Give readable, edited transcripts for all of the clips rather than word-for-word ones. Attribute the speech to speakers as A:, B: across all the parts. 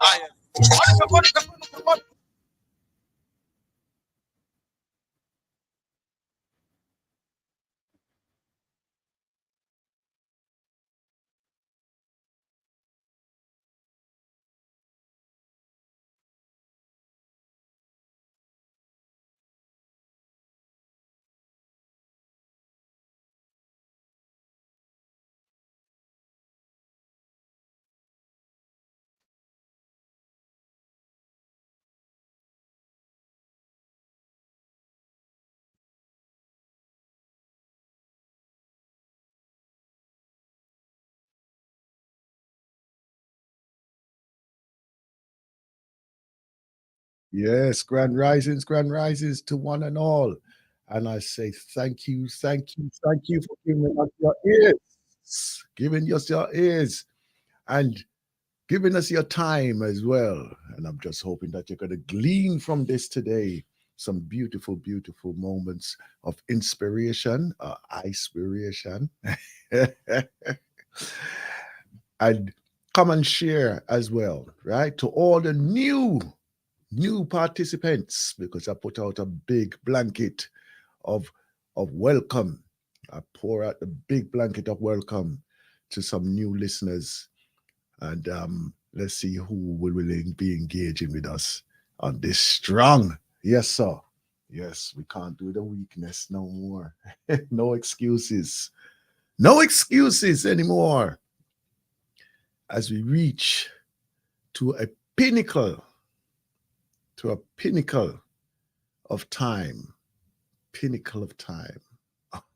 A: Ah, yeah.
B: Yes, grand risings to one and all. And I say thank you for giving us your ears, giving us your ears, and giving us your time as well. And I'm just hoping that you're going to glean from this today some beautiful, beautiful moments of inspiration, inspiration, and come and share as well, right? To all the new participants, because I put out a big blanket of welcome. I pour out a big blanket of welcome to some new listeners, and let's see who will really be engaging with us on this strong. Yes, sir. Yes, we can't do the weakness no more. No excuses. No excuses anymore as we reach to a pinnacle, to a pinnacle of time. Pinnacle of time.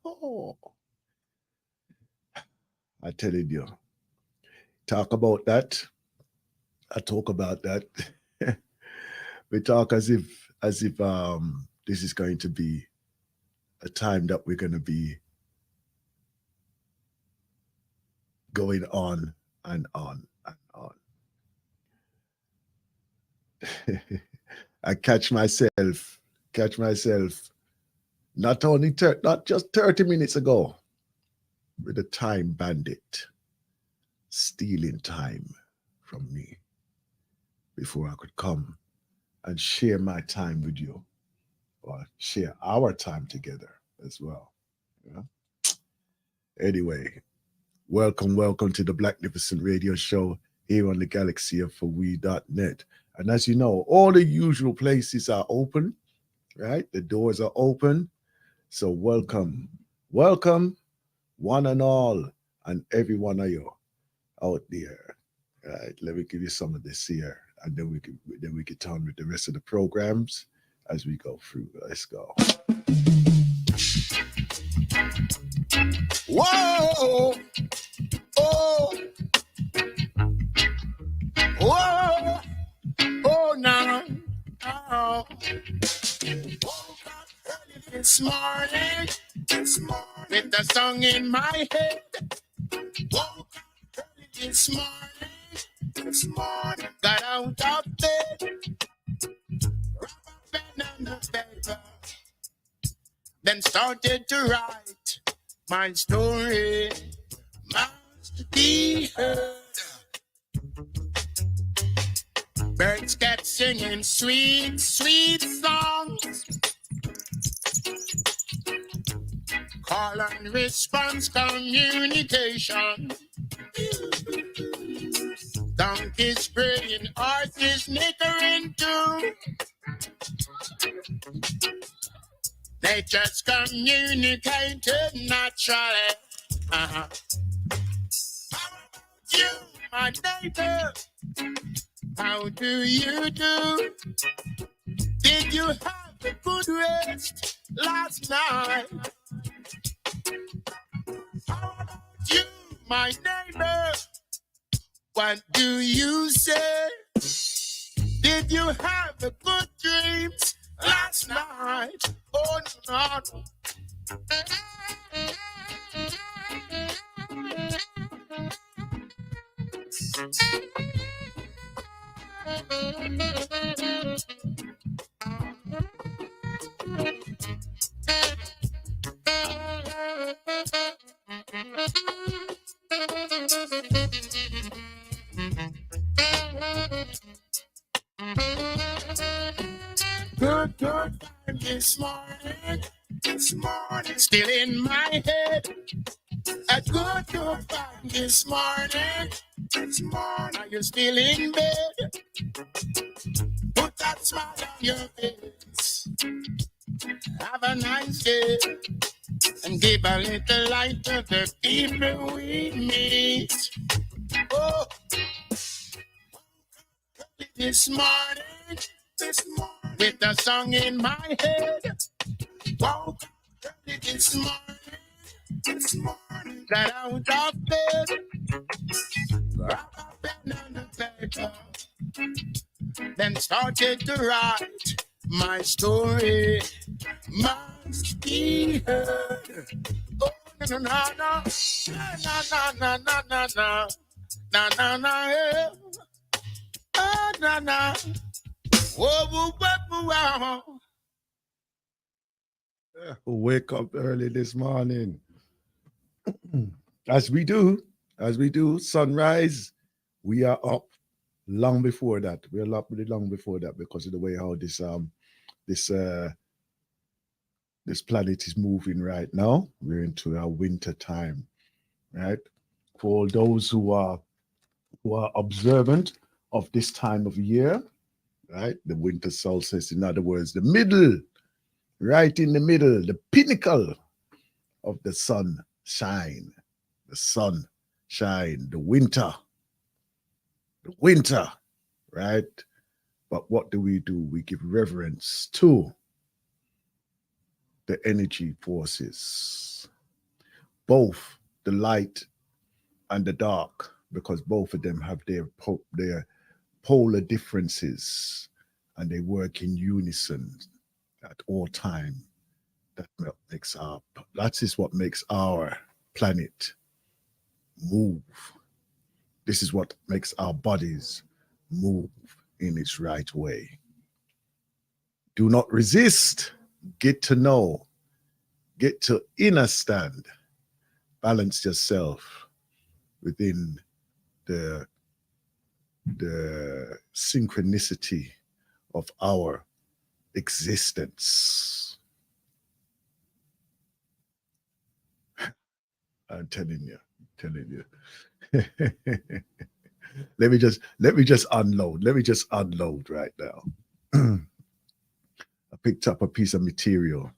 B: Oh, I tell you, talk about that. I talk about that. We talk as if this is going to be a time that we're going to be going on and on and on. I catch myself not just 30 minutes ago with a time bandit stealing time from me before I could come and share my time with you or share our time together as well. Yeah? Anyway, welcome to the Blacknificent Radio Show here on the Galaxy of ForWe.net. And as you know, all the usual places are open, right? The doors are open. So welcome, one and all, and every one of you out there. Right? Let me give you some of this here, and then we get on with the rest of the programs as we go through. Let's go.
A: Whoa, oh, whoa, oh, now, oh. Woke up early this morning, with a song in my head. Woke up early this morning, got out of bed, wrapped up pen and a paper, then started to write my story. Must be heard. Birds kept singing sweet, sweet songs. Call and response communication. Donkeys praying, horses nickering too. They just communicated naturally. Uh-huh. How about you, my neighbor? How do you do? Did you have a good rest last night? How about you, my neighbor? What do you say? Did you have a good dreams last night? Oh no. Good, good time this morning. This morning, still in my head. A good, good time this morning. This morning, are you still in bed? Put that smile on your face. Have a nice day. And give a little light to the people we meet. Oh, this morning, with a song in my head. Woke up early this morning, got out of bed, grab a pen and a paper, then started to write. My story must be heard. Oh, no, no, no, no, no, no, no, no, no, no, no, no, no, oh, no, no, whoa, whoa, whoa, whoa.
B: Wake up early this morning. As we do, sunrise, we are up long before that. We're up really long before that because of the way how this planet is moving right now. We're into our winter time, right? For all those who are observant of this time of year, right? The winter solstice, in other words, the middle, right in the middle, the pinnacle of the sunshine. The sunshine, the winter, right? But what do? We give reverence to the energy forces, both the light and the dark, because both of them have their polar differences and they work in unison at all time. That is what makes our planet move. This is what makes our bodies move in its right way. Do not resist. Get to know. Get to understand. Balance yourself within the synchronicity of our existence. I'm telling you. let me just unload. Let me just unload right now. I picked up a piece of material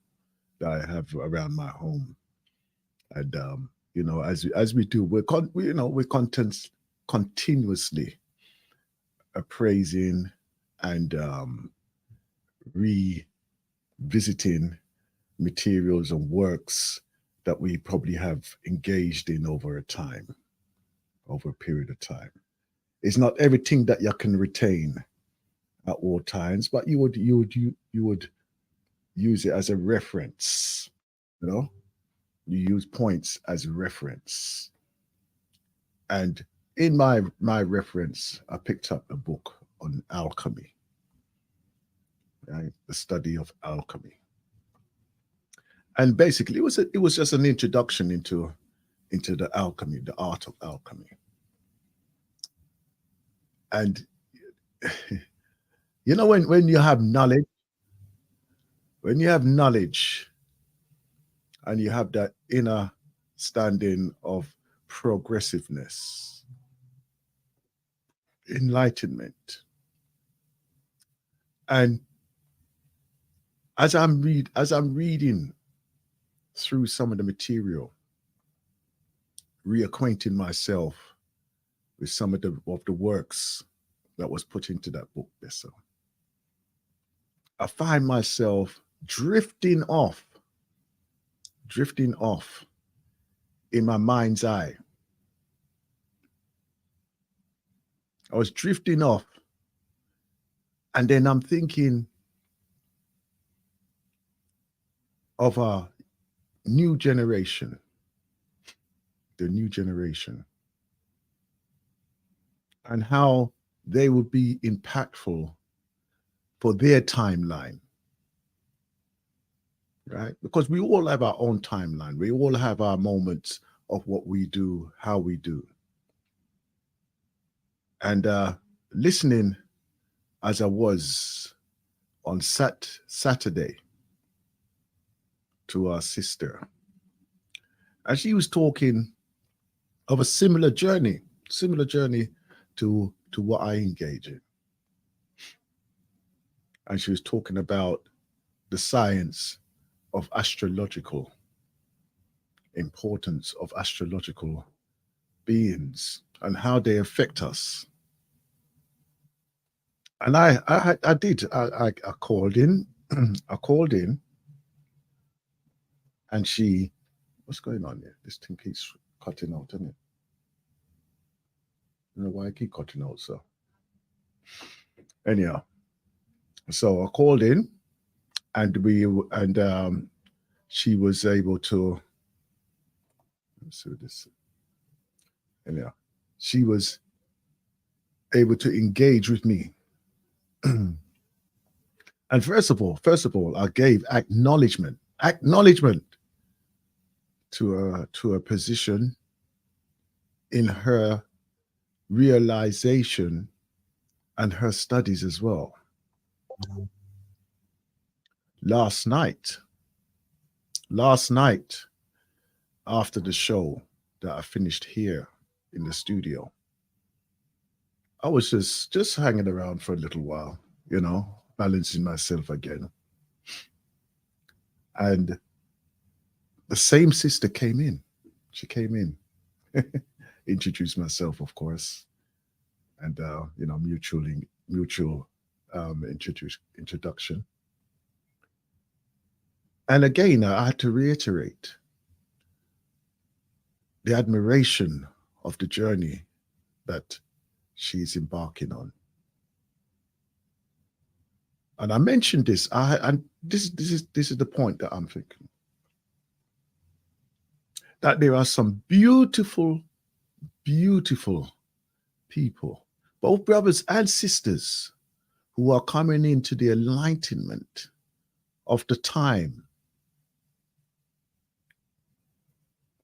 B: that I have around my home, and as we do, we're continuously appraising and revisiting materials and works that we probably have engaged in over a period of time. It's not everything that you can retain at all times, but you would use it as a reference. You use points as a reference. And in my reference, I picked up a book on alchemy, right? The study of alchemy. And basically, it was just an introduction into the alchemy, the art of alchemy. And when you have knowledge, and you have that inner standing of progressiveness, enlightenment, and as I'm reading through some of the material, reacquainting myself with some of the works that was put into that book, Bessel, I find myself drifting off in my mind's eye. I was drifting off, and then I'm thinking of a new generation, the new generation, and how they would be impactful for their timeline, right? Because we all have our own timeline. We all have our moments of what we do, how we do. And listening as I was on Saturday to our sister, and she was talking of a similar journey to what I engage in. And she was talking about the science of astrological importance of astrological beings and how they affect us. And I did. I called in. I called in, and she, what's going on here? This thing keeps cutting out, doesn't it? I don't know why I keep cutting out. So anyhow, so I called in, and she was able to. Let's see this. Anyhow, she was able to engage with me. And first of all, I gave acknowledgement to a position in her realization and her studies as well. Last night, after the show that I finished here in the studio, I was just hanging around for a little while, balancing myself again. And the same sister came in. She came in, introduced myself, of course, and mutual introduction. And again, I had to reiterate the admiration of the journey that she's embarking on. And I mentioned this, and this is the point that I'm thinking. That there are some beautiful, beautiful people, both brothers and sisters, who are coming into the enlightenment of the time.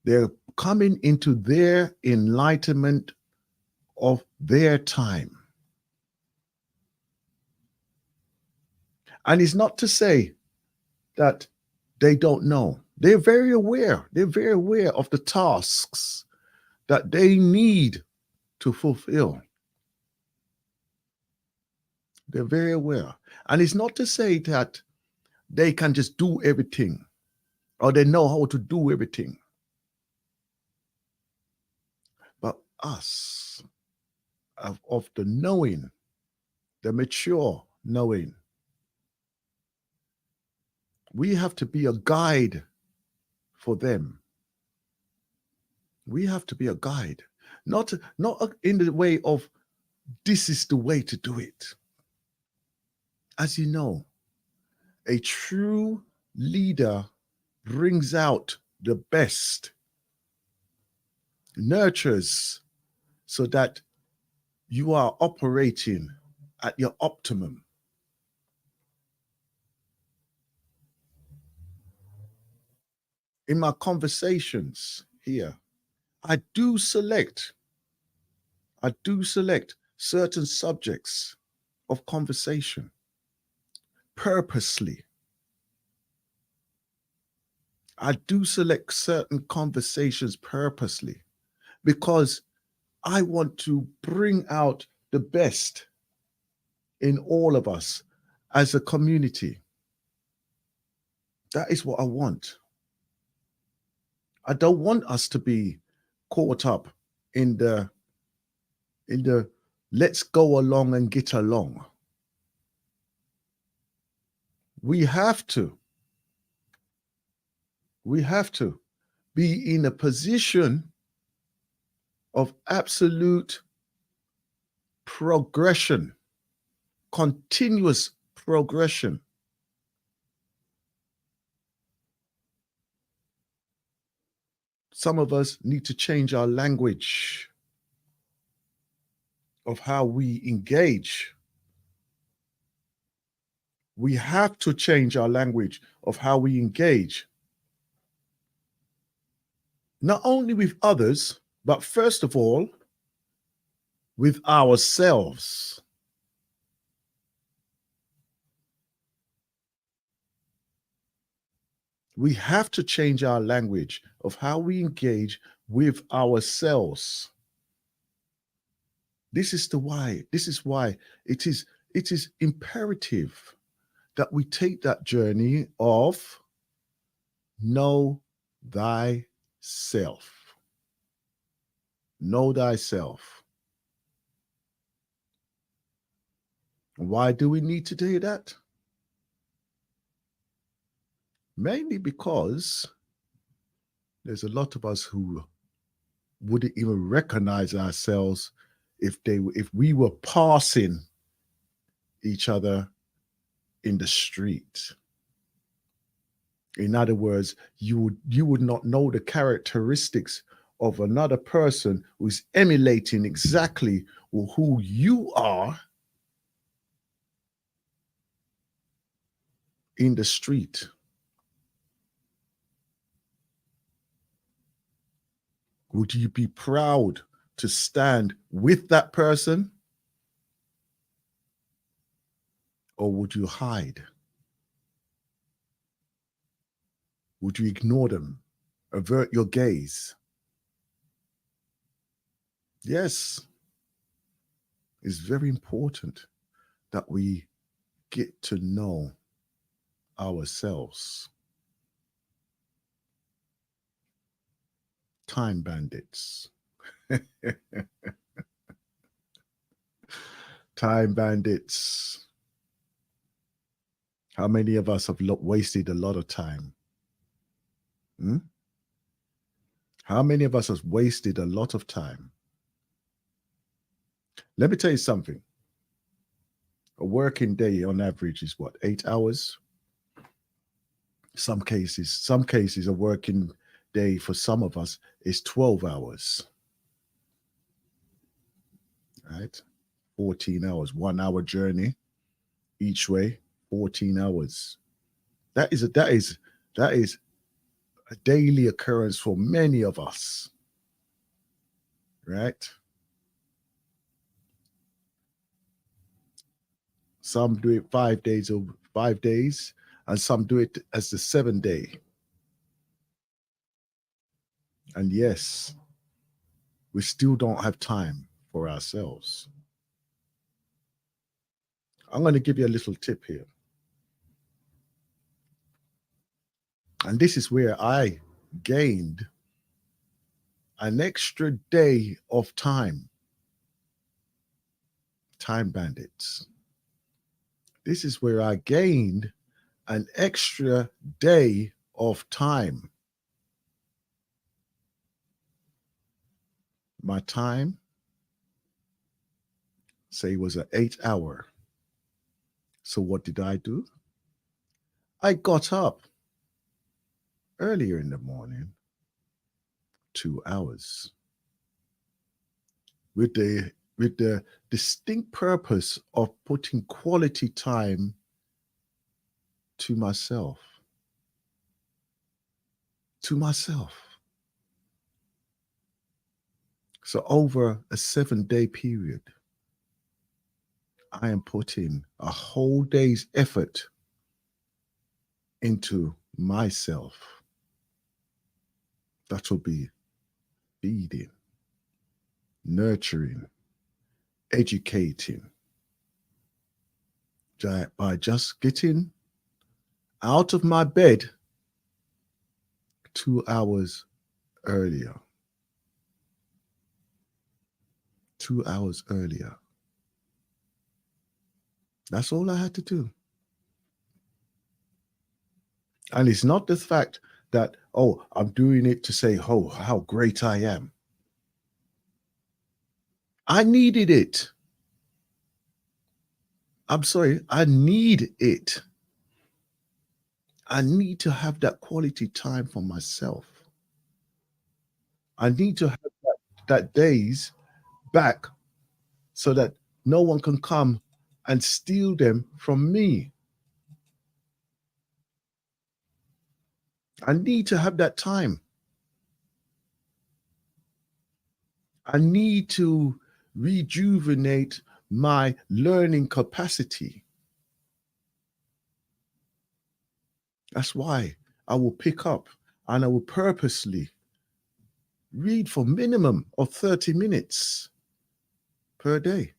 B: They're coming into their enlightenment of their time. And it's not to say that they don't know. They're very aware. They're very aware of the tasks that they need to fulfill. They're very aware. And it's not to say that they can just do everything or they know how to do everything. But us, of the knowing, the mature knowing, we have to be a guide for them. We have to be a guide, not in the way of this is the way to do it. As you know, a true leader brings out the best, nurtures so that you are operating at your optimum. In my conversations here, I do select certain subjects of conversation purposely. I do select certain conversations purposely because I want to bring out the best in all of us as a community. That is what I want. I don't want us to be caught up in the let's go along and get along. We have to be in a position of absolute progression, continuous progression. Some of us need to change our language of how we engage. We have to change our language of how we engage. Not only with others, but first of all, with ourselves. We have to change our language of how we engage with ourselves. This is the why. This is why it is imperative that we take that journey of know thyself. Know thyself. Why do we need to do that? Mainly because there's a lot of us who wouldn't even recognize ourselves if we were passing each other in the street. In other words, you would not know the characteristics of another person who's emulating exactly who you are in the street. Would you be proud to stand with that person? Or would you hide? Would you ignore them? Avert your gaze? Yes, it's very important that we get to know ourselves. Time bandits. Time bandits. How many of us have wasted a lot of time? Hmm? How many of us have wasted a lot of time? Let me tell you something. A working day on average is what, 8 hours? Some cases, a working day for some of us is 12 hours. Right? 14 hours, 1 hour journey each way, 14 hours. That is a daily occurrence for many of us. Right? Some do it 5 days, and some do it as the 7 day. And yes, we still don't have time for ourselves. I'm going to give you a little tip here. And this is where I gained an extra day of time. Time bandits. This is where I gained an extra day of time. My time, say, was an 8 hour. So what did I do? I got up earlier in the morning, 2 hours, with the distinct purpose of putting quality time to myself. To myself. So over a 7 day period, I am putting a whole day's effort into myself. That will be feeding, nurturing, educating, by just getting out of my bed 2 hours earlier. 2 hours earlier. That's all I had to do. And it's not the fact that, oh, I'm doing it to say, oh, how great I am. I needed it. I'm sorry, I need it. I need to have that quality time for myself. I need to have that days back so that no one can come and steal them from me. I need to have that time. I need to rejuvenate my learning capacity. That's why I will pick up and I will purposely read for minimum of 30 minutes per day.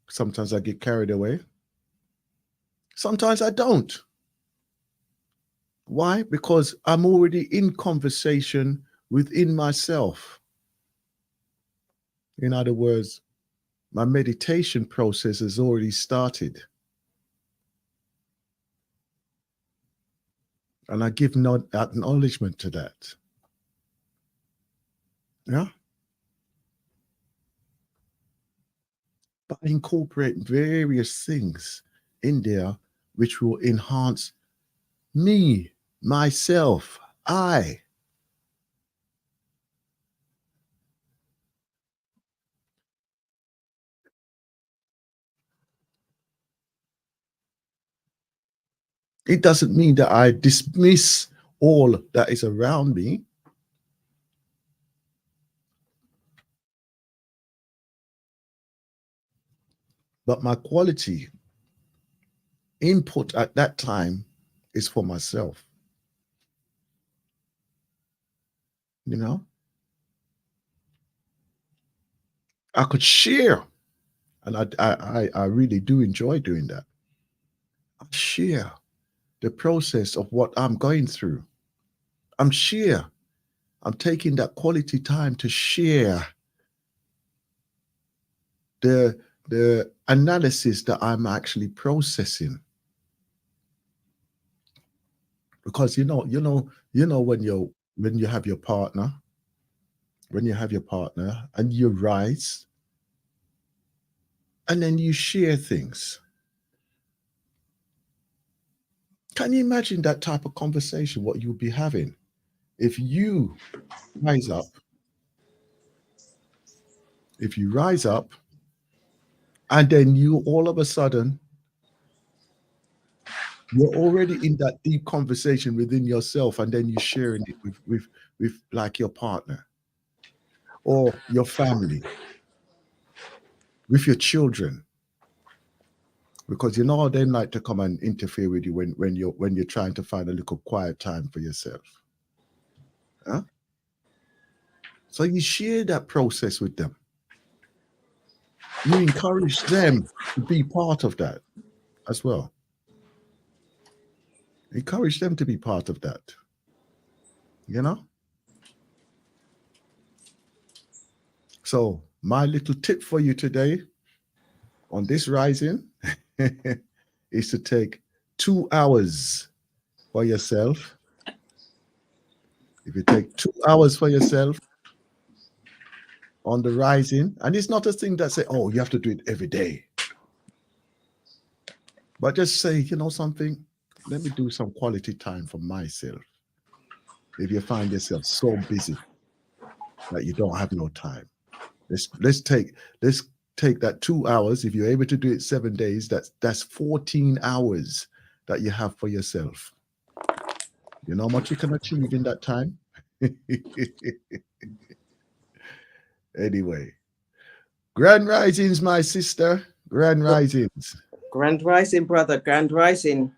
B: Sometimes I get carried away. Sometimes I don't. Why? Because I'm already in conversation within myself. In other words, my meditation process has already started. And I give no acknowledgement to that. Yeah. But I incorporate various things in there which will enhance me, myself, I. It doesn't mean that I dismiss all that is around me. But my quality input at that time is for myself. You know, I could share, and I really do enjoy doing that. I share the process of what I'm going through. I'm taking that quality time to share the analysis that I'm actually processing. Because when you have your partner, and you rise and then you share things. Can you imagine that type of conversation, what you'll be having if you rise up, and then you all of a sudden you're already in that deep conversation within yourself, and then you're sharing it with like your partner or your family, with your children, because they like to come and interfere with you when you're trying to find a little quiet time for yourself. Huh? So you share that process with them. You encourage them to be part of that as well. Encourage them to be part of that. You know? So my little tip for you today on this rising is to take 2 hours for yourself. If you take 2 hours for yourself on the rising, and it's not a thing that say, oh, you have to do it every day. But just say, something, let me do some quality time for myself. If you find yourself so busy that you don't have no time, let's take that 2 hours. If you're able to do it 7 days, that's 14 hours that you have for yourself. You know how much you can achieve in that time? Anyway, grand risings, my sister. Grand risings.
C: Grand rising, brother. Grand rising.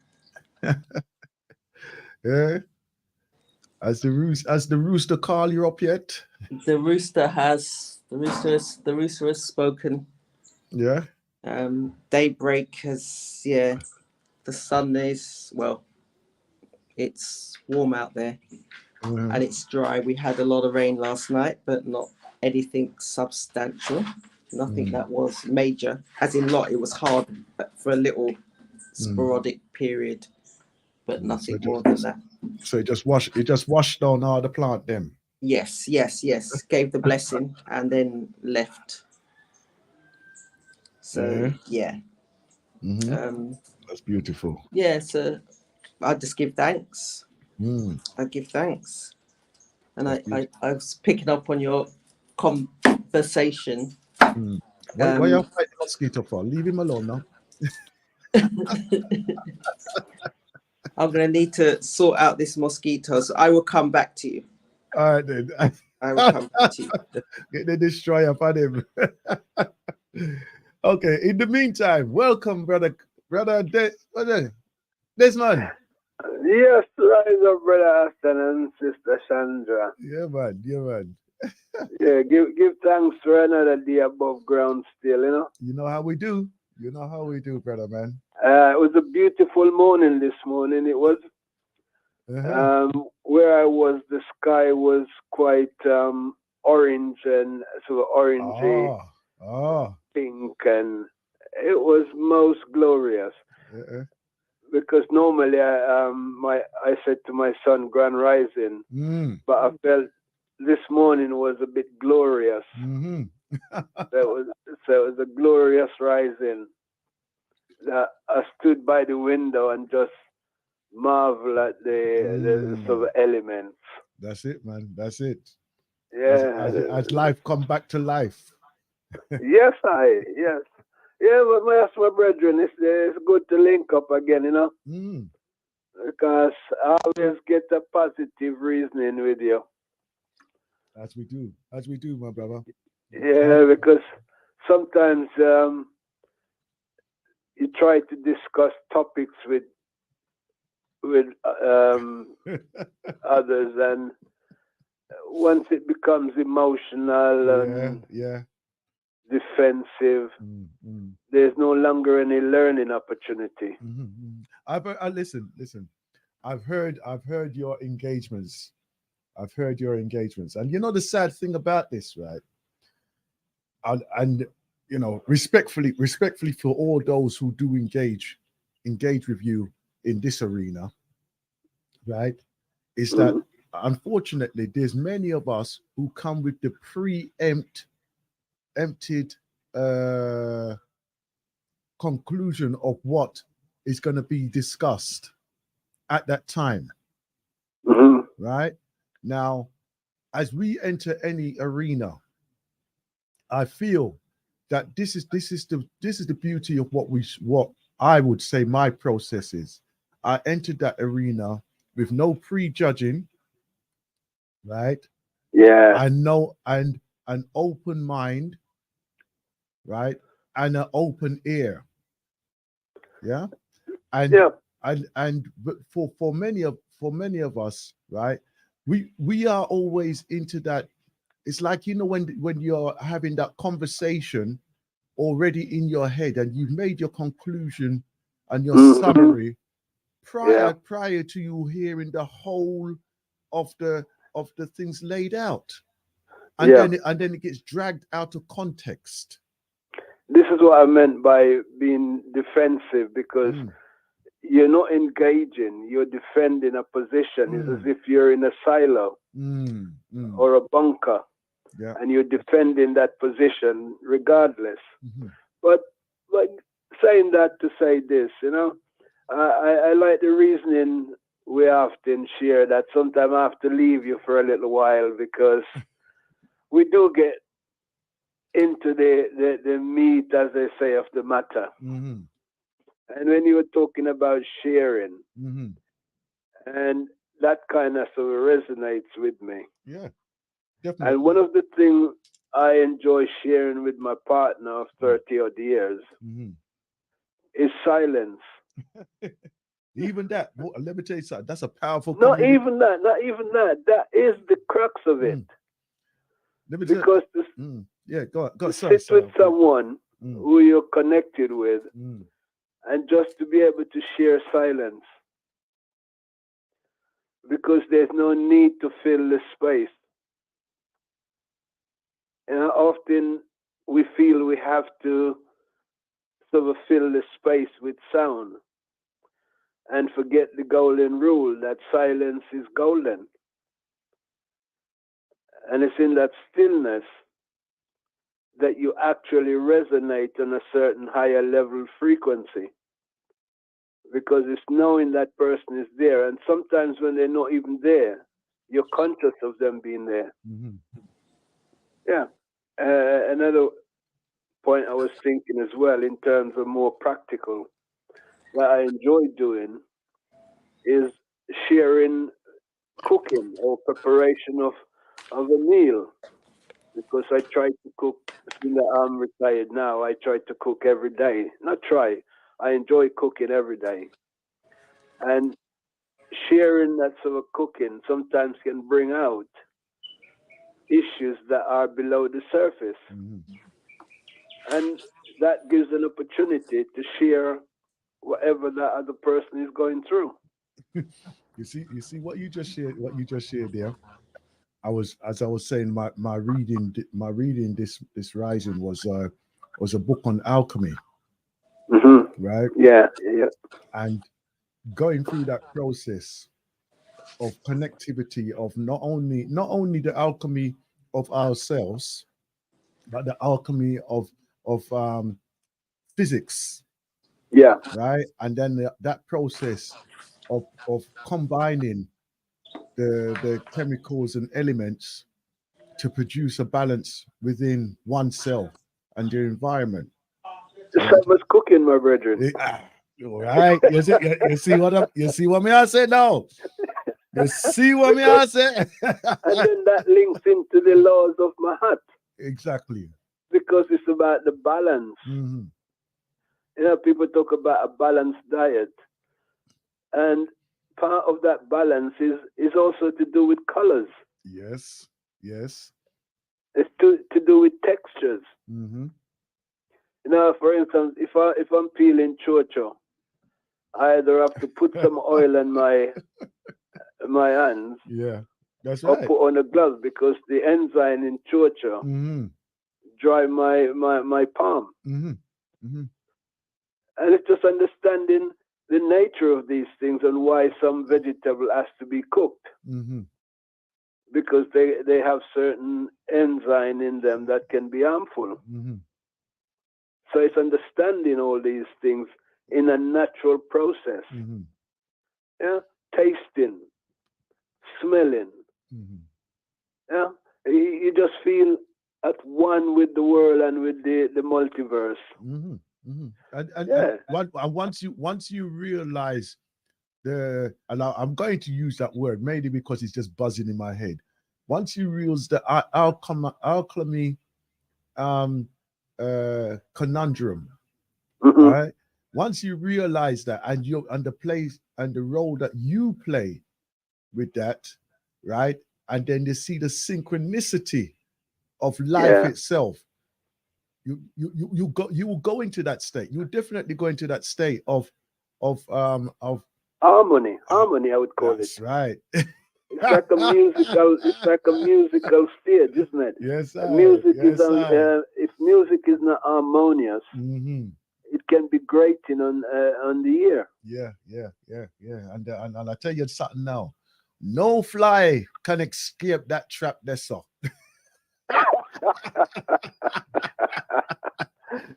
B: Yeah. Has the rooster call you up yet?
C: The rooster has spoken.
B: Yeah.
C: Daybreak has, the sun is, it's warm out there and it's dry. We had a lot of rain last night, but not anything substantial. Nothing that was major. As in lot, it was hard for a little sporadic period, but nothing more than that.
B: So it just washed down all the plant them.
C: Yes. Gave the blessing and then left. So yeah.
B: That's beautiful.
C: Yeah, so I just give thanks. I give thanks. And I was picking up on your conversation.
B: Why you fight the mosquito for? Leave him alone now.
C: I'm going to need to sort out this mosquito, so I will come back to you.
B: All right, then.
C: I will come back to you.
B: Get the destroyer for him. Okay, in the meantime, welcome, brother Desmond.
D: Yes, rise up, brother Aston and sister Chandra.
B: Yeah, man. Yeah, man.
D: Yeah, give thanks for another day above ground still, you know.
B: You know how we do. You know how we do, brother, man.
D: It was a beautiful morning this morning. It was
B: Uh-huh.
D: where I was, the sky was quite orange and sort of orangey,
B: Oh, oh.
D: pink, and it was most glorious.
B: Uh-uh.
D: Because normally I said to my son Grand Rising,
B: Mm.
D: but I felt this morning was a bit glorious.
B: Mm-hmm.
D: So it was a glorious rising. That I stood by the window and just marvel at the sort of
B: Mm.
D: elements.
B: That's it, man. That's it.
D: Yeah.
B: As life come back to life.
D: Yes. Yeah, but my brethren, it's good to link up again, you know,
B: Mm.
D: because I always get a positive reasoning with you.
B: As we do. As we do, my brother.
D: Yeah, because sometimes you try to discuss topics with others, and once it becomes emotional
B: Yeah,
D: and
B: yeah.
D: defensive,
B: Mm, mm,
D: there's no longer any learning opportunity.
B: mm. Listen. I've heard your engagements. I've heard your engagements, and you know the sad thing about this, right? And you know, respectfully for all those who do engage with you in this arena, right? Is that
D: Hmm.
B: unfortunately there's many of us who come with the emptied uh conclusion of what is going to be discussed at that time,
D: Hmm.
B: right? Now, as we enter any arena, I feel that this is the beauty of what I would say my process is. I entered that arena with no prejudging, right?
D: Yeah,
B: I know and an open mind, right, and an open ear, yeah, and
D: yeah.
B: but for many of us, right, we are always into that. It's like, you know, when you're having that conversation already in your head and you've made your conclusion and your
D: Hmm.
B: summary
D: Yeah,
B: prior to you hearing the whole of the things laid out,
D: yeah.
B: and then it gets dragged out of context.
D: This is what I meant by being defensive, because
B: Mm,
D: you're not engaging, you're defending a position. It's as
B: mm,
D: if you're in a silo
B: mm, mm.
D: or a bunker,
B: Yeah.
D: and you're defending that position regardless.
B: Mhm.
D: But like saying that to say this, you know, I like the reasoning we often share, that sometimes I have to leave you for a little while, because we do get into the meat, as they say, of the matter.
B: Mhm.
D: And when you were talking about sharing,
B: Mhm.
D: and that kind of sort of resonates with me.
B: Yeah,
D: And one
B: definitely.
D: of the things I enjoy sharing with my partner of
B: Mm.
D: 30 odd years
B: Mhm.
D: is silence.
B: Even that, let me tell you something. That's a powerful
D: Not
B: communication.
D: even that, not even that. That is the crux of it.
B: Mm. Let me tell.
D: Because
B: Yeah, go on. Go.
D: to
B: Sorry,
D: sit with
B: sorry. Go.
D: someone
B: Mm.
D: who you're connected with,
B: Mm.
D: and just to be able to share silence, because there's no need to fill the space. And often we feel we have to sort of fill the space with sound, and forget the golden rule that silence is golden. And it's in that stillness that you actually resonate on a certain higher level frequency, because it's knowing that person is there. And sometimes when they're not even there, you're conscious of them being there.
B: Mhm.
D: Yeah. Another point I was thinking as well, in terms of more practical, that I enjoy doing is sharing cooking or preparation of a meal, because I try to cook. Since I'm retired now, I try to cook every day. Not try. I enjoy cooking every day, And sharing that sort of cooking sometimes can bring out issues that are below the surface. And that gives an opportunity to share whatever that other person is going through.
B: You see what you just shared there. As I was saying, my reading this rising was a book on alchemy, right?
D: Yeah.
B: And going through that process of connectivity of not only the alchemy of ourselves, but the alchemy of physics,
D: Yeah.
B: right? And then that process of combining the chemicals and elements to produce a balance within oneself and their environment.
D: The same as cooking, my brethren.
B: All right, you see what me I say now. You see what me I say.
D: And then that links into the laws of Mahat.
B: Exactly.
D: Because it's about the balance. You know, people talk about a balanced diet. And part of that balance is also to do with colors.
B: Yes.
D: It's to do with textures. You know, for instance, if I'm peeling chocho, I either have to put some oil in my hands.
B: Yeah, that's
D: or
B: right.
D: put on a glove because the enzyme in chocho dry my palm. And it's just understanding the nature of these things and why some vegetable has to be cooked. Because they have certain enzyme in them that can be harmful. So it's understanding all these things in a natural process. Yeah, tasting, smelling. Yeah, you just feel at one with the world and with the multiverse.
B: And once you realize and I'm going to use that word mainly because it's just buzzing in my head. Once you realize the alchemy conundrum, right? Once you realize that, and the place and the role that you play with that, right? And then you see the synchronicity of life itself. You will go into that state. You definitely go into that state of
D: harmony. I would call
B: that's
D: it.
B: Right.
D: It's like a musical stage, isn't it?
B: Yes, sir.
D: Music is if music is not harmonious, it can be grating on the ear.
B: Yeah. And I tell you something now. No fly can escape that trap that's so.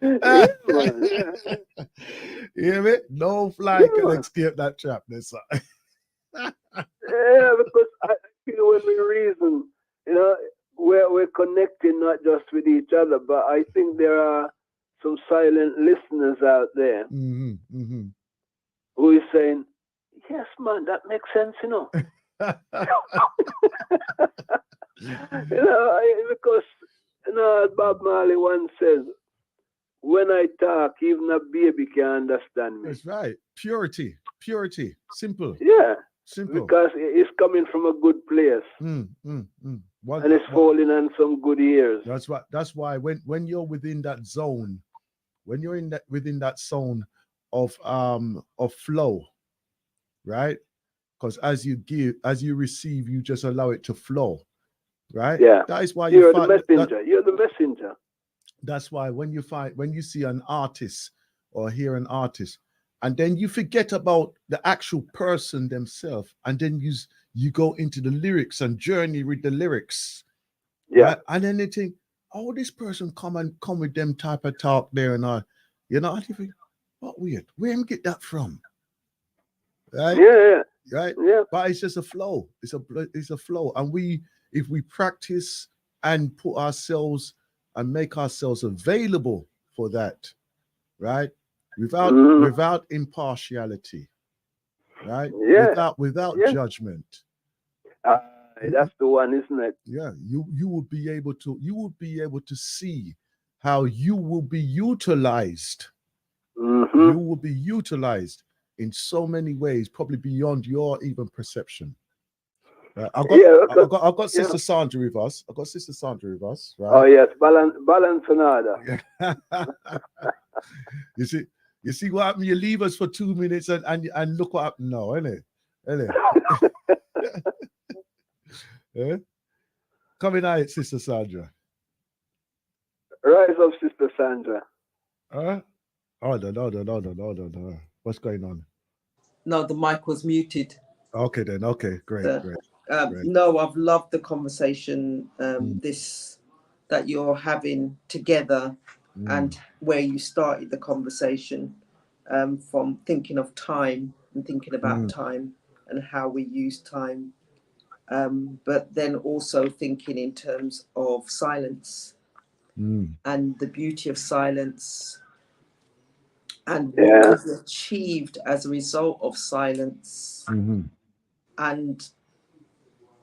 D: Yeah, man.
B: You hear me? No fly can escape that trap that's so.
D: Yeah, because I feel when we reason, you know, we're connecting not just with each other, but I think there are some silent listeners out there who is saying, "Yes, man, that makes sense, you know." Because as Bob Marley once says, "When I talk, even a baby can understand me."
B: That's right. Purity, simple.
D: Yeah.
B: Simple.
D: Because it's coming from a good place. And it's falling on some good ears.
B: That's why when you're within that zone, when you're within that zone of flow, right? Because as you receive, you just allow it to flow, right?
D: Yeah.
B: That is why
D: you're the messenger. You're the messenger.
B: That's why when you see an artist or hear an artist, and then you forget about the actual person themselves, and then you go into the lyrics and journey with the lyrics.
D: Yeah.
B: Right? And then they think, oh, this person come with them type of talk there and all. You know, and you think, what weird? Where him get that from? Right?
D: Yeah.
B: Right?
D: Yeah.
B: But it's just a flow. It's a flow. And if we practice and put ourselves and make ourselves available for that, right? Without impartiality, right?
D: Yeah.
B: Without judgment.
D: That's the one, isn't it?
B: Yeah, you will be able to see how you will be utilized. You will be utilized in so many ways, probably beyond your even perception. I've got Sister Sandra with us. I've got Sister Sandra with us, right?
D: Oh yes, balance and order.
B: You see what happened? You leave us for 2 minutes and look what happened now, isn't it? Yeah? Come in, Sister Sandra.
D: Rise up, Sister Sandra.
B: Hold on. What's going on?
C: No, the mic was muted.
B: Okay then. Okay, great.
C: No, I've loved the conversation that you're having together, and where you started the conversation, from thinking of time and thinking about time and how we use time, but then also thinking in terms of silence and the beauty of silence and what is achieved as a result of silence. And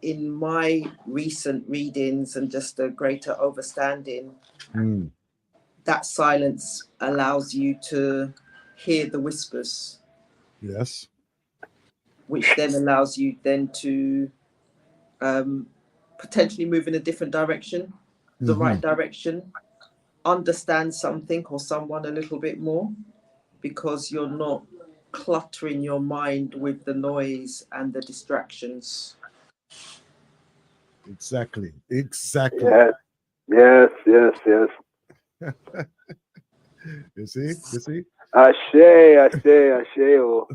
C: in my recent readings and just a greater understanding, that silence allows you to hear the whispers.
B: Yes.
C: Which then allows you then to potentially move in a different direction, the right direction, understand something or someone a little bit more, because you're not cluttering your mind with the noise and the distractions.
B: Exactly.
D: Yes.
B: You see?
D: Ashe. Oh.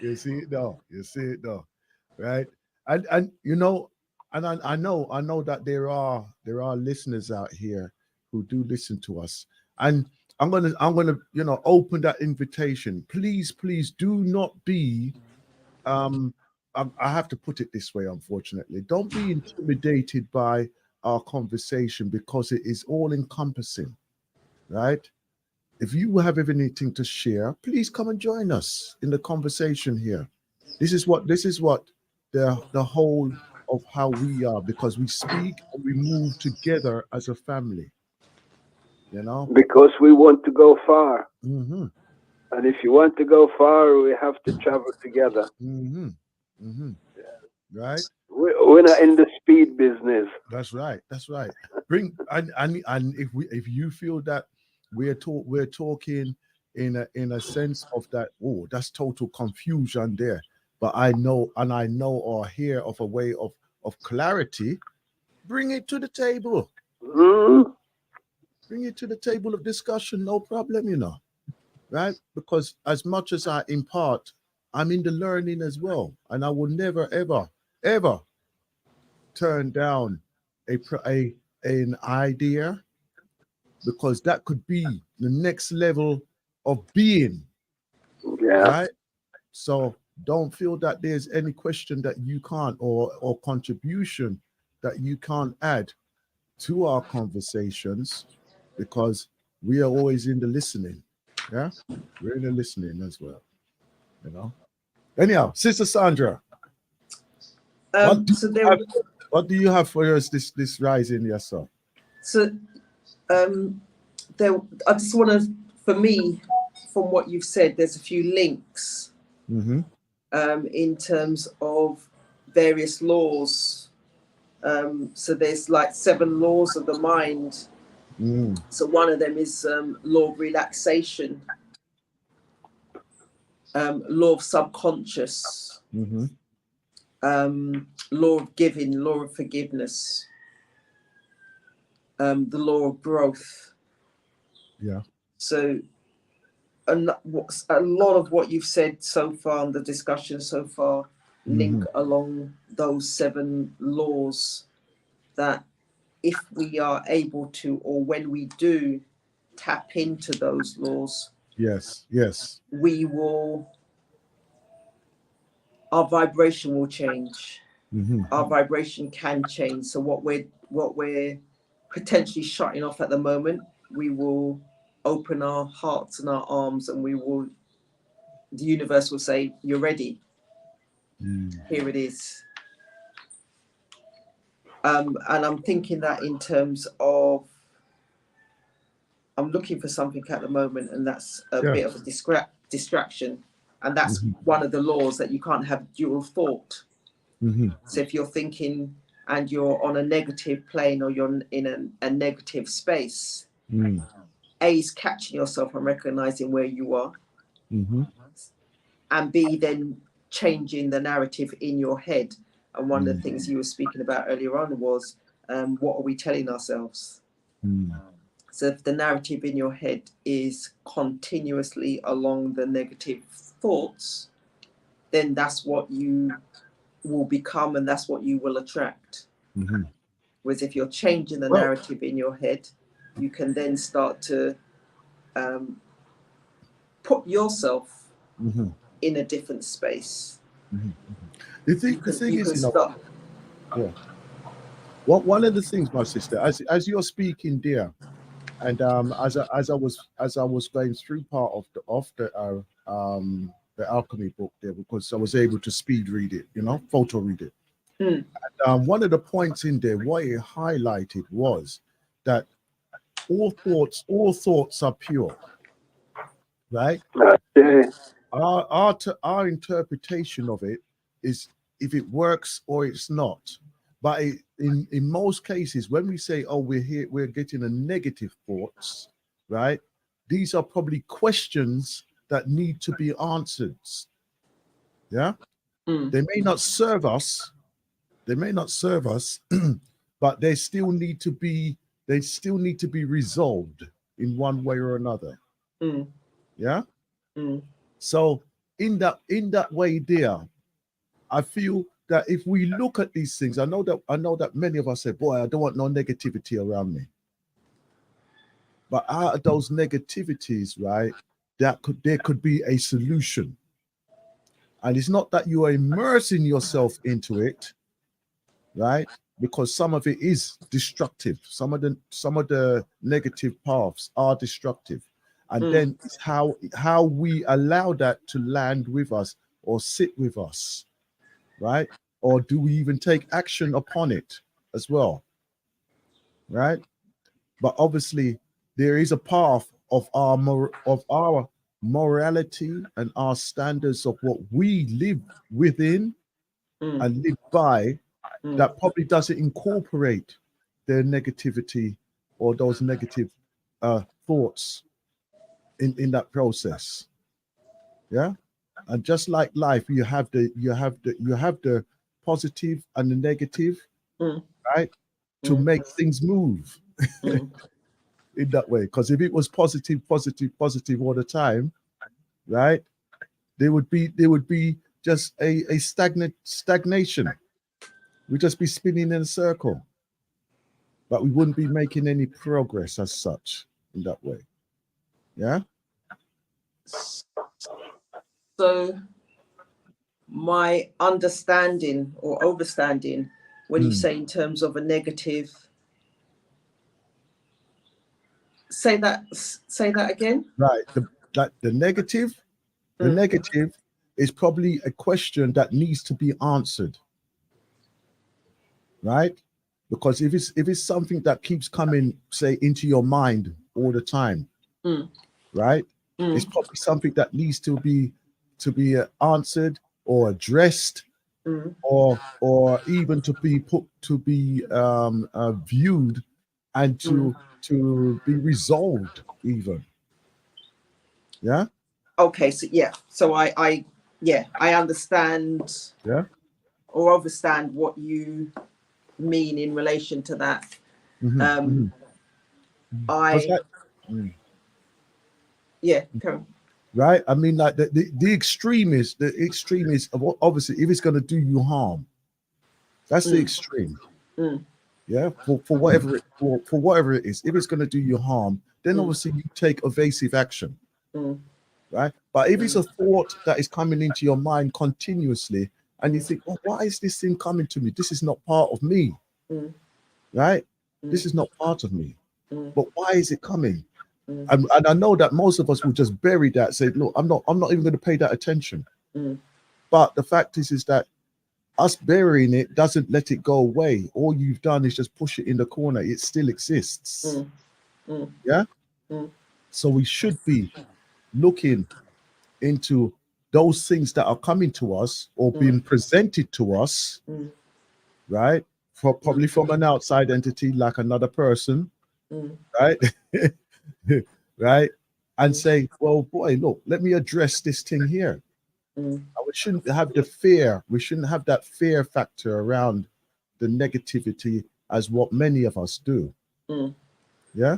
B: You see it though, right? And you know, and I know that there are listeners out here who do listen to us, and I'm gonna open that invitation. Please do not be I have to put it this way, unfortunately. Don't be intimidated by our conversation, because it is all encompassing, right? If you have anything to share, please come and join us in the conversation here. This is what the whole of how we are, because we speak and we move together as a family.
D: Because we want to go far.
B: Mm-hmm.
D: And if you want to go far, we have to travel together.
B: Mm-hmm. Mm-hmm. Right?
D: We're not in the speed business.
B: That's right. Bring and if you feel that we're talking in a sense of that, oh, that's total confusion there. But I know or hear of a way of clarity, bring it to the table. Bring it to the table of discussion, no problem, right? Because as much as I impart, I'm in the learning as well. And I will never, ever turn down an idea, because that could be the next level of being, right? So don't feel that there's any question that you can't, or contribution that you can't add to our conversations, because we are always in the listening. Yeah, we're in the listening as well. Anyhow, Sister Sandra, what do you have for us this rising yourself?
C: So I just want to, for me, from what you've said, there's a few links in terms of various laws. So there's like 7 laws of the mind. So one of them is law of relaxation, law of subconscious, law of giving, law of forgiveness, the law of growth.
B: Yeah.
C: So a lot of what you've said so far, and the discussion so far, link along those 7 laws, that if we are able to, or when we do tap into those laws,
B: yes,
C: our vibration will change. Our vibration can change. So what we're potentially shutting off at the moment, we will open our hearts and our arms, and the universe will say, you're ready. Here it is. And I'm thinking that in terms of I'm looking for something at the moment, and that's a
B: Yeah.
C: bit of a distraction. And that's one of the laws, that you can't have dual thought. So if you're thinking and you're on a negative plane, or you're in a negative space, A, is catching yourself and recognizing where you are, and B, then changing the narrative in your head. And one of the things you were speaking about earlier on was, what are we telling ourselves? So if the narrative in your head is continuously along the negative thoughts, then that's what you will become, and that's what you will attract. Whereas if you're changing the narrative in your head, you can then start to put yourself in a different space.
B: The thing is, you know,
C: start.
B: yeah. One of the things, my sister, as you're speaking there, and as I was going through part of the alchemy book there, because I was able to speed read it, you know, photo read it. And, one of the points in there, what it highlighted was that all thoughts are pure, right? Our interpretation of it is if it works or it's not. But in most cases, when we say, oh, we're getting a negative thoughts, right? These are probably questions that need to be answered. Yeah. They may not serve us. But they still need to be resolved in one way or another. Yeah. So in that way there, I feel that if we look at these things, I know that many of us say, boy, I don't want no negativity around me. But out of those negativities, right, there could be a solution. And it's not that you are immersing yourself into it, right? Because some of it is destructive. Some of the negative paths are destructive. And then it's how we allow that to land with us or sit with us, right? Or do we even take action upon it as well, right? But obviously, there is a path of our morality and our standards of what we live within and live by that probably doesn't incorporate their negativity or those negative thoughts in that process. Yeah. And just like life, you have the positive and the negative, right? To make things move in that way. Because if it was positive all the time, right? There would be just a stagnation. We'd just be spinning in a circle. But we wouldn't be making any progress as such in that way. Yeah.
C: So my understanding or overstanding, when you say in terms of a negative, say that again.
B: Right. The negative is probably a question that needs to be answered. Right? Because if it's something that keeps coming, say, into your mind all the time, right? It's probably something that needs to be answered or addressed, or even to be viewed and to be resolved even. Yeah.
C: Okay. So yeah. So I understand.
B: Yeah.
C: Or understand what you mean in relation to that.
B: Right. I mean, like the extreme is obviously if it's going to do you harm, that's the extreme. Yeah. For whatever it is, if it's going to do you harm, then obviously you take evasive action. Right. But if it's a thought that is coming into your mind continuously, and you think, oh, why is this thing coming to me? This is not part of me. Right? This is not part of me. But why is it coming? And I know that most of us will just bury that, say, look, I'm not even going to pay that attention. But the fact is that us burying it doesn't let it go away. All you've done is just push it in the corner. It still exists. Yeah?
C: Mm.
B: So we should be looking into those things that are coming to us or being presented to us, right? Probably from an outside entity like another person, right? Right? And say, well, boy, look, let me address this thing here. And we shouldn't have the fear. We shouldn't have that fear factor around the negativity as what many of us do. Yeah.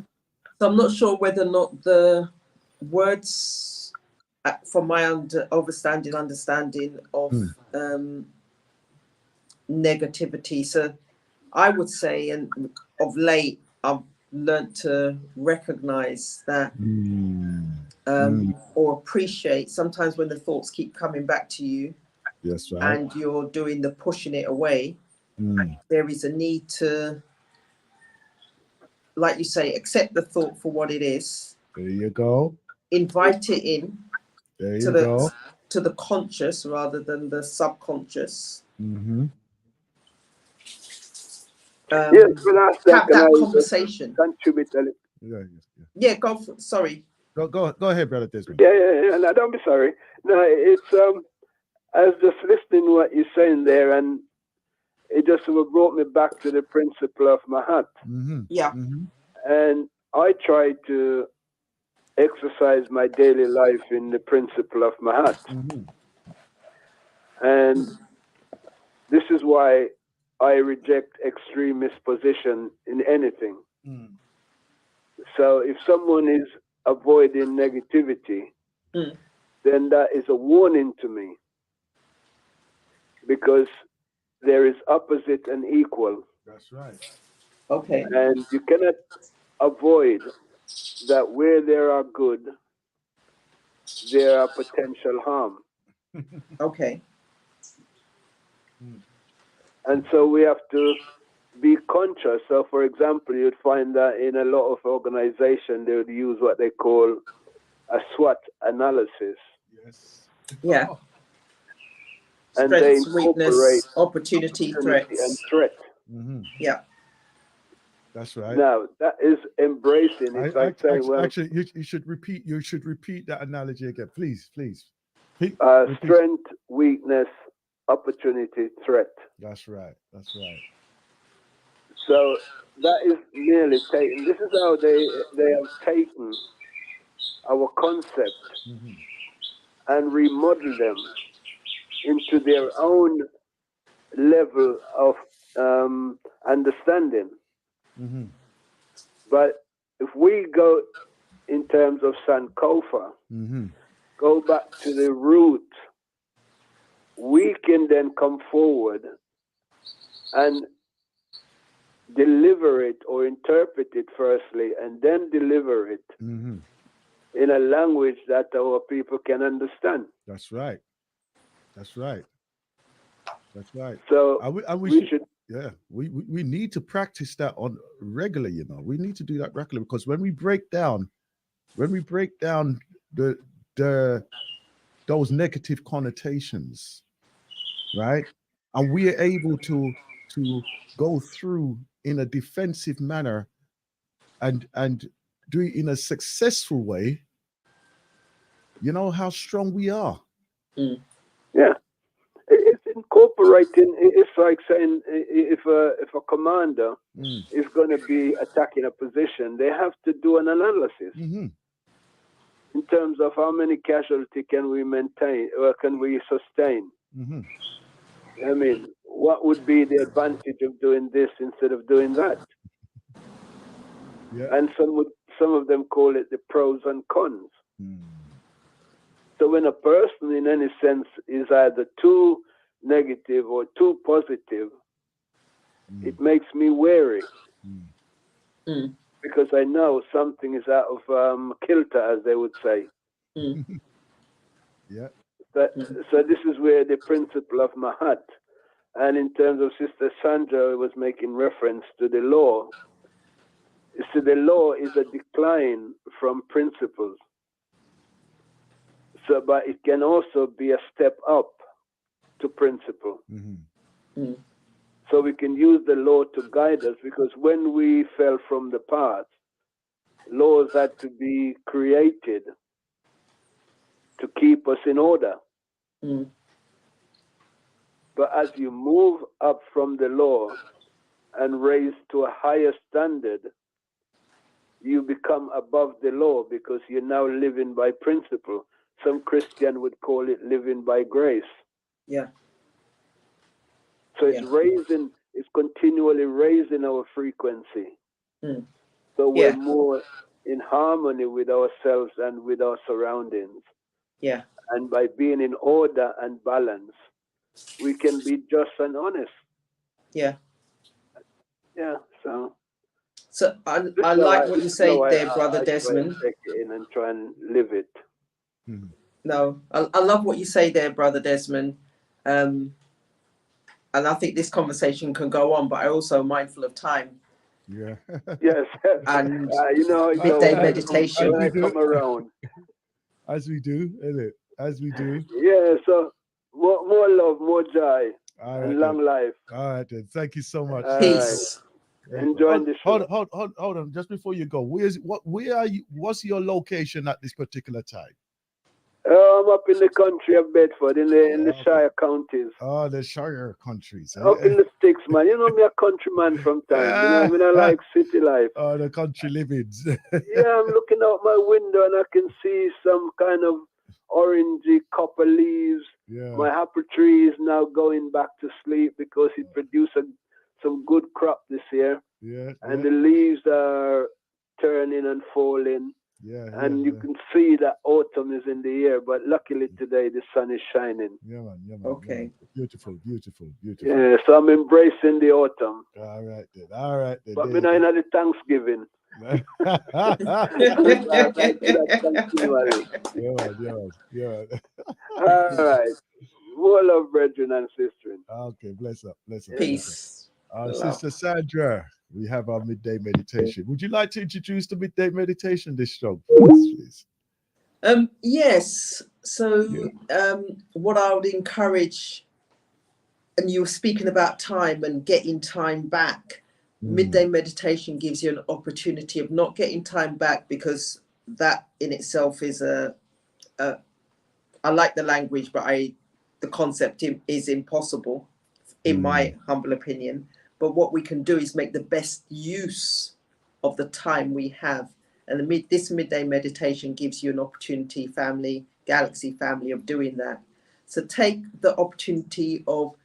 C: So I'm not sure whether or not the words, from my understanding of negativity. So I would say, and of late, I've learned to recognize that or appreciate sometimes when the thoughts keep coming back to you.
B: Yes, right.
C: And you're doing the pushing it away. There is a need to, like you say, accept the thought for what it is.
B: There you go.
C: Invite it in.
B: There you go.
C: To the conscious rather than the subconscious.
D: Yes, but
C: have that conversation.
D: Contribute a little.
C: Yeah, go for, sorry.
B: Go ahead, brother Desmond.
D: Yeah. No, don't be sorry. No, it's I was just listening to what you're saying there, and it just brought me back to the principle of Mahat.
C: Yeah.
D: And I try to exercise my daily life in the principle of Mahat. And this is why I reject extremist position in anything. So if someone is avoiding negativity, then that is a warning to me, because there is opposite and equal.
B: That's right.
C: Okay.
D: And you cannot avoid that where there are good, there are potential harm.
C: Okay.
D: And so we have to be conscious. So, for example, you'd find that in a lot of organizations, they would use what they call a SWOT analysis.
B: Yes.
C: Yeah.
D: And
C: Strengths,
D: they incorporate
C: weakness, opportunity, threats.
D: and threat.
C: Yeah.
B: That's right.
D: Now, that is embracing. It's like saying, well,
B: actually, you should repeat that analogy again, please.
D: strength, weakness, opportunity, threat.
B: That's right.
D: So that is merely taken. This is how they have taken our concept and remodeled them into their own level of understanding. But if we go in terms of Sankofa, go back to the root, we can then come forward and deliver it or interpret it firstly, and then deliver it in a language that our people can understand.
B: That's right.
D: So we should.
B: Yeah, we need to practice that on regular. We need to do that regularly, because when we break down the those negative connotations, right, and we are able to go through in a defensive manner and do it in a successful way, you know how strong we are.
D: Yeah, it's incorporating. It's like saying if a commander is going to be attacking a position, they have to do an analysis in terms of how many casualties can we maintain or can we sustain. I mean, what would be the advantage of doing this instead of doing that?
B: Yeah.
D: And some of them call it the pros and cons. So when a person in any sense is either too negative or too positive, it makes me wary. Because I know something is out of kilter, as they would say.
B: Yeah.
D: So this is where the principle of Mahat, and in terms of Sister Sandra was making reference to the law. So the law is a decline from principles. So, but it can also be a step up to principle. So we can use the law to guide us, because when we fell from the path, laws laws had to be created to keep us in order.
C: Mm.
D: But as you move up from the law and raise to a higher standard, you become above the law because you're now living by principle. Some Christian would call it living by grace.
C: Yeah.
D: So it's raising, it's continually raising our frequency.
C: Mm.
D: So we're more in harmony with ourselves and with our surroundings.
C: Yeah.
D: And by being in order and balance, we can be just and honest.
C: Yeah.
D: Yeah. So
C: I like what you say there, Brother Desmond.
D: Take it in and try and live it.
C: No, I love what you say there, Brother Desmond. And I think this conversation can go on, but I'm also mindful of time.
B: Yeah.
D: Yes.
C: And
D: midday
C: meditation.
D: When I come around.
B: As we do, isn't it? As we do.
D: Yeah, so more love, more joy, and long life.
B: All right, then. Thank you so much.
C: Peace.
D: Right. Enjoying the show.
B: Hold on. Just before you go, where are you? What's your location at this particular time?
D: I'm up in the country of Bedford, in the Shire counties.
B: Oh, the Shire countries.
D: Up in the sticks, man. You know me, a countryman from time. You know, I like city life.
B: Oh, the country livings.
D: Yeah, I'm looking out my window and I can see some kind of orangey copper leaves.
B: Yeah.
D: My apple tree is now going back to sleep because it produced some good crop this year.
B: Yeah.
D: And the leaves are turning and falling.
B: Yeah.
D: And you can see that autumn is in the air, but luckily today the sun is shining.
B: Yeah, man.
C: Okay.
B: Beautiful.
D: Yeah, so I'm embracing the autumn.
B: All right then.
D: But we're not in the Thanksgiving.
B: Yeah.
D: All right. More love, brethren and sisters.
B: Okay, bless up.
C: Peace.
B: Sister Sandra, we have our midday meditation. Would you like to introduce the midday meditation this show, please?
C: Yes. So what I would encourage, and you were speaking about time and getting time back. Midday meditation gives you an opportunity of not getting time back, because that in itself is I like the language, but the concept is impossible, in my humble opinion. But what we can do is make the best use of the time we have. And this midday meditation gives you an opportunity, Galaxy family, of doing that. So take the opportunity of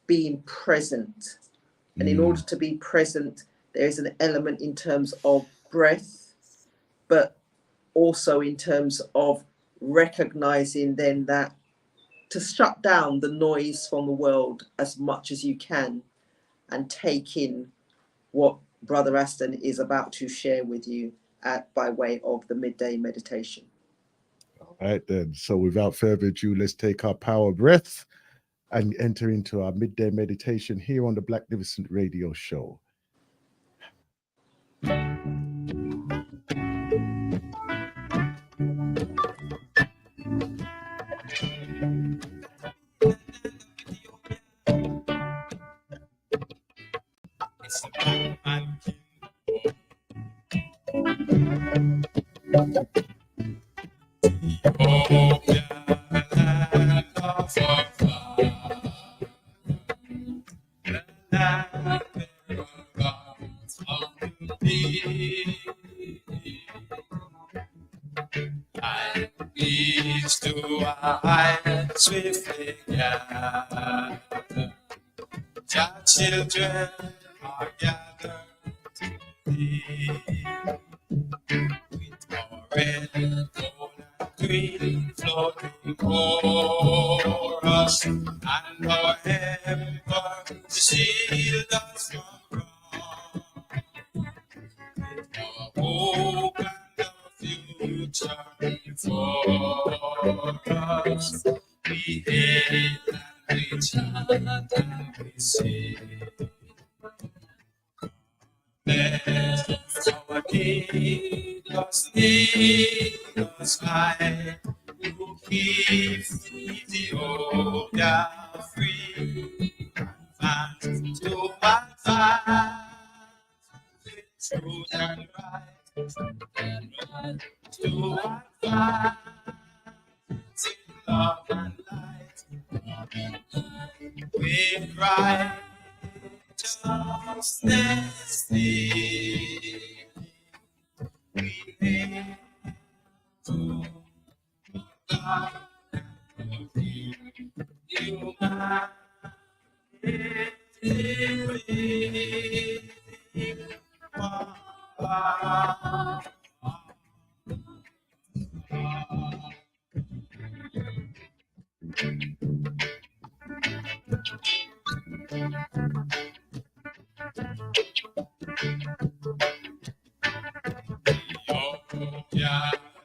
C: being present. And in order to be present, there is an element in terms of breath, but also in terms of recognizing then that to shut down the noise from the world as much as you can and take in what Brother Aston is about to share with you by way of the midday meditation.
B: All right then. So without further ado, let's take our power breath and enter into our midday meditation here on the Blacknificent Radio Show.
A: Peace to I swiftly gather. Your children are gathered to thee. With red, gold, and green floating o'er us, and our ember to shield us from wrong. With our hope and our future before us, we hail and we chant and we sing. Let our King lead us high, who keeps Ethiopia free, and to advance with truth and right, To advance in love and light, with righteousness leading, we live to God and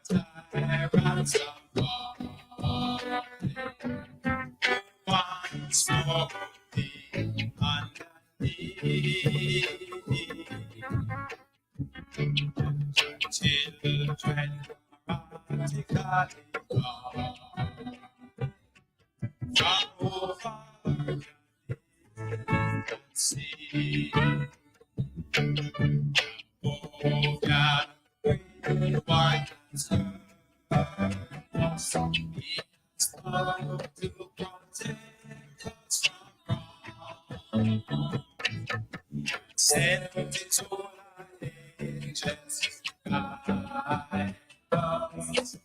A: tyrants of God, once more be underneath. Children radically gone from over the sea. Oh, God, great white us. He has come to protect us from wrong. Send his holy angels guide us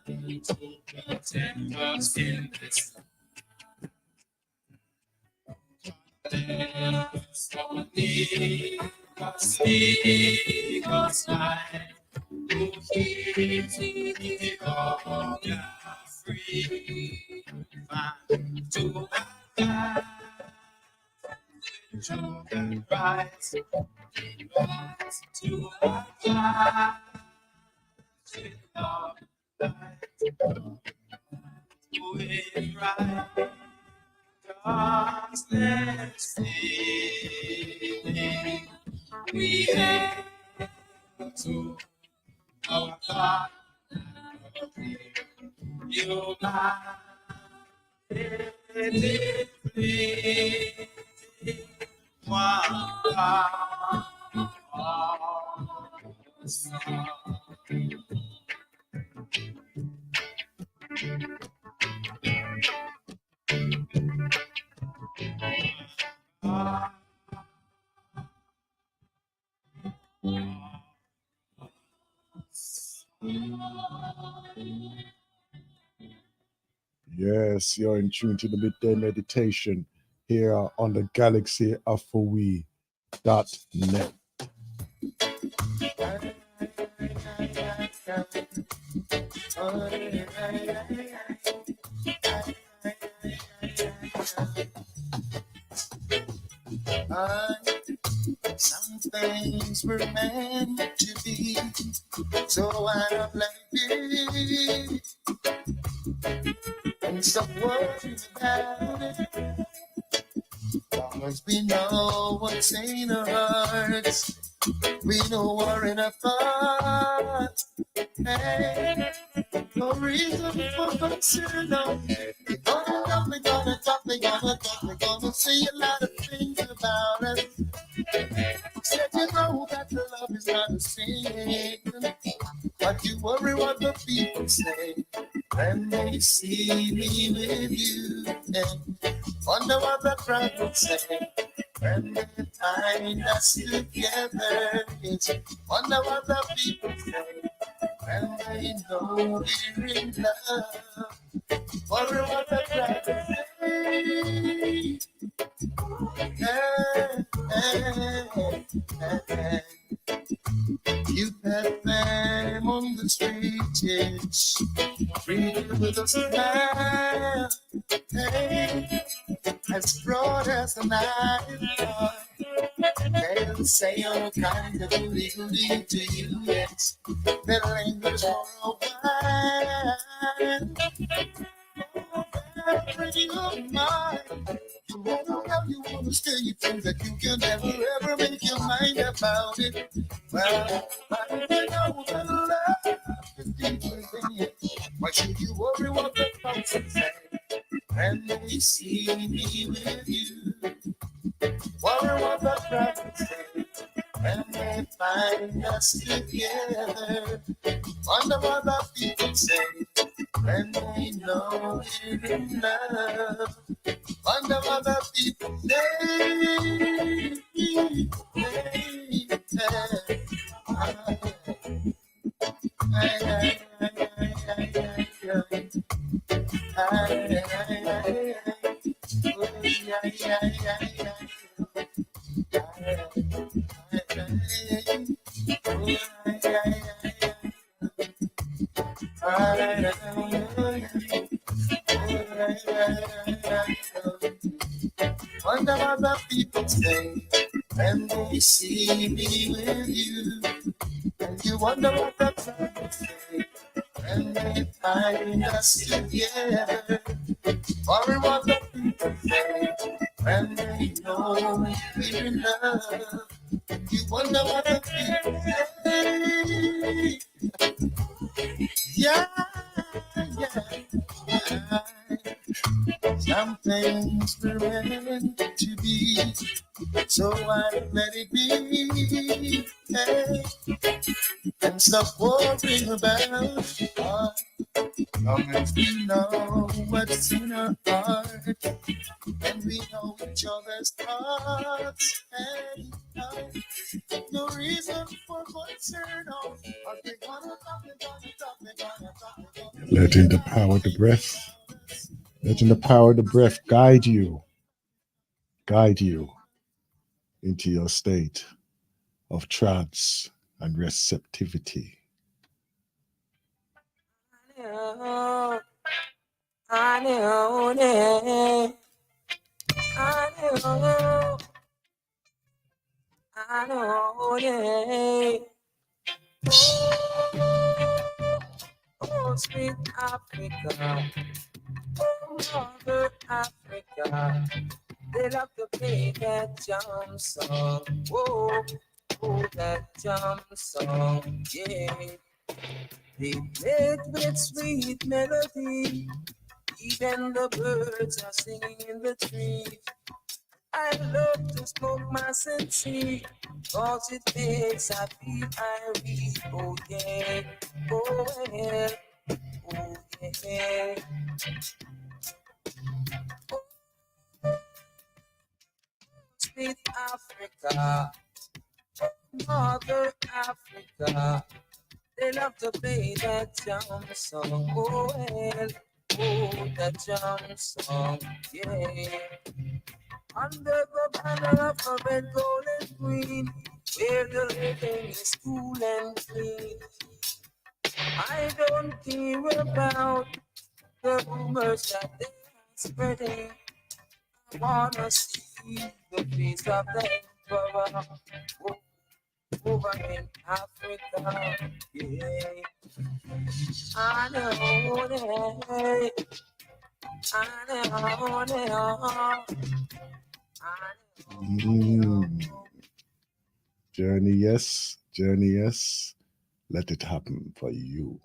A: and to protect us in this dance of God's life. Who heals the all free, find to advance, children rise to advance, with love, light, with right. God's leading, we hail to our God, united, one
B: Yes, you're in tune to the midday meditation here on the galaxyofwe.net.
A: Some things were meant to be, so I don't let it. And stop worrying about it. Long as we know what's in our hearts, we know we're in a thought. Hey, no reason for concern. No, we're gonna say a lot of things about us. Said you know that the love is not a sin, but you worry what the people say when they see me with you, and wonder what the crowd would say when they find us together. It's wonder what the people say when they know we're in love. Wonder what the crowd would say. You met them on the street, yes, greeted with a smile, hey, as broad as the night. They'll say all kinds of goody to you, yes, they'll linger for a while. Oh, that pretty old mind. You know how you want to stay, you think that you can never ever make your mind about it. Well, I don't know the love is deep within you. Why should you worry what the folks say when they see me with you? Worry what the crowd say when they find us together. Wonder what the people say when they know we're in love. Wonder what the people say. Wonder what the people say when they see me with you. And you wonder what the people say when they find us together. Worry what the people say when they know we're in love. You wonder what the people say. Yeah, yeah. Some things were meant to be, so I let it be. Hey. And stop worrying about what, long as we know what's in our heart, and we know each other's thoughts. Hey, no reason for concern.
B: Letting the power of the breath, letting the power of the breath guide you into your state of trance and receptivity.
A: Oh, sweet Africa, oh, Mother Africa, they love to play that jump song. Oh, oh, that jump song, yeah. They play it with sweet melody, even the birds are singing in the trees. I love to smoke my sensei, cause it makes I feel irie. Oh yeah, oh yeah, oh yeah. Oh, sweet Africa, Mother Africa, they love to play that jump song. Oh well, oh that jump song, yeah. Under the banner of a red, gold, and green, where the living is cool and clean. I don't care about the rumors that they are spreading. I wanna see the face of the emperor over in Africa. Yeah, I know that. I know that.
B: Journey, yes. Journey, yes. Let it happen for you.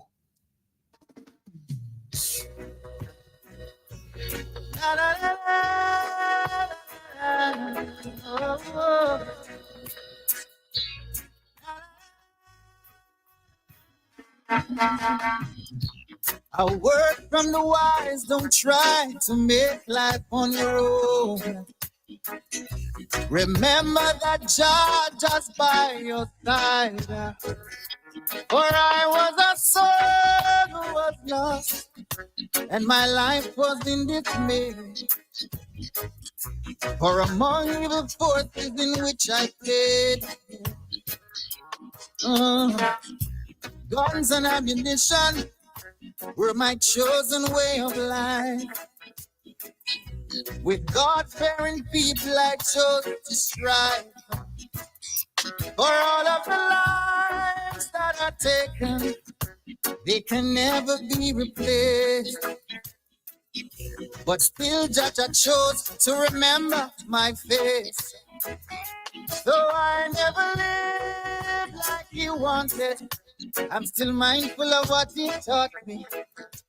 A: A word from the wise, don't try to make life on your own. Remember that Jah just by your side. For I was a soul who was lost, and my life was in dismay. For among evil forces in which I played, guns and ammunition were my chosen way of life. With God-fearing people I chose to strive. For all of the lives that are taken, they can never be replaced. But still Jah chose to remember my face. Though I never lived like he wanted, I'm still mindful of what he taught me.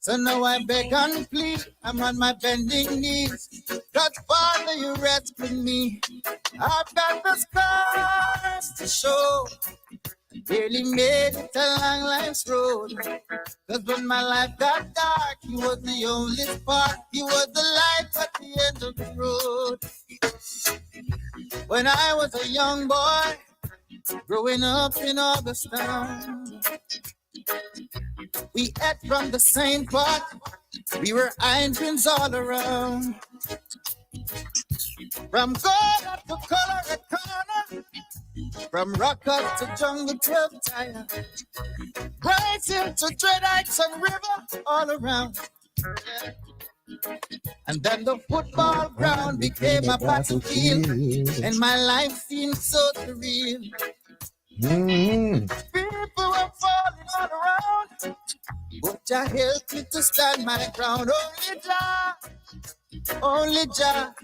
A: So now I beg and plead, I'm on my bending knees. God, Father, you rescued me. I've got the scars to show Barely made it along life's road. Cause when my life got dark, he was the only spark. He was the light at the end of the road. When I was a young boy, growing up in Augustown, we ate from the same pot. We were iron twins all around. From Gordon to Colorado Corner, from Rockers to Jungle 12 Tire, Price Hill to Dread Heights and River, all around. And then the football ground became a battlefield, and my life seemed so surreal. People were falling all around, but Jah helped me to stand my ground. Only Jah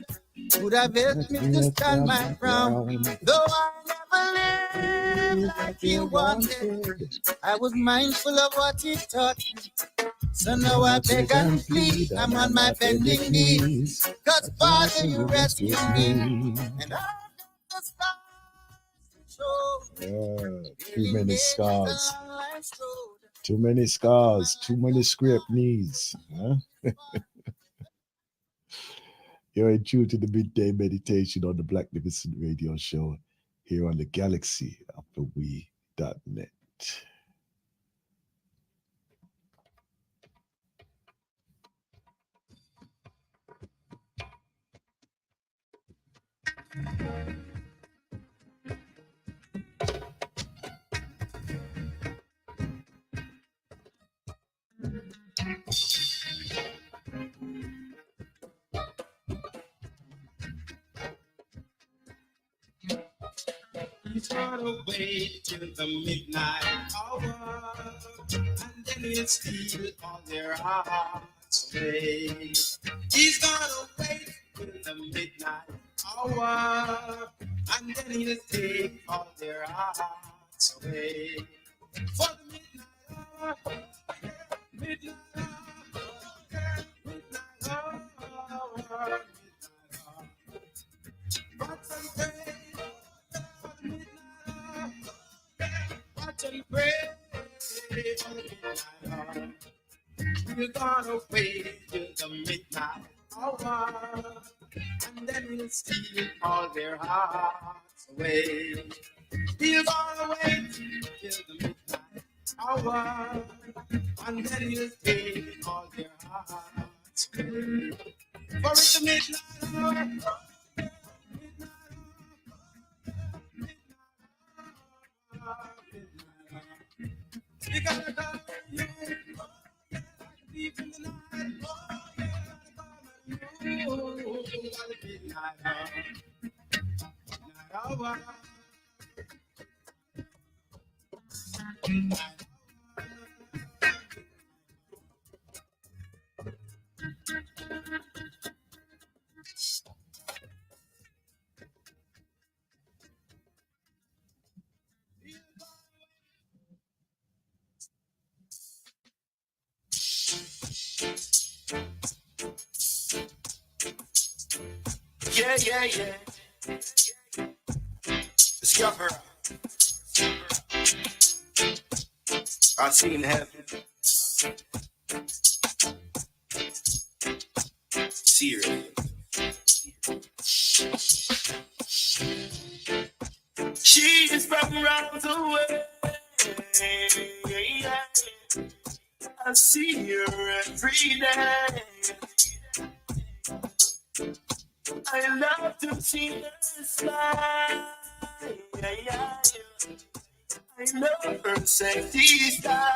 A: would have helped me to stand my ground. Though I never lived like he wanted, I was mindful of what he taught me. So now I beg and plead, I'm on my bending knees, 'cause Father, you rescued me, and I got the scars to show.
B: Too many scars. Too many scars. Too many scraped knees. Huh? You're in tune to the midday meditation on the Blacknificent radio show here on the Galaxy of the We.net.
A: He's gonna wait till the midnight hour, and then he'll steal all their hearts away. He's gonna wait till the midnight hour, and then he'll take all their hearts away. For the midnight hour, midnight hour, midnight hour, midnight hour. Watch and pray. Watch and pray for the midnight hour. We're gonna wait till the midnight hour, and then we'll steal all their hearts away. We're gonna wait till the midnight hour, and then we'll take all their hearts away. For it's the midnight hour. You gotta go, yeah. Deep in the night, oh yeah. You gotta be midnight hour. Yeah, yeah, yeah. It's your girl. I seen heaven. See her. She is from around the way. I see her every day. I love to see her smile. I love her sexy style.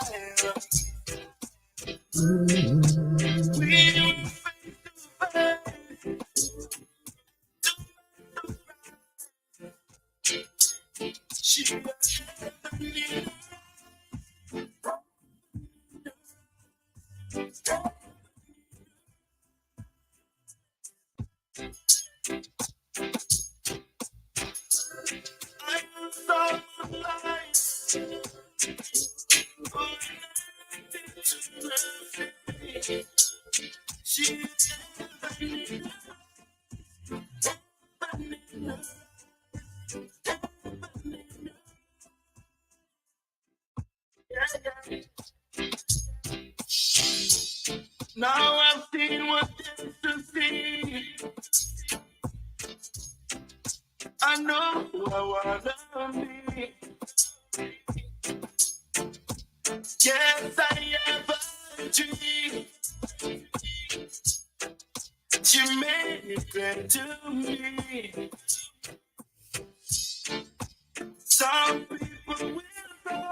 A: We were face to face. She was heavenly. I was all alive. She Now I've seen what there's to see. I know who I wanna be. Yes, I have a dream. She made it clear to me. Some people will go,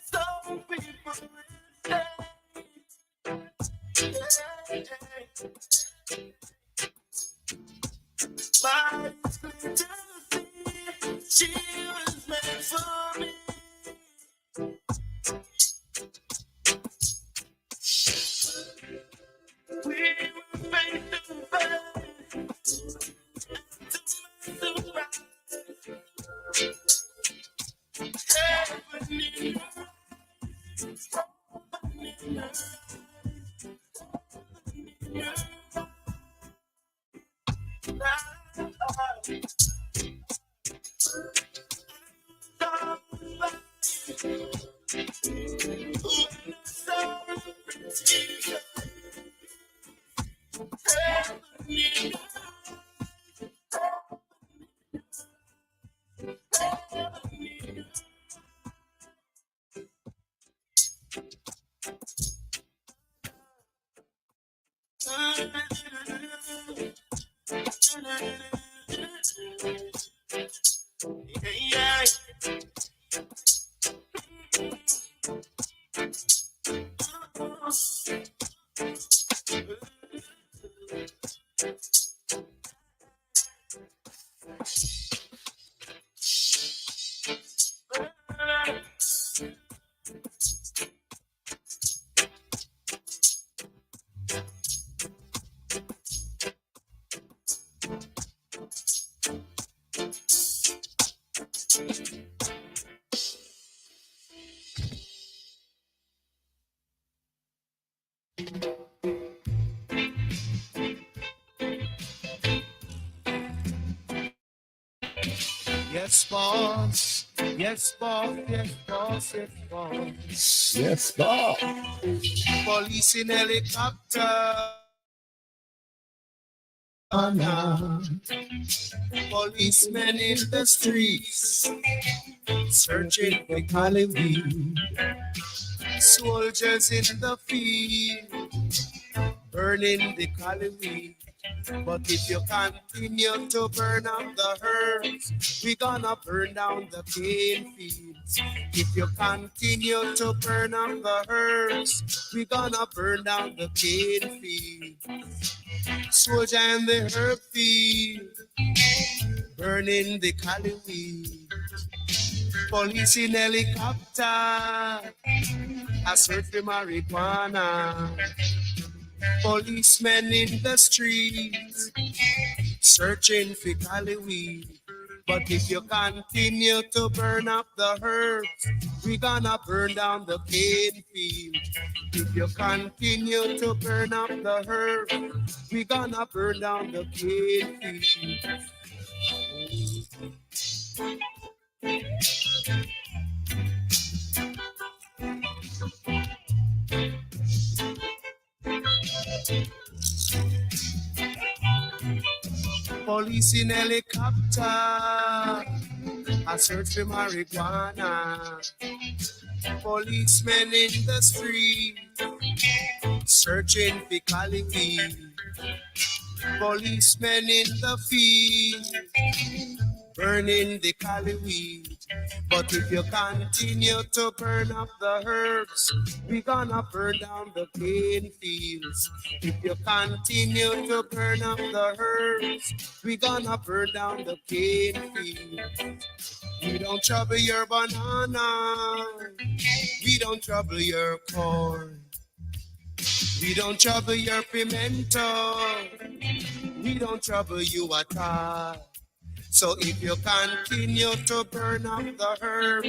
A: some people will stay. But it's clear to see she was meant for me. We were face to face, to surprise. Heaven in yeah. Yes, boss. Yes, boss. Yes, boss. Yes, boss.
B: Yes, boss.
A: Police in helicopter. Policemen in the streets, searching for Halloween. Soldiers in the field, burning the Halloween. But if you continue to burn up the herbs, we gonna burn down the cane fields. If you continue to burn up the herbs, we gonna burn down the cane fields. Soldier in the herb field, burning the Halloween. Police in helicopter, a search for marijuana. Policemen in the streets, searching for Halloween. But if you continue to burn up the herbs, we gonna burn down the cane field. If you continue to burn up the herbs, we gonna burn down the cane field. Police in helicopter, a search for marijuana. Policemen in the street, searching for Halloween. Policemen in the field, burning the Halloween. But if you continue to burn up the herbs, we gonna burn down the cane fields. If you continue to burn up the herbs, we gonna burn down the cane fields. We don't trouble your banana, we don't trouble your corn. We don't trouble your pimento, we don't trouble you at all. So if you continue to burn up the herb,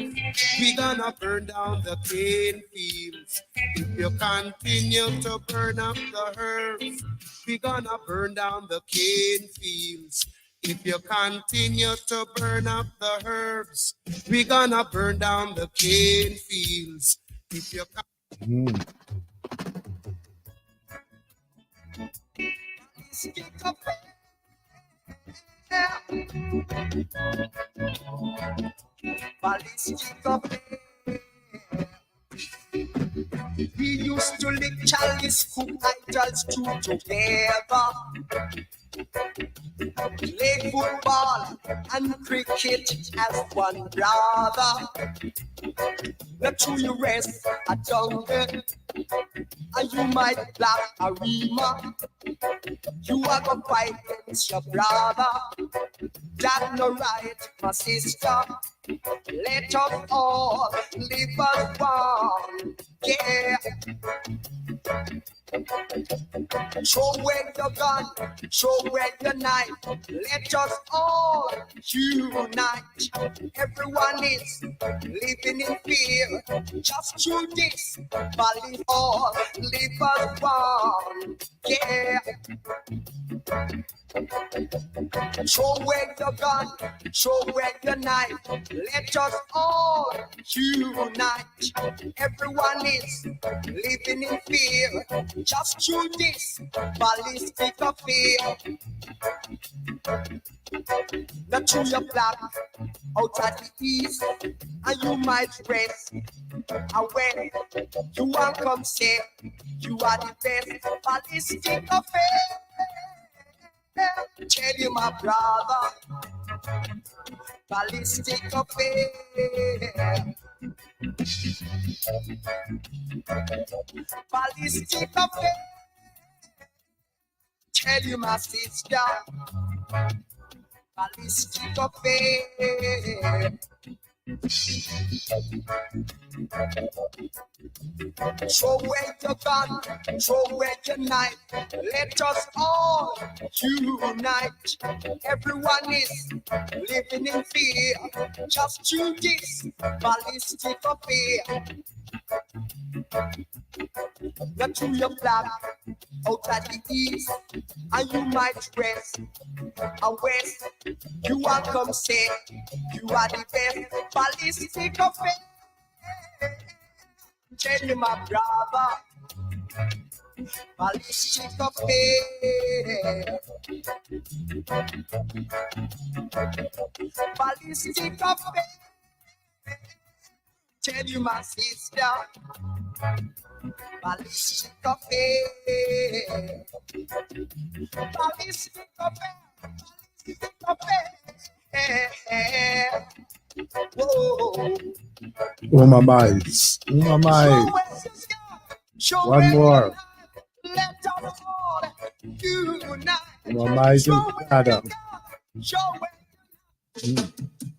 A: we gonna burn down the cane fields. If you continue to burn up the herbs, we gonna burn down the cane fields. If you continue to burn up the herbs, we gonna burn down the cane fields. If you
E: We used to lick chalice, cook idols two together. Play football and cricket as one brother. Let you rest a donkey, and you might black a rima. You are gonna fight against your brother. That no right, my sister. Let us all live as one. Yeah. Show where your gun, show where your knife. Let us all unite. Everyone is living in fear. Just through this, but all live as one. Yeah. Show where your gun, show where your knife. Let us all unite. Everyone is living in fear. Just through this ballistic affair. Not through your black, out at the east, and you might rest away. You want come say you are the best ballistic affair. Tell you, my brother, ballistic affair. Ballistic affair. Tell you, my sister, ballistic affair. Show where your gun, show where your knife. Let us all unite. Everyone is living in fear. Just through this ballistic affair. Not through your black, out at the east, and you might rest a west. You are come say you are the best ballistic affair. Tell you, my brother, ballistic affair. Ballistic affair. Tell you, my sister, ballistic affair. Ballistic affair. Ballistic affair. Whoa.
B: Oh my miles. Oh my miles. One more.
E: Let us all unite.
B: Oh my miles in Canada.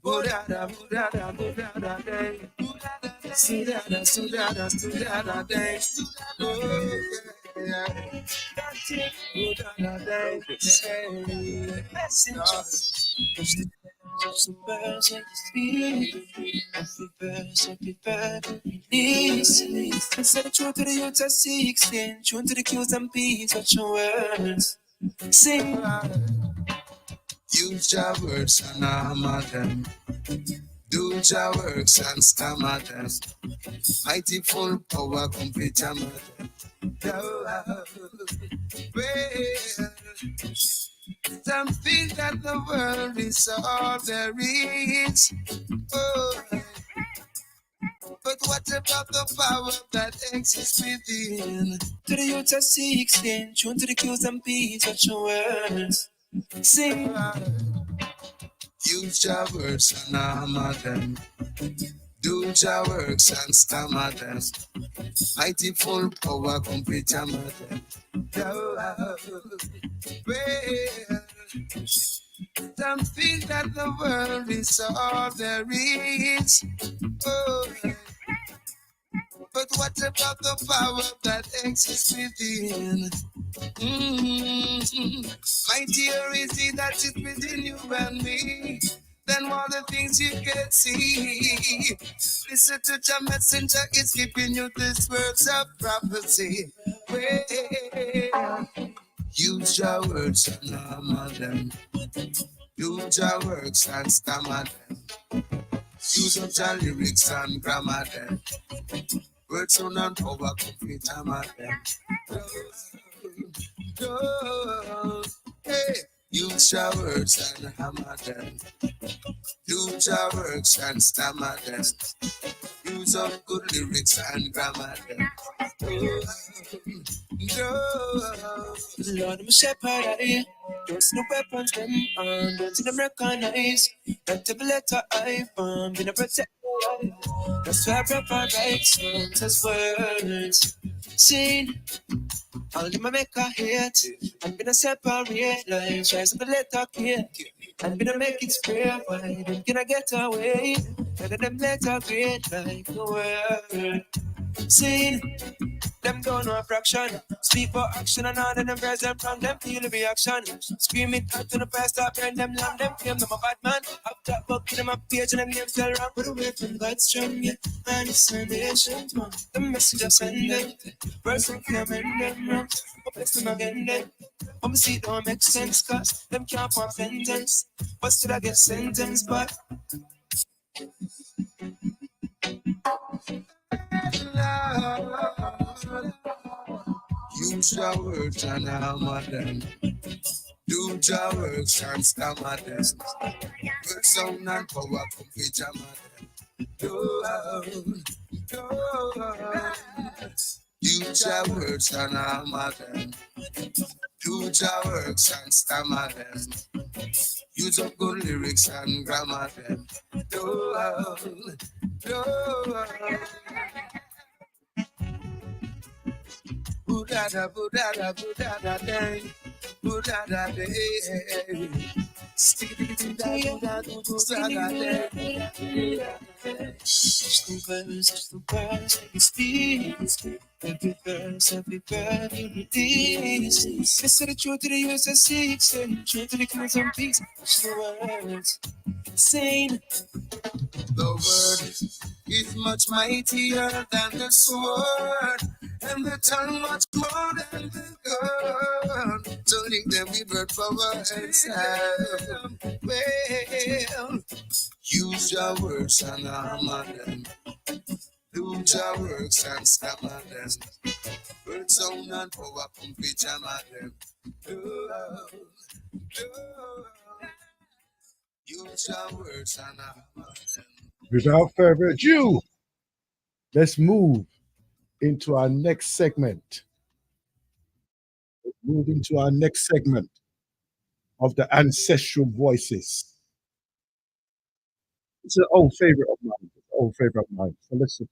A: Budada, budada, budada day. Sudada, sudada, sudada day. Oh, yeah. Budada day. Some birds in the street, happy bird, listen. Say the truth to the youth at 16, tune to the cues and beats, watch your words. Sing. Use your words and hammer them. Do your works and stammer them. Mighty full power, complete your mother. Some think that the world is all there is. Oh. But what about the power that exists within? To the youth of 16, tune to the cues and beats, watch your words. Sing. Use your words and hammer them. Do your works and stammer them. Mighty full power, complete your mother. Don't think that the world is all there is. Oh. But what about the power that exists within? My theory is that it's within you and me. Then all the things you can see. Listen to your messenger, it's giving you this words of prophecy. Use your words and hammer them. Use your works and stammer them. Use up your lyrics and grammar them. Words sound and power complete time at them. Hey, use your words and hammer them. Use your words and stammer them. Use up good lyrics and grammar them. Lord, I'm a shepherd, I don't see no weapons, them on, don't see them recognize. Not every letter I found, been a protect my life. That's why I prefer right songs as words. Sing, all them I make a hit. I'm gonna separate lines, rise up the letter K. I'm gonna make it square wide, I'm gonna get away. None of them letter great like the word. Sing. Them don't know a fraction. Speak for action and all of them girls them from them feel the reaction. Scream it out to the past, stop burn them lamb, them claim them a bad man. Up that book, in them a page and them names still wrong. Put away from God's strong, yeah. And it's an ancient man. The message I send them. Person can't mend them wrong. But bless them again then. But me see it don't make sense, cause them can't form sentence. But still I get sentenced, but use your words and hammer them. Do your works and stammer them. Work sound and power complete jammer them. Use your words and hammer them. Do your works and stammer them. Use up good lyrics and grammar them. Budada, budada, budada, dang. Budada, day. Sticky, budada, budada, dang. Just the words that you speak. Every verse, every word you release. They say the truth to the USSC, say the truth to the kings and peace. Just the words, insane. The word is much mightier than the sword, and the tongue much more than the gun. So link them with word power and sound. Well, use your words and hammer them. Do your works and stammer them. Word sound and power complete jammer them. Use your words and hammer them.
B: Without further ado, let's move into our next segment. Move into our next segment of the ancestral voices. It's an old favorite of mine. It's an old favorite of mine. So listen.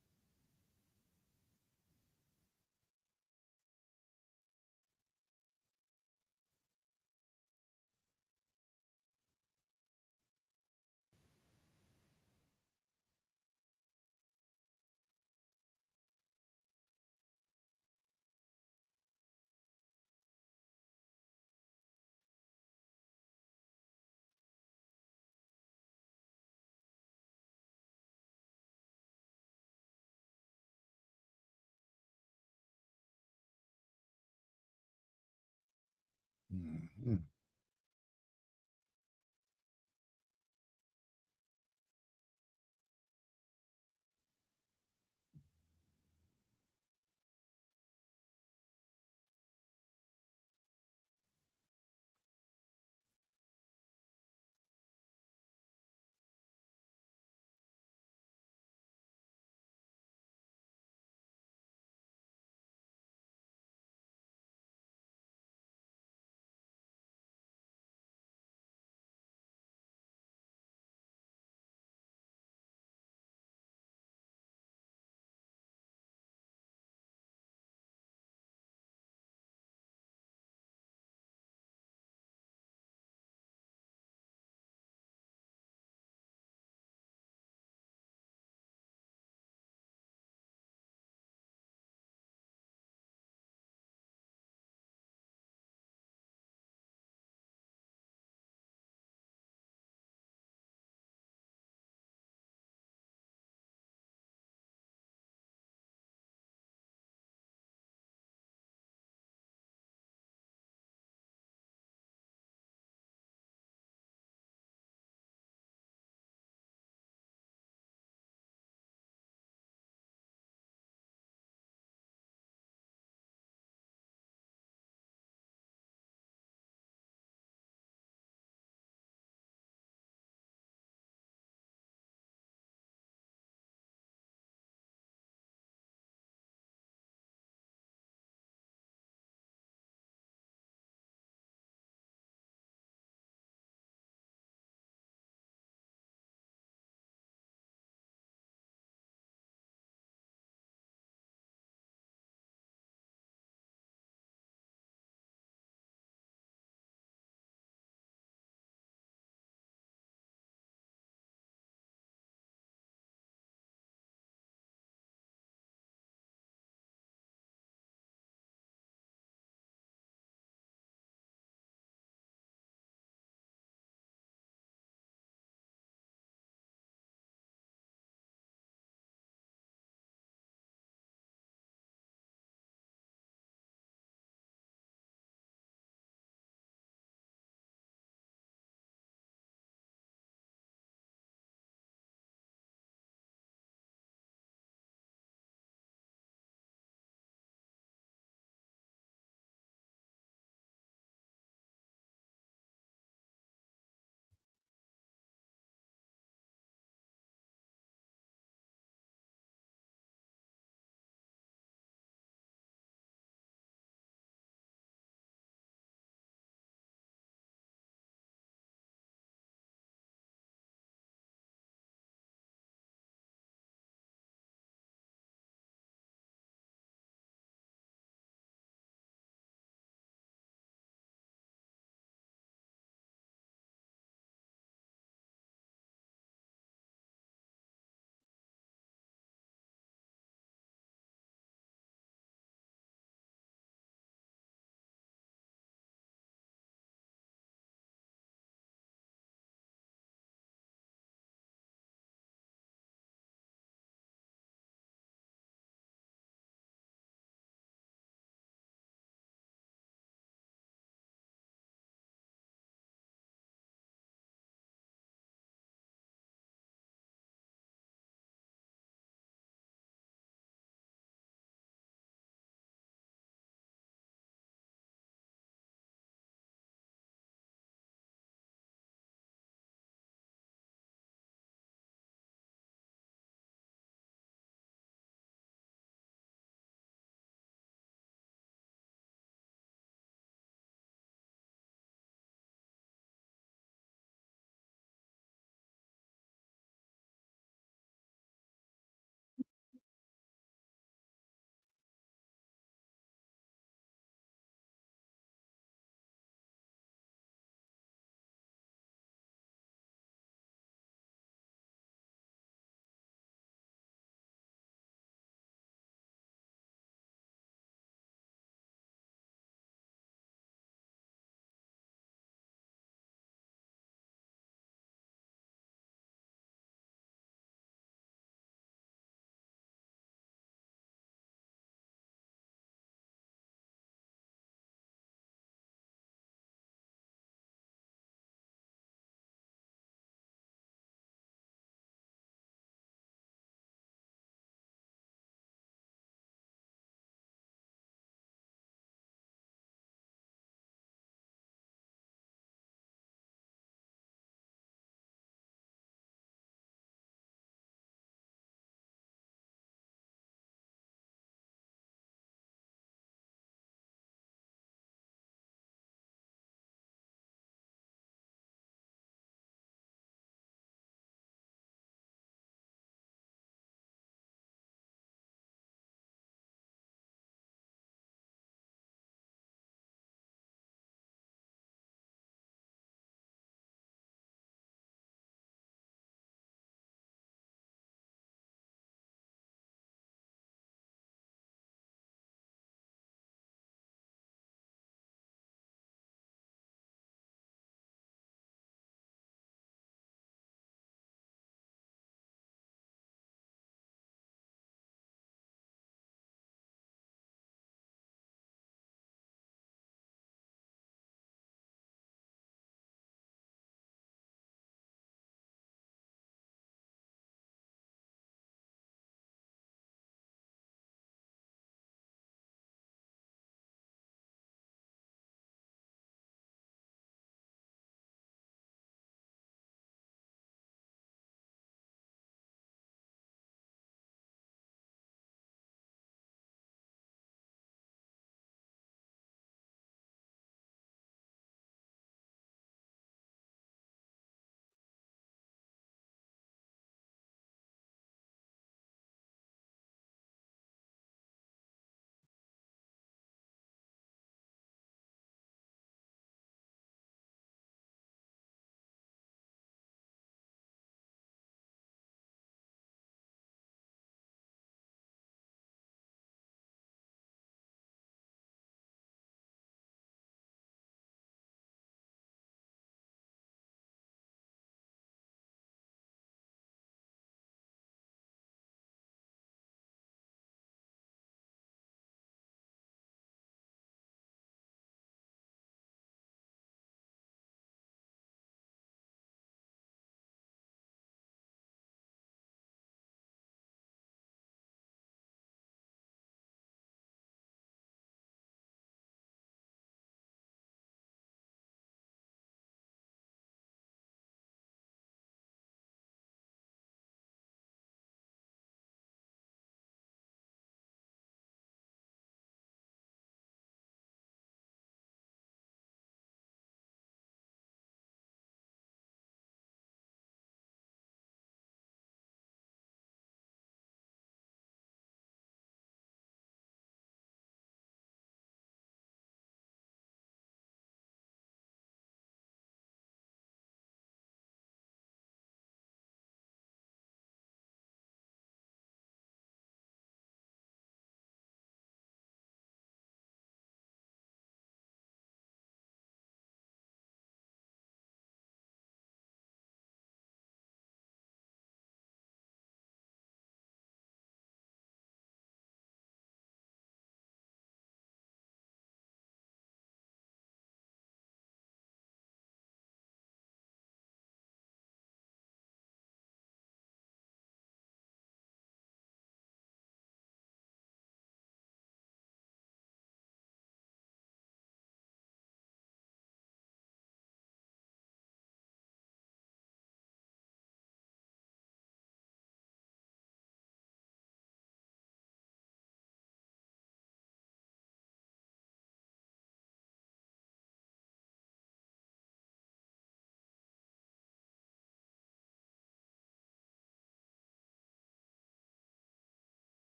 B: Mhm.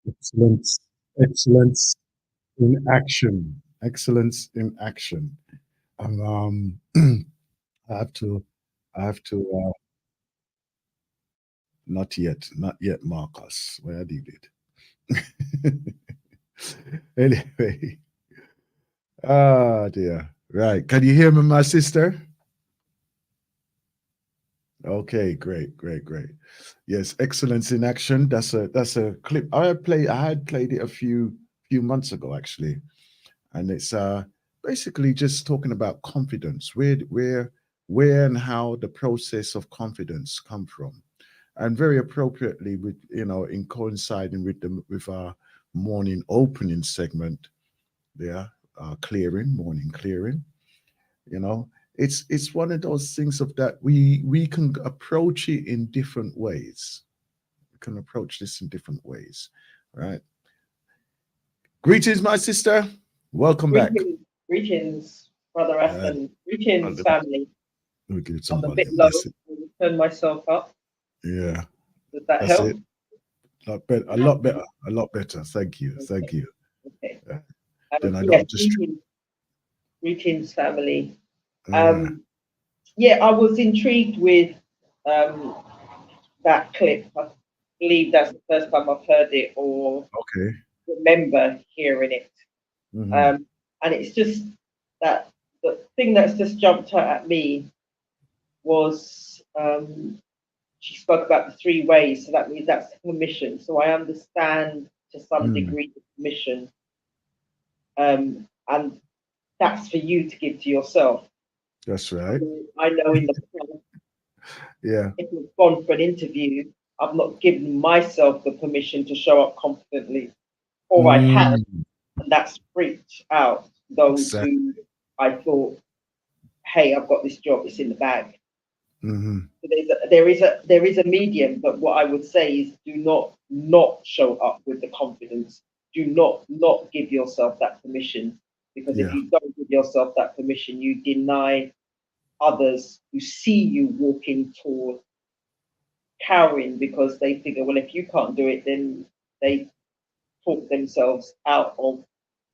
B: Excellence, excellence in action, excellence in action. I have to, I have to. Not yet, not yet, Marcus. Where did it? Anyway, ah dear. Right. Can you hear me, my sister? Okay, great, great, great. Yes, excellence in action. That's a clip I had played it a few months ago actually, and it's basically just talking about confidence, where and how the process of confidence come from, and very appropriately with in coinciding with our morning opening segment there, clearing morning clearing. you know it's one of those things of that we can approach it in different ways. We can approach this in different ways, right? Greetings, my sister. Welcome back.
F: Greetings, greetings, Brother
B: uh,
F: Aston. Greetings, family.
B: we give it some
F: I'm a bit
B: volume.
F: low.
B: That's it.
F: I'll turn myself up.
B: Yeah,
F: Does that
B: that's it.
F: help?
B: Lot better, a lot better, a lot better. Thank you, thank
F: Okay.
B: you.
F: Okay.
B: Uh, then I don't
F: Yes,
B: have to
F: greetings, family.
B: yeah.
F: Yeah, I was intrigued with um, that clip. I believe that's the first time I've heard it or
B: Okay.
F: remember hearing it.
B: Hmm.
F: Um, and it's just that the thing that's just jumped out at me was she spoke about the three ways, so that means that's permission. So I understand to some
B: Mm,
F: degree the permission, and that's for you to give to yourself.
B: that's right.
F: I know in the past,
B: Yeah.
F: if I've gone for an interview, I've not given myself the permission to show up confidently, or I have,
B: Mm,
F: and that's freaked out those
B: exactly.
F: who I thought, hey, I've got this job, it's in the bag.
B: Hmm.
F: There is a medium, but what I would say is do not show up with the confidence. Do not give yourself that permission, because if
B: Yeah.
F: you don't give yourself that permission, you deny others who see you walking toward cowering because they figure, well, if you can't do it, then they talk themselves out of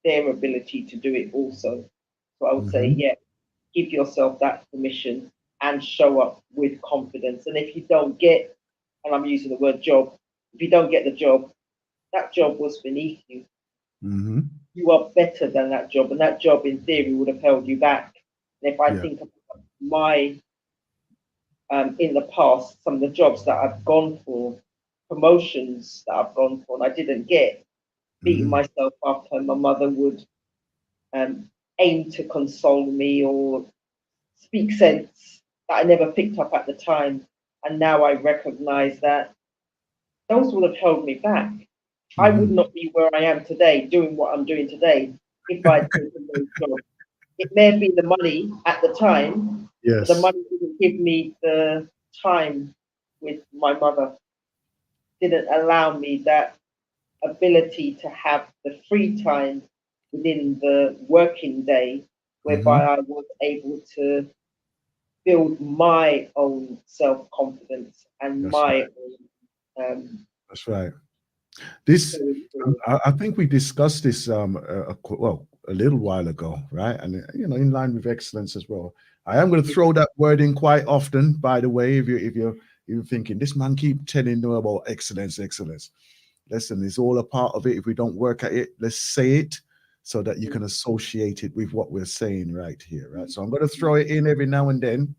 F: their ability to do it also. So I would say,
B: Hmm.
F: yeah, give yourself that permission and show up with confidence. And if you don't get, and I'm using the word job, if you don't get the job, that job was beneath you.
B: Hmm.
F: You are better than that job, and that job, in theory, would have held you back. And if I
B: Yeah.
F: think of my, in the past, some of the jobs that I've gone for, promotions that I've gone for, and I didn't get, beating
B: Hmm.
F: myself up, and my mother would um, aim to console me or speak sense that I never picked up at the time. And now I recognize that those would have held me back. I would
B: Hmm.
F: not be where I am today, doing what I'm doing today, if I'd taken those jobs. It may have been the money at the time, but the
B: Yes.
F: money didn't give me the time with my mother, didn't allow me that ability to have the free time within the working day, whereby
B: Hmm.
F: I was able to build my own self confidence and
B: That's
F: my
B: right.
F: own
B: That's right. This,
F: going forward.
B: I think we discussed this well a little while ago, right? And in line with excellence as well. I am going to throw that word in quite often. By the way, if you're thinking this man keep telling you about excellence, excellence. Listen, it's all a part of it. If we don't work at it, let's say it so that you can associate it with what we're saying right here, right? So I'm going to throw it in every now and then,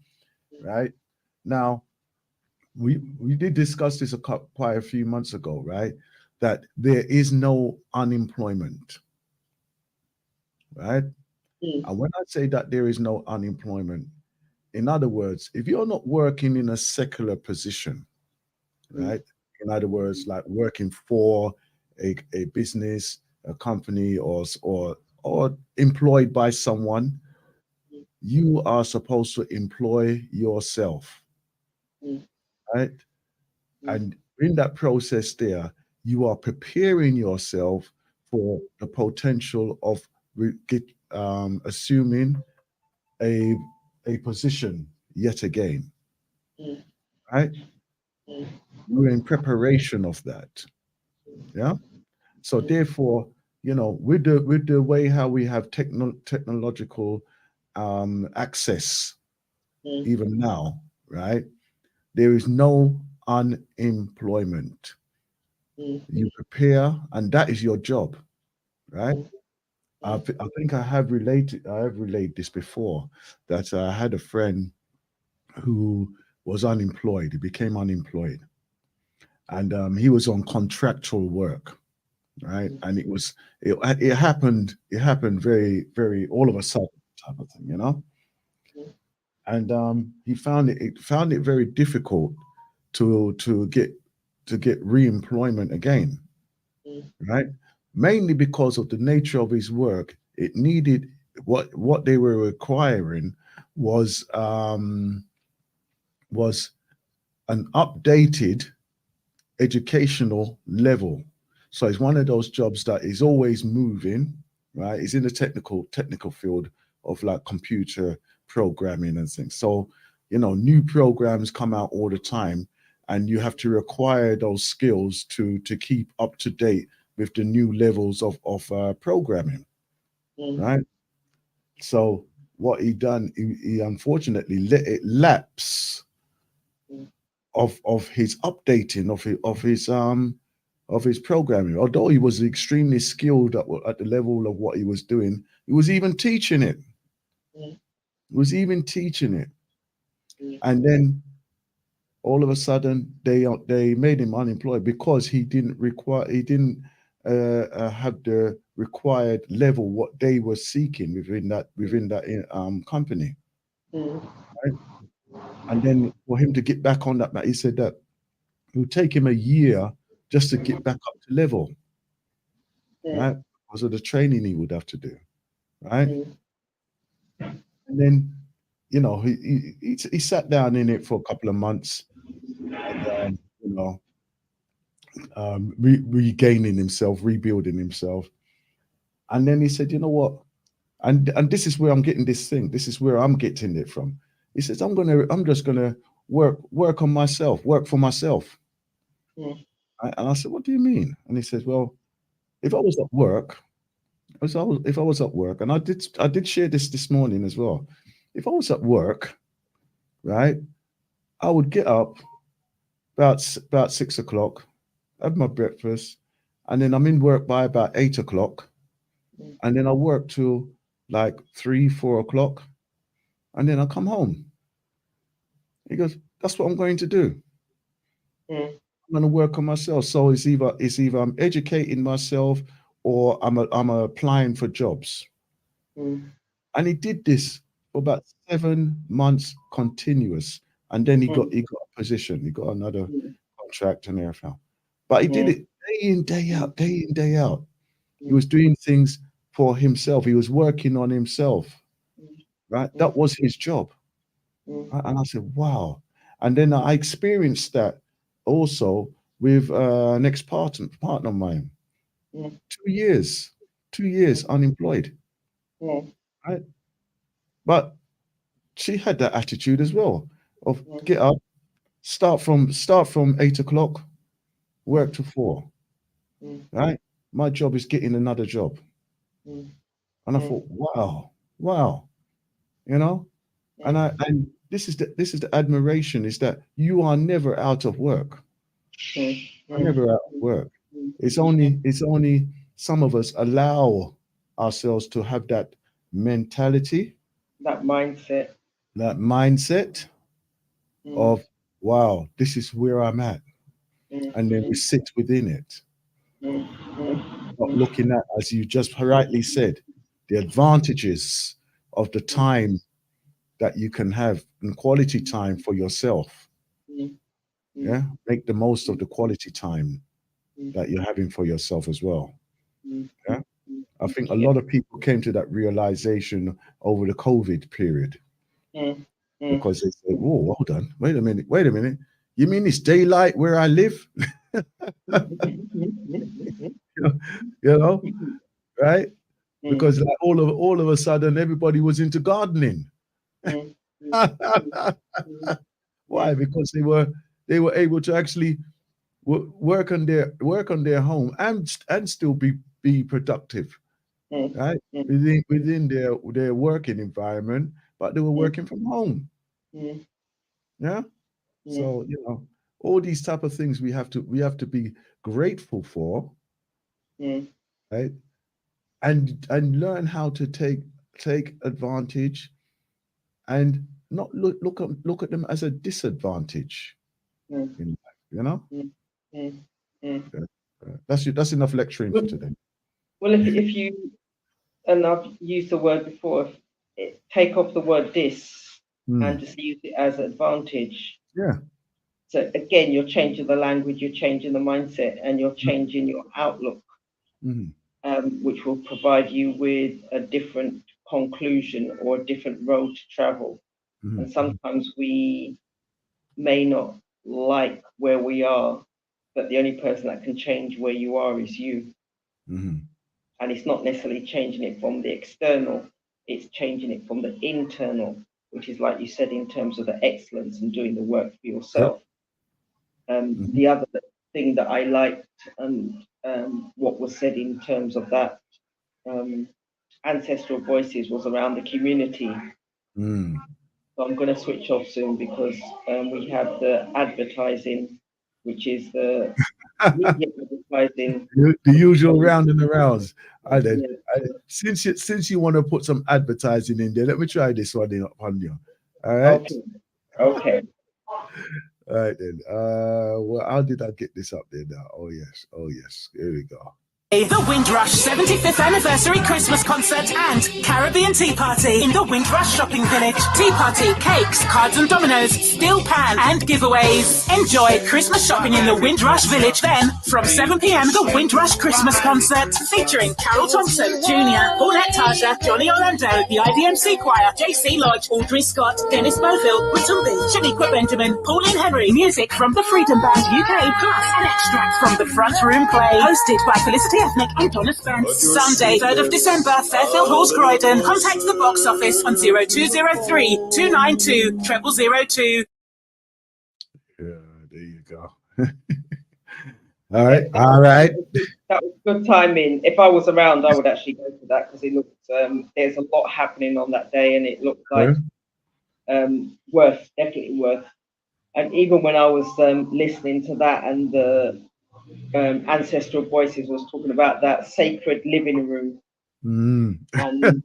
B: right? Now, we did discuss this quite a few months ago, right? That there is no unemployment, right?
F: Mm,
B: And when I say that there is no unemployment, in other words, if you're not working in a secular position,
F: mm,
B: right? In other words, like working for a business, a company, or employed by someone,
F: mm,
B: you are supposed to employ yourself,
F: mm,
B: right?
F: mm,
B: And in that process there, you are preparing yourself for the potential of assuming a a position yet again,
F: mm,
B: right?
F: mm,
B: You're in preparation of that. Yeah. So therefore, you know, with the way how we have technological access even now, right? There is no unemployment. You prepare, and that is your job, right? I think I have relayed this before, that I had a friend who was unemployed. He became unemployed, and he was on contractual work, right? And it happened very all of a sudden type of thing, you know. And he found it very difficult to get re-employment again, right? Mainly because of the nature of his work. It needed what they were requiring was an updated educational level. So it's one of those jobs that is always moving, right? It's in the technical field of like computer programming and things. So, you know, new programs come out all the time, and you have to require those skills to keep up to date with the new levels of programming, right? So what he done, he unfortunately let it lapse of his updating of his programming. Although he was extremely skilled at the level of what he was doing, he was even teaching it. He was even teaching it, and then all of a sudden they made him unemployed because he didn't have the required level what they were seeking within that company. Right? And then for him to get back on that, he said that it would take him a year just to get back up to level, right? Because of the training he would have to do, right? And then, you know, he sat down in it for a couple of months, and you know, regaining himself, rebuilding himself, and then he said, you know what? And this is where I'm getting this thing. This is where I'm getting it from. He says, I'm just gonna work on myself, work for myself. And I said, what do you mean? And he says, well, if I was at work, if I was at work, and I did share this morning as well. If I was at work, right, I would get up about 6 o'clock, have my breakfast, and then I'm in work by about 8 o'clock, and then I work till like 3-4 o'clock, and then I come home. He goes, that's what I'm going to do. I'm going to work on myself. So it's either I'm educating myself or I'm applying for jobs. And he did this for about 7 months continuous, and then he got a position. He got another contract and everything. But he did it day in, day out, day in, day out. He was doing things for himself. He was working on himself, right? That was his job. And I said, wow. And then I experienced that also with an ex-partner of mine. 2 years unemployed, right? But she had that attitude as well of get up, start from 8 o'clock, work to 4, right? My job is getting another job. And I thought, wow, you know, and this is the admiration, is that you are never out of work. You're never out of work. It's only some of us allow ourselves to have that mentality,
F: that mindset
B: of, wow, this is where I'm at. And then we sit within it. Not looking at, as you just rightly said, the advantages of the time that you can have, and quality time for yourself. Yeah, make the most of the quality time that you're having for yourself as well. Yeah, I think a lot of people came to that realization over the COVID period, because they said, "Whoa, hold on, wait a minute. You mean it's daylight where I live?" you know, right? Because like all of a sudden everybody was into gardening. Why? Because they were able to actually work on their home and still be productive, right?
F: mm,
B: Within their working environment, but they were
F: mm,
B: working from home.
F: mm,
B: Yeah.
F: mm,
B: So all these type of things we have to be grateful for,
F: mm,
B: right? And learn how to take advantage and not look at them as a disadvantage
F: mm,
B: in life. You know.
F: mm, mm, mm.
B: Yeah. That's enough lecturing for
F: Well,
B: today.
F: well, if you, and I've used the word before, take off the word dis and
B: Mm.
F: just use it as advantage.
B: Yeah.
F: So again, you're changing the language, you're changing the mindset, and you're changing your outlook,
B: Mm.
F: which will provide you with a different conclusion or a different road to travel.
B: Mm.
F: And sometimes we may not like where we are, but the only person that can change where you are is you.
B: Mm.
F: And it's not necessarily changing it from the external, it's changing it from the internal, which is like you said, in terms of the excellence and doing the work for
B: Yep.
F: yourself.
B: Mhm.
F: The other thing that I liked and what was said in terms of that um, ancestral voices was around the community.
B: Mm.
F: So I'm going to switch off soon because we have the advertising, which is the media advertising.
B: The usual round and the rounds. I did.
F: Yeah.
B: Since you want to put some advertising in there, let me try this one in upon you. All right.
F: Okay. Okay.
B: All right then. Well, how did I get this up there now? Oh yes. Oh yes. Here we go.
G: The Windrush 75th Anniversary Christmas Concert and Caribbean Tea Party in the Windrush Shopping Village. Tea party, cakes, cards and dominoes, steel pan and giveaways. Enjoy Christmas shopping in the Windrush Village. Then, from 7 p.m, the Windrush Christmas Concert featuring Carol Thompson Jr., Paulette Taja, Johnny Orlando, the IDMC Choir, JC Lodge, Audrey Scott, Dennis Boville, Whittleby, Shaniqua Benjamin, Pauline Henry. Music from the Freedom Band UK, plus an extract from the Front Room Play, hosted by Felicity Ethnic and Donna Spence. Sunday, 3rd of December, Fairfield Halls, Croydon. Contact the box office on 0203 292 0002.
B: Yeah, there you go. All right. All right.
F: That was good timing. If I was around, I would actually go to that because it looked there's a lot happening on that day, and it looked like definitely worth. And even when I was listening to that, and the ancestral voices was talking about that sacred living room,
B: Mm.
F: and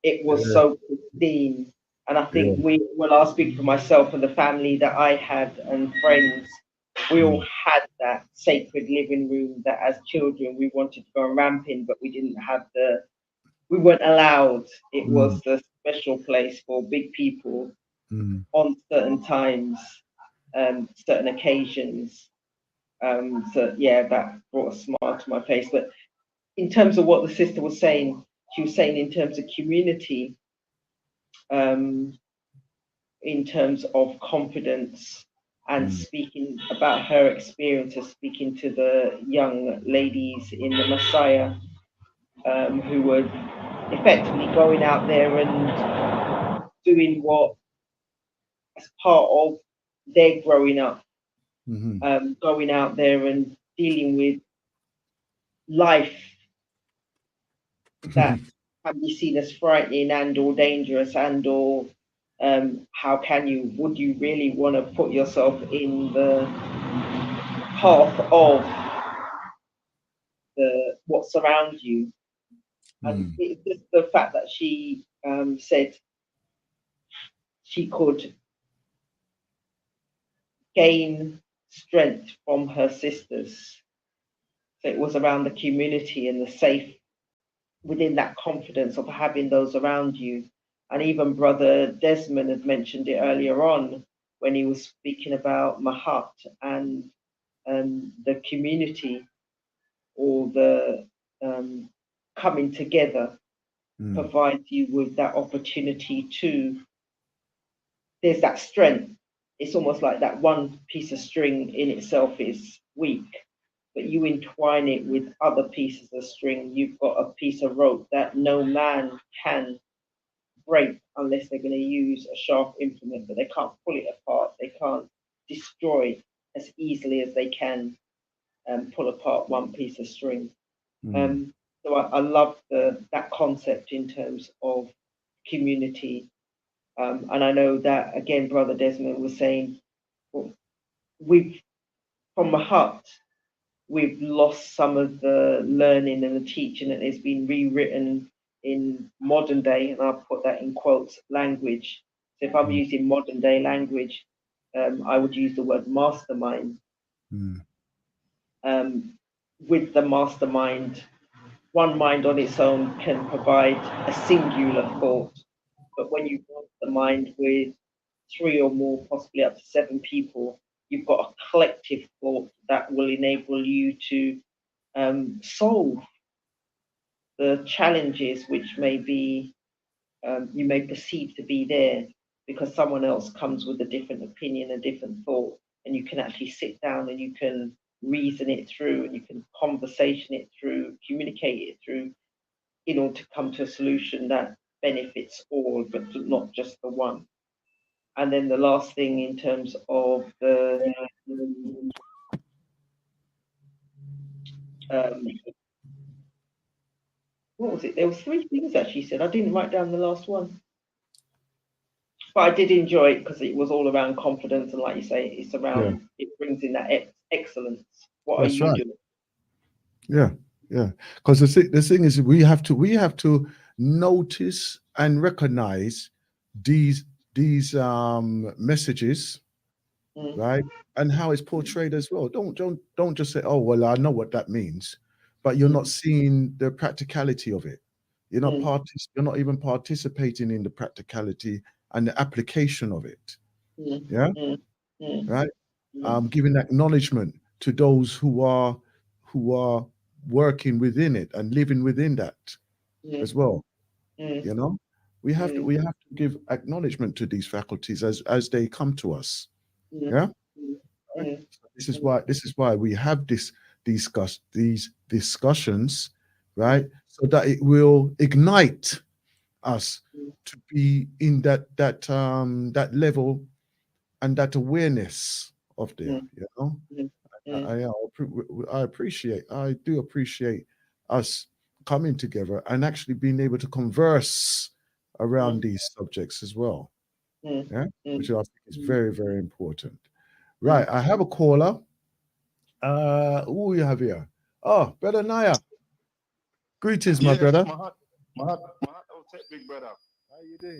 F: it was so pristine. And I think when I speak for myself and the family that I had and friends, we all had that sacred living room that as children we wanted to go ramping, but we didn't have we weren't allowed. It was the special place for big people on certain times, certain occasions. So yeah, that brought a smile to my face. But in terms of what the sister was saying, she was saying in terms of community, in terms of confidence, and speaking about her experiences, speaking to the young ladies in the Messiah, who were effectively going out there and doing what as part of their growing up, going out there and dealing with life that can be seen as frightening and or dangerous and or how would you really want to put yourself in the path of what surrounds you. And it's just the fact that she said she could gain strength from her sisters. So it was around the community and the safe within that confidence of having those around you. And even Brother Desmond had mentioned it earlier on when he was speaking about Mahat and the community, or the coming together provides you with that opportunity to, there's that strength. It's almost like that one piece of string in itself is weak, but you entwine it with other pieces of string, you've got a piece of rope that no man can break unless they're going to use a sharp implement, but they can't pull it apart, they can't destroy. as easily as they can pull apart one piece of string. So I love that concept in terms of community. And I know that, again, Brother Desmond was saying, well, from the hut, we've lost some of the learning and the teaching that has been rewritten in modern day, and I'll put that in quotes, language. So if I'm using modern day language, I would use the word mastermind. With the mastermind, one mind on its own can provide a singular thought, but when you mastermind with 3 or more, possibly up to 7 people, you've got a collective thought that will enable you to solve the challenges which may be you may perceive to be there, because someone else comes with a different opinion, a different thought, and you can actually sit down and you can reason it through, and you can conversation it through, communicate it through, in order to come to a solution that benefits all, but not just the one. And then the last thing in terms of the what was it? There was 3 things that she said. I didn't write down the last one, but I did enjoy it because it was all around confidence, and like you say, it's around it brings in that excellence. What
B: That's
F: are you
B: right.
F: doing?
B: Yeah. Because the thing is, we have to notice and recognize these messages, right, and how it's portrayed as well. Don't just say, oh well, I know what that means, but you're not seeing the practicality of it. You're not even participating in the practicality and the application of it. Right. Giving acknowledgement to those who are working within it and living within that as well. We have to give acknowledgement to these faculties as they come to us. Right? So this is why we have these discussions, right? So that it will ignite us to be in that level and that awareness of there. I do appreciate us coming together and actually being able to converse around these subjects as well. Which I think is very, very important. Right, I have a caller. Who we have here? Oh, Brother Naya. Greetings, my brother.
H: My big brother.
B: How you doing?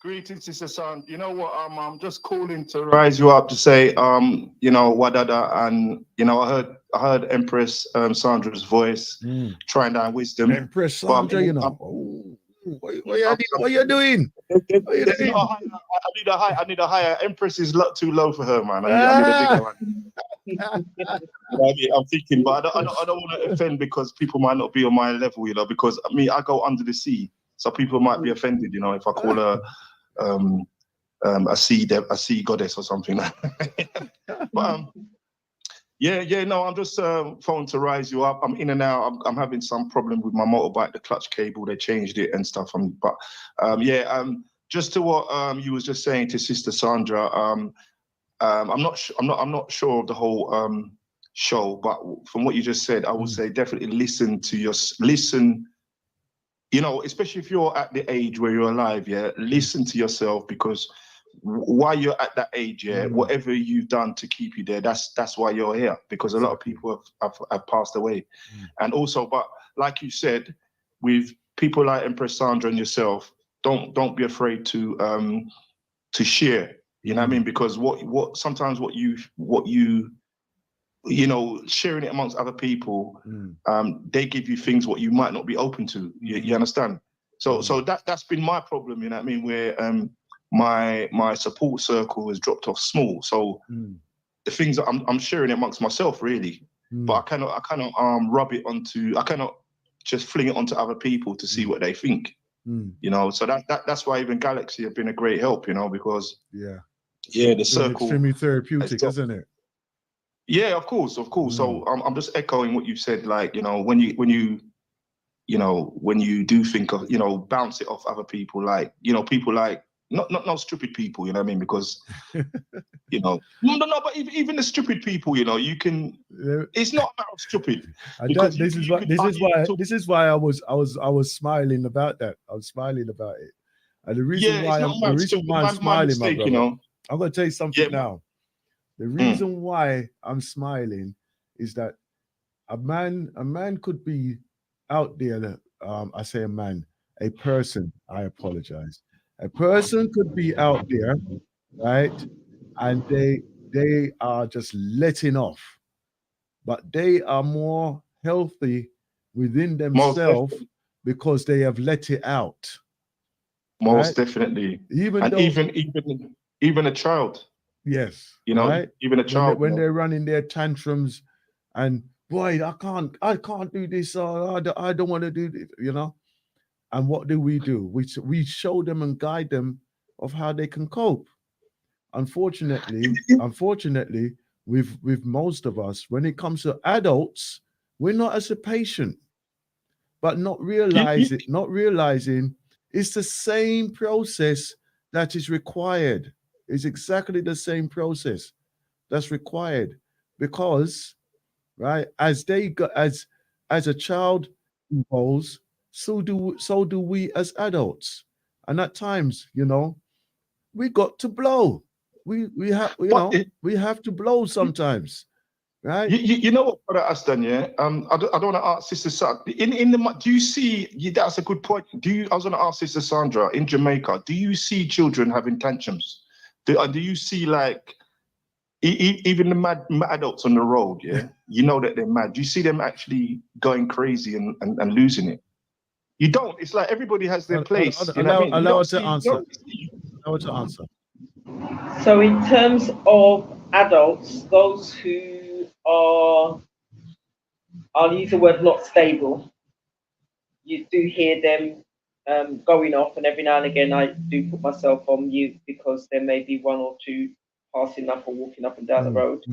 H: Greetings, Sister Son. You know what? I'm just calling to rise you up to say, Wadada, and I heard Empress Sandra's voice, trying down wisdom.
B: Empress Sandra, what are you doing?
H: I need a higher. Empress is too low for her, man. I need a bigger one. I'm thinking, but I don't want to offend, because people might not be on my level, because I go under the sea, so people might be offended, if I call her a sea goddess or something. But no, I'm just phoning to rise you up. I'm in and out. I'm having some problem with my motorbike, the clutch cable. They changed it and stuff. Just to what you was just saying to Sister Sandra. I'm not sure of the whole show, but from what you just said, I would say definitely listen, especially if you're at the age where you're alive, listen to yourself, because while you're at that age, whatever you've done to keep you there, that's why you're here, because a lot of people have passed away. And also, but like you said, with people like Empress Sandra and yourself, don't be afraid to share, you know what I mean? Because sometimes what you sharing it amongst other people, they give you things what you might not be open to. You understand? So that's been my problem, you know what I mean? Where my support circle has dropped off small. So the things that I'm sharing it amongst myself, really, but I cannot rub it onto. I cannot just fling it onto other people to see what they think. So that's why even Galaxy have been a great help, because the circle.
B: Extremely therapeutic, isn't it?
H: Yeah, of course. So I'm just echoing what you said. Like, when you do think of, bounce it off other people, like, people like not no stupid people, you know what I mean? Because you know, no, but even the stupid people, you know, you can. It's not about stupid. Because
B: this is why I was smiling about that. I was smiling about it, and the reason why I'm smiling,
H: mistake,
B: my brother,
H: you know.
B: I'm gonna tell you something now. The reason why I'm smiling is that a man could be out there. I say a man, a person. I apologize. A person could be out there, right? And they are just letting off, but they are more healthy within themselves because they have let it out.
H: Most definitely. Even a child.
B: Yes.
H: You know,
B: right?
H: even a child.
B: When they're running their tantrums and boy, I can't do this, or I don't want to do this, you know. And what do? We show them and guide them of how they can cope. Unfortunately, with most of us, when it comes to adults, we're not as a patient, but not realizing it's the same process that is required. It's exactly the same process that's required, because right as a child evolves, so do we as adults. And at times, you know, we got to blow. We have, you know, we have to blow sometimes, right?
H: You know what, Brother Aston, yeah? I don't want to ask Sister Sandra. Do you see, that's a good point. I was going to ask Sister Sandra, in Jamaica, do you see children having tantrums? Do you see, like, even the mad adults on the road, yeah? You know that they're mad. Do you see them actually going crazy and losing it? You don't. It's like everybody has their place.
B: Allow her to answer. Allow her to answer.
F: So in terms of adults, those who are, I'll use the word not stable, you do hear them going off, and every now and again I do put myself on mute because there may be one or two passing up or walking up and down the road.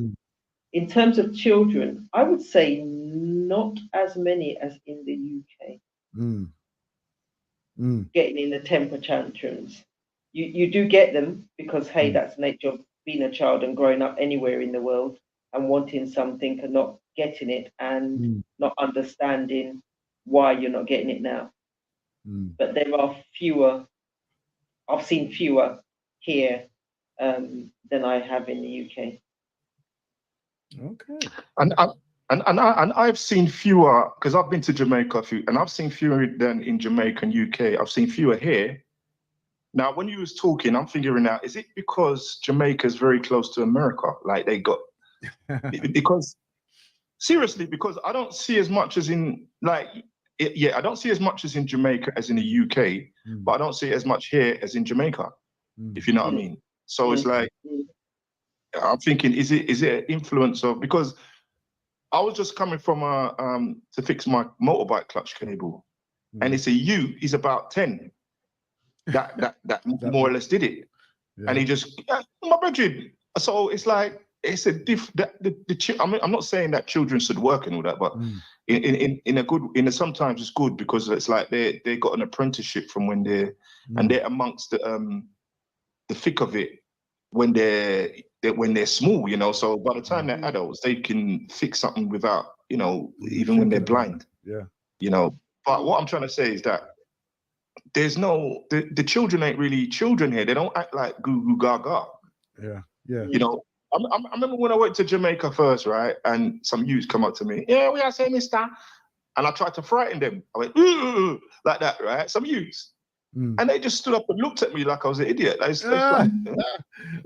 F: In terms of children, I would say not as many as in the UK. Getting in the temper tantrums. You do get them because, hey, that's the nature of being a child and growing up anywhere in the world and wanting something and not getting it and not understanding why you're not getting it now. But there are fewer, I've seen fewer here than I have in the UK.
B: Okay.
H: And I've seen fewer, because I've been to Jamaica and I've seen fewer than in Jamaica and UK. I've seen fewer here. Now, when you was talking, I'm figuring out, is it because Jamaica is very close to America? Like they got, because seriously, because I don't see as much as in I don't see as much as in Jamaica as in the UK, but I don't see it as much here as in Jamaica, if you know what I mean. So it's like, I'm thinking, is it an influence of, because I was just coming from to fix my motorbike clutch cable, and it's a youth, he's about 10. That more or less did it, and he just my brethren. So it's like it's a I'm not saying that children should work and all that, but sometimes it's good because it's like they got an apprenticeship from when they're and they're amongst the thick of it when they're small, you know. So by the time they're adults, they can fix something without, you know, even when they're blind. You know. But what I'm trying to say is that there's the children ain't really children here. They don't act like goo goo gaga. You know, I remember when I went to Jamaica first, right? And some youths come up to me, yeah, we are saying mister. And I tried to frighten them. I went, ooh, like that, right? Some youths. And they just stood up and looked at me like I was an idiot.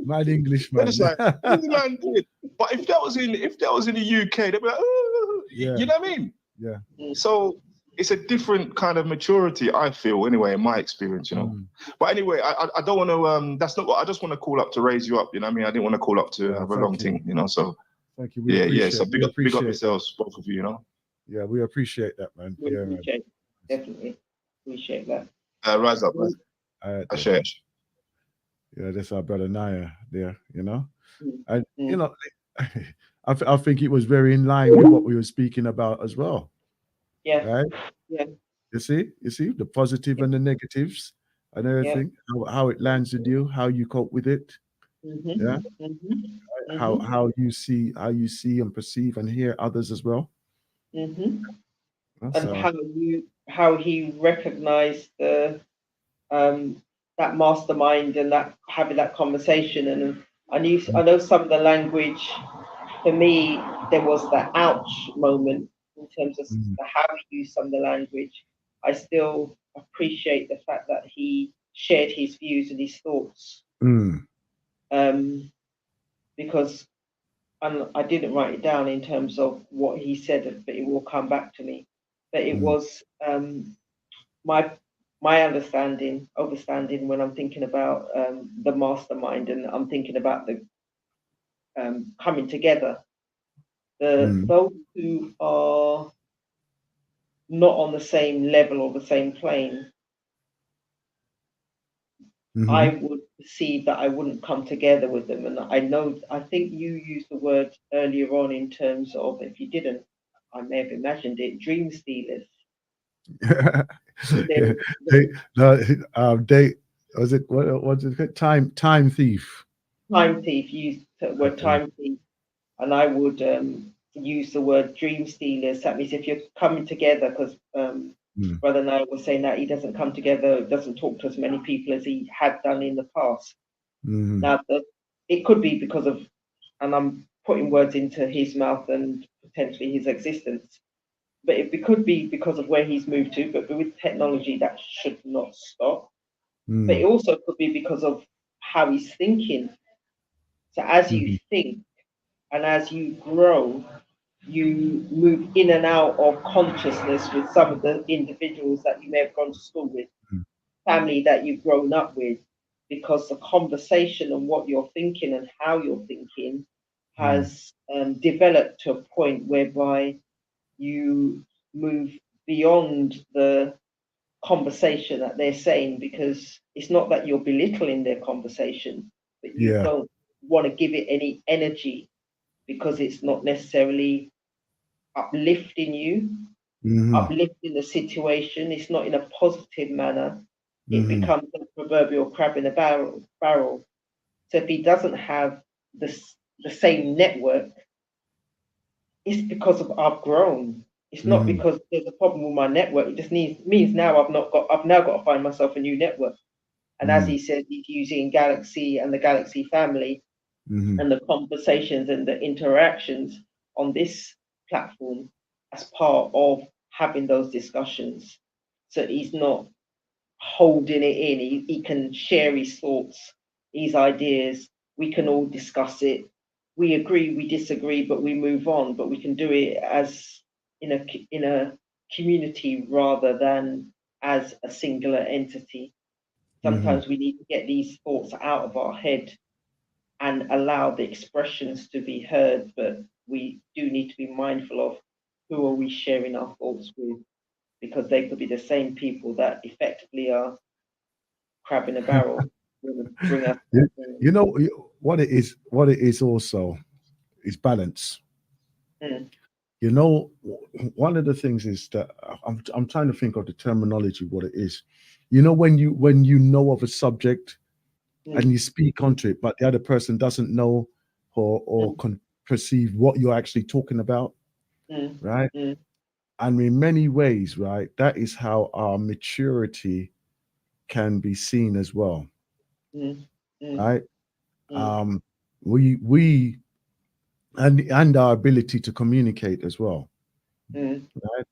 B: Mad English man.
H: It's like, what the man did? But if that was in the UK, they'd be like, ooh, you know what I mean?
B: Yeah.
H: So it's a different kind of maturity, I feel, anyway, in my experience, you know. But anyway, I don't want to, that's not what, I just want to call up to raise you up, you know what I mean? I didn't want to call up to have a long thing, you know, so.
B: Thank you.
H: So big up yourselves, both of you, you know.
B: Yeah, we appreciate that, man.
F: We appreciate, definitely appreciate that.
H: Rise up, man. I share.
B: Yeah, that's our brother Naya there, you know. And, you know, I think it was very in line with what we were speaking about as well.
F: Yeah.
B: Right?
F: Yeah.
B: You see the positive and the negatives, and
F: Yeah.
B: everything, how it lands with you, how you cope with it. Yeah. How you see and perceive and hear others as well.
F: And how he recognized the that mastermind and that having that conversation. And I know some of the language for me, there was that ouch moment in terms of how he used some of the language. I still appreciate the fact that he shared his views and his thoughts. Because I didn't write it down in terms of what he said, but it will come back to me. But it was my understanding when I'm thinking about the mastermind, and I'm thinking about the coming together. Those who are not on the same level or the same plane, I would perceive that I wouldn't come together with them. And I think you used the word earlier on in terms of, if you didn't, I may have imagined it, dream stealers.
B: They was it what's it time thief.
F: Time thief, used the word time thief, and I would use the word dream stealers. That means if you're coming together, because Brother Noah was saying that he doesn't come together, doesn't talk to as many people as he had done in the past. Now, it could be because of, and I'm putting words into his mouth and potentially his existence, but it could be because of where he's moved to. But with technology, that should not stop. But it also could be because of how he's thinking. So as you think and as you grow, you move in and out of consciousness with some of the individuals that you may have gone to school with, family that you've grown up with, because the conversation and what you're thinking and how you're thinking has developed to a point whereby you move beyond the conversation that they're saying, because it's not that you're belittling their conversation, but you don't want to give it any energy because it's not necessarily uplifting you, uplifting the situation. It's not in a positive manner. It becomes a proverbial crab in a barrel. So if he doesn't have the same network, it's because of I've grown. It's not because there's a problem with my network. It just means now I've now got to find myself a new network. And as he said, he's using Galaxy and the Galaxy family and the conversations and the interactions on this platform as part of having those discussions. So he's not holding it in. He can share his thoughts, his ideas. We can all discuss it. We agree, we disagree, but we move on. But we can do it as in a community rather than as a singular entity. Sometimes we need to get these thoughts out of our head and allow the expressions to be heard, but we do need to be mindful of who are we sharing our thoughts with, because they could be the same people that effectively are crab in a barrel. Bring us.
B: You know what it is also is balance. You know, one of the things is that I'm trying to think of the terminology, what it is. You know, when you know of a subject and you speak onto it, but the other person doesn't know or can perceive what you're actually talking about, right? And in many ways, right, that is how our maturity can be seen as well, right? We and our ability to communicate as well, right?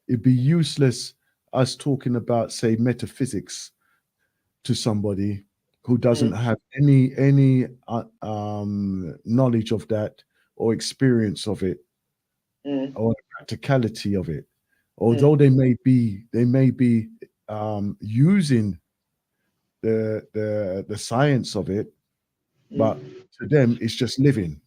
B: It'd be useless us talking about, say, metaphysics to somebody who doesn't have any knowledge of that or experience of it or the practicality of it. Although they may be using the science of it, but to them it's just living.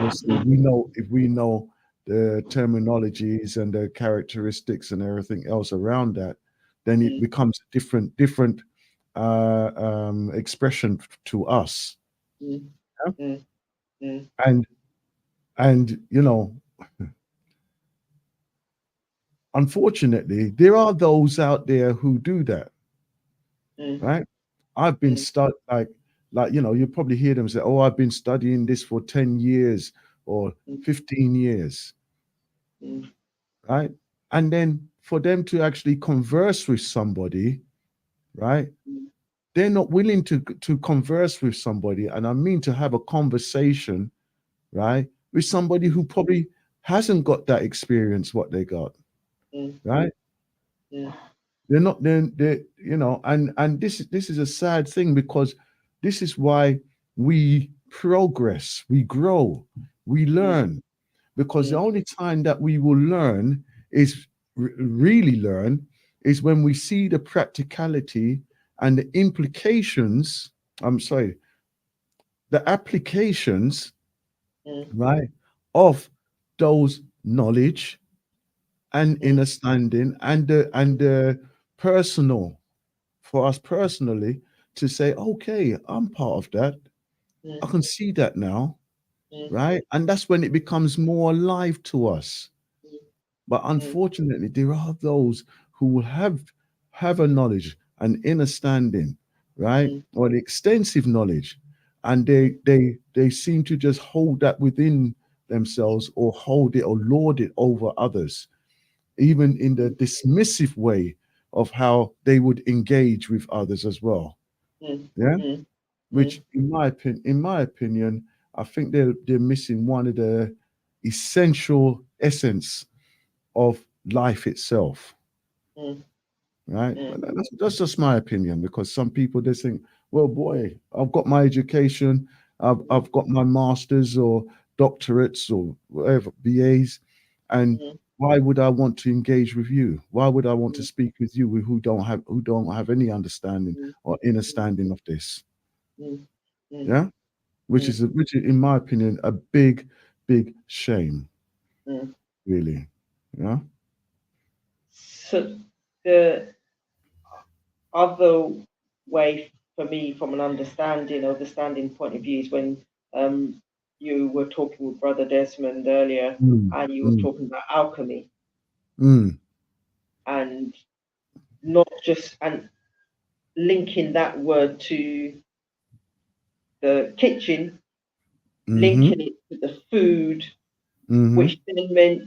B: If we know the terminologies and the characteristics and everything else around that, then it becomes a different expression to us. And you know, unfortunately, there are those out there who do that. right? I've been like you probably hear them say, "Oh, I've been studying this for 10 years or 15 years," right? And then for them to actually converse with somebody, right? They're not willing to converse with somebody, and I mean to have a conversation, right, with somebody who probably hasn't got that experience what they got, right? They're not they're and this is a sad thing, because this is why we progress, we grow, we learn, because the only time that we will learn is really learn is when we see the practicality and the implications, I'm sorry, the applications, right, of those knowledge and understanding, and the personal, for us personally, to say, okay, I'm part of that. I can see that now, right? And that's when it becomes more alive to us. But unfortunately, there are those who will have a knowledge, an understanding, right, or the extensive knowledge, and they seem to just hold that within themselves, or hold it or lord it over others, even in the dismissive way of how they would engage with others as well. Yeah, which in my opinion, I think they're missing one of the essential essence of life itself, right? But that's just my opinion, because some people, they think, well, boy, I've got my education, I've got my masters or doctorates or whatever, BAs, and why would I want to engage with you? Why would I want to speak with you who don't have any understanding or understanding of this? Yeah, which is in my opinion a big shame, really. Yeah.
F: So the other way for me, from an understanding point of view, is when you were talking with Brother Desmond earlier, and you were talking about alchemy, and not just and linking that word to the kitchen, linking it to the food, which then meant,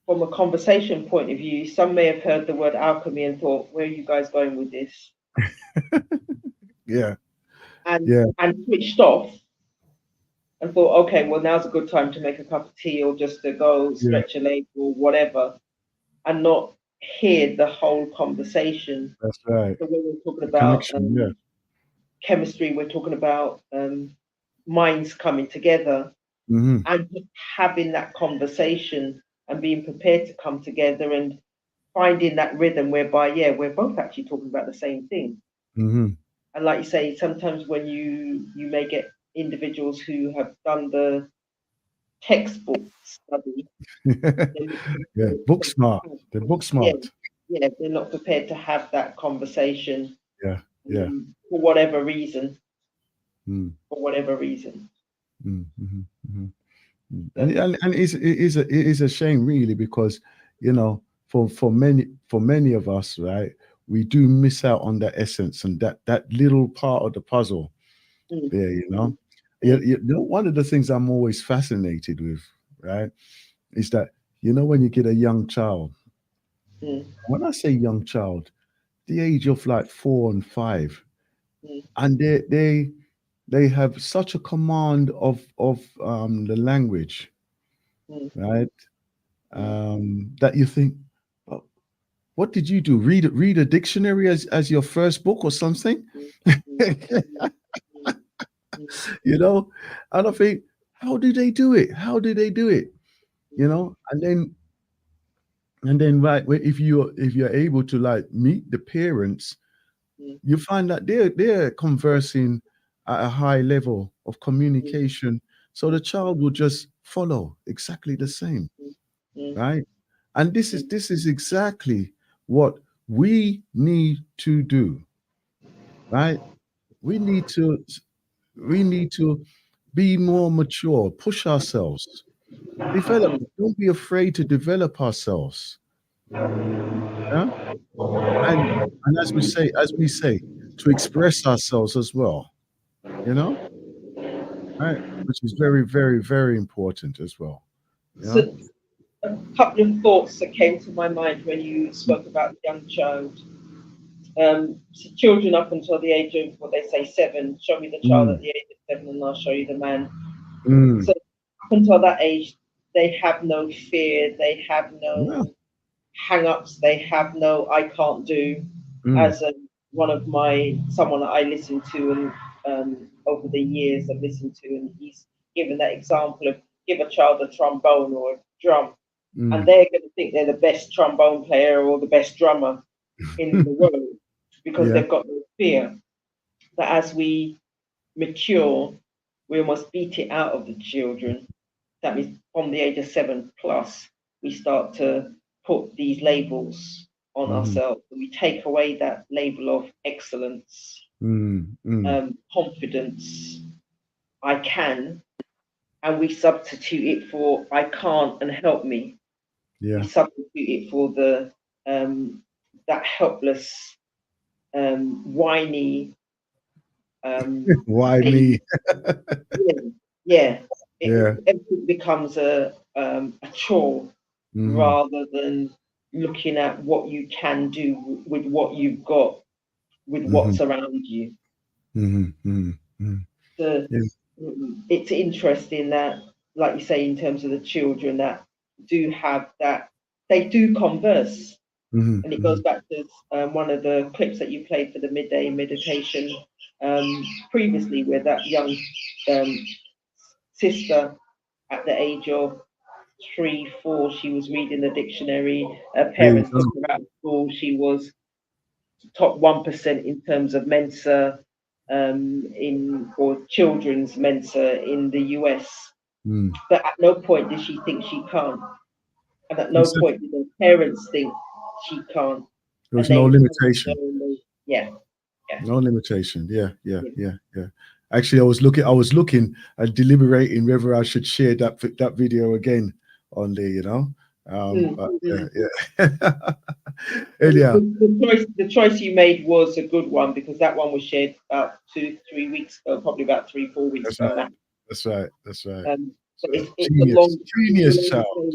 F: from a conversation point of view, some may have heard the word alchemy and thought, where are you guys going with this?
B: Yeah.
F: And switched off and thought, okay, well, now's a good time to make a cup of tea, or just to go stretch a leg or whatever, and not hear the whole conversation.
B: That's right.
F: So when we're talking about chemistry, we're talking about minds coming together, and just having that conversation and being prepared to come together and finding that rhythm whereby, we're both actually talking about the same thing. And like you say, sometimes when you may get individuals who have done the textbook study,
B: book smart. They're book smart.
F: Yeah, they're not prepared to have that conversation.
B: Yeah.
F: For whatever reason. For whatever reason.
B: And it is a shame, really, because for many of us, right, we do miss out on that essence and that little part of the puzzle there. One of the things I'm always fascinated with, right, is that when you get a young child, when I say young child, the age of like 4 and 5, and they have such a command of the language, right? That you think, oh, what did you do? Read a dictionary as your first book or something? And I think, how do they do it? How do they do it? And then right, if you're able to like meet the parents, you find that they're conversing at a high level of communication, so the child will just follow exactly the same, right? And this is exactly what we need to do, right? We need to be more mature, push ourselves, develop. Don't be afraid to develop ourselves. Yeah. And as we say, to express ourselves as well, you know, right? Which is very, very, very important as well. You know?
F: So, a couple of thoughts that came to my mind when you spoke about the young child. So children up until the age of what they say 7, show me the child at the age of 7 and I'll show you the man. So up until that age, they have no fear, they have no hang-ups, they have no I can't do. As someone that I listen to and over the years I've listened to, and he's given that example of give a child a trombone or a drum, and they're going to think they're the best trombone player or the best drummer in the world because they've got no fear. But as we mature, we almost beat it out of the children. That means from the age of 7 plus, we start to put these labels on ourselves. We take away that label of excellence, confidence, I can, and we substitute it for I can't and help me. We substitute it for the that helpless, whiny.
B: Why me?
F: Everything becomes a chore rather than looking at what you can do with what you've got, with what's around you. So it's interesting that, like you say, in terms of the children that do have that, they do converse. And it goes back to one of the clips that you played for the midday meditation previously, where that young sister at the age of 3, 4, she was reading the dictionary. Her parents took her out of school. She was top 1% in terms of Mensa or children's Mensa in the US. But at no point did she think she can't. And at no point did the parents think she can't.
B: There was no limitation.
F: No
B: limitation. Yeah. Actually, I was looking and deliberating whether I should share that video again on there, you know.
F: The choice you made was a good one, because that one was shared about 2-3 weeks ago, probably about 3-4 weeks ago.
B: That's right.
F: So it's
B: genius child.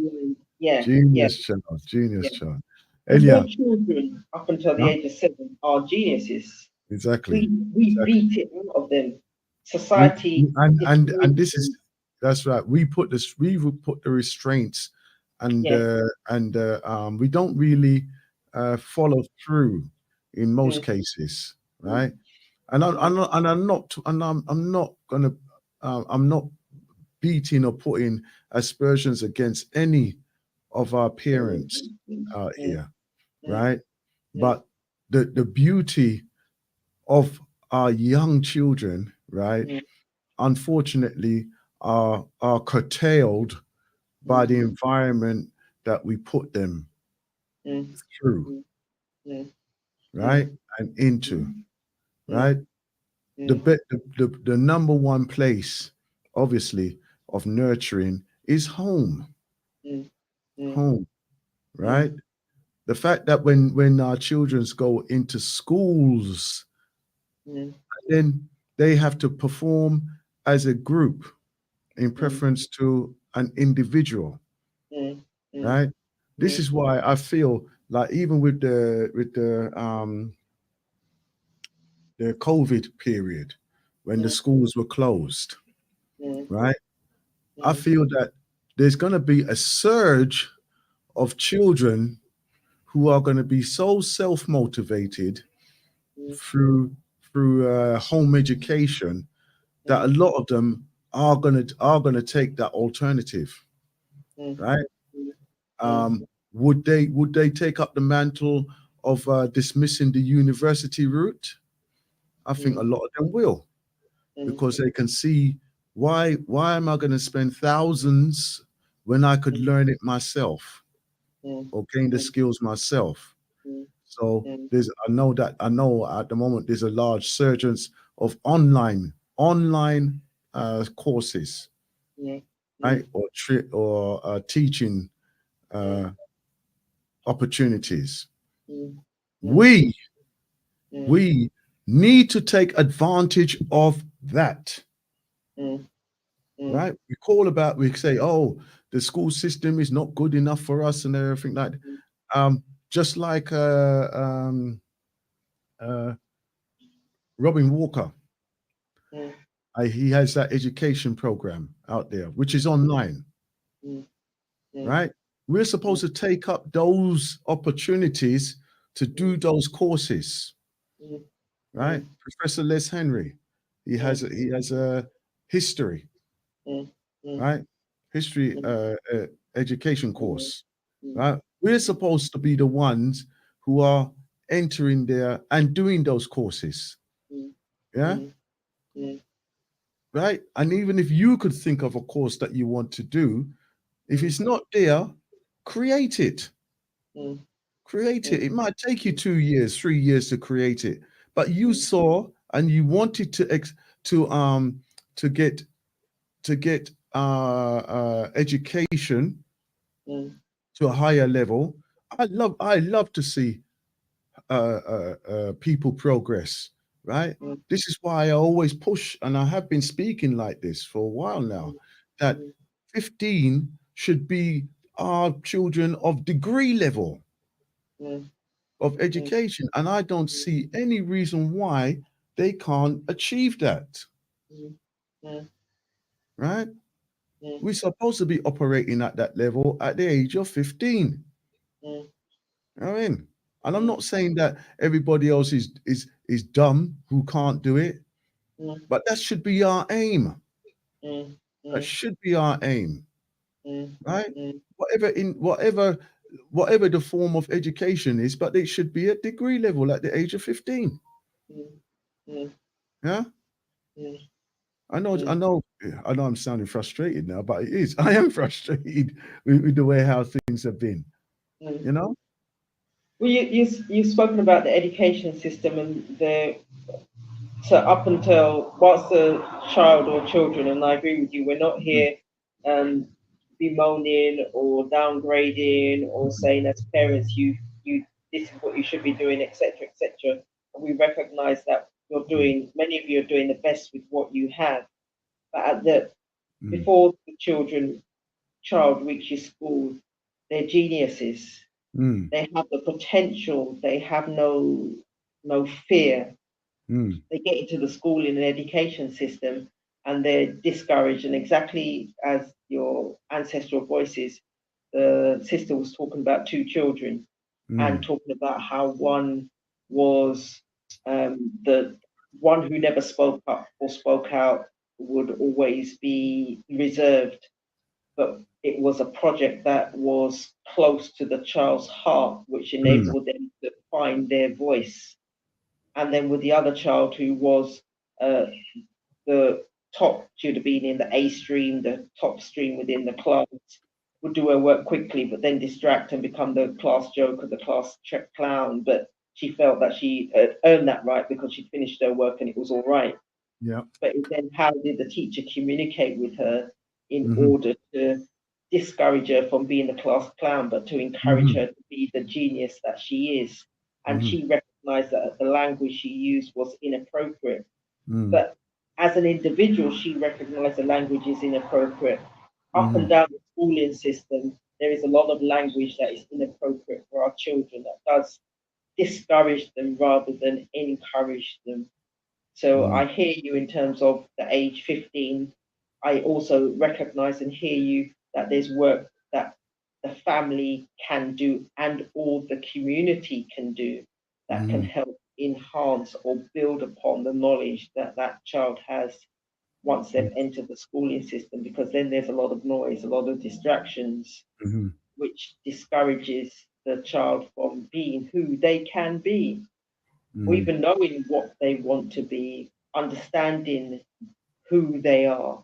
B: Genius child.
F: Elia. Children up until the age of 7 are geniuses.
B: Exactly.
F: We beat it out of them. Society
B: and this is that's right. We put the restraints and we don't really follow through in most cases, right? And I'm not beating or putting aspersions against any of our parents out here, right? But the beauty of our young children, right, unfortunately are curtailed by the environment that we put them through, right, and into, right? The number one place, obviously, of nurturing is home. Home, right? The fact that when our children go into schools, then they have to perform as a group in preference to an individual, right? This is why I feel like even with the COVID period, when the schools were closed, right? I feel that there's going to be a surge of children who are going to be so self-motivated through home education that a lot of them are going to take that alternative, right? Would they take up the mantle of dismissing the university route? I think a lot of them will, because they can see why am I going to spend thousands when I could learn it myself or gain the skills myself. So I know at the moment there's a large surge of online courses, right, or teaching opportunities. We need to take advantage of that. Right? We say, oh, the school system is not good enough for us and everything like that. Just like Robin Walker. He has that education program out there, which is online. Right? We're supposed to take up those opportunities to do those courses. Right? Professor Les Henry, he has a history, right? History education course. Right? We're supposed to be the ones who are entering there and doing those courses. Yeah. Right? And even if you could think of a course that you want to do, if it's not there, create it. Create it. It might take you 2 years, 3 years to create it, but you saw and you wanted to get education to a higher level. I love to see people progress. Right. This is why I always push, and I have been speaking like this for a while now, that 15 should be our children of degree level of education, and I don't see any reason why they can't achieve that. Right? We're supposed to be operating at that level at the age of 15. I mean, and I'm not saying that everybody else is dumb who can't do it, but that should be our aim. That should be our aim. Right? Whatever the form of education is, but it should be at degree level at the age of 15. Yeah. I know I'm sounding frustrated now, but it is. I am frustrated with the way how things have been. You know?
F: Well, you've spoken about the education system and so up until whilst the child or children, and I agree with you, we're not here bemoaning or downgrading or saying as parents you this is what you should be doing, etc., etc. And we recognise that many of you are doing the best with what you have, but before the child reaches school, they're geniuses. They have the potential. They have no fear. They get into the school in an education system and they're discouraged. And exactly as your ancestral voices, the sister was talking about 2 children and talking about how one was the one who never spoke up or spoke out would always be reserved. But it was a project that was close to the child's heart, which enabled them to find their voice. And then with the other child who was the top, should have been in the A stream, the top stream within the class, would do her work quickly, but then distract and become the class joke or the class clown. But she felt that she earned that right because she finished her work and it was all right.
B: Yeah.
F: But then how did the teacher communicate with her in order to discourage her from being the class clown, but to encourage her to be the genius that she is? And she recognized that the language she used was inappropriate. But as an individual, she recognized the language is inappropriate. Up and down the schooling system, there is a lot of language that is inappropriate for our children that does discourage them rather than encourage them. So I hear you in terms of the age 15. I also recognize and hear you that there's work that the family can do and all the community can do that can help enhance or build upon the knowledge that that child has once they've entered the schooling system, because then there's a lot of noise, a lot of distractions, which discourages the child from being who they can be, or even knowing what they want to be, understanding who they are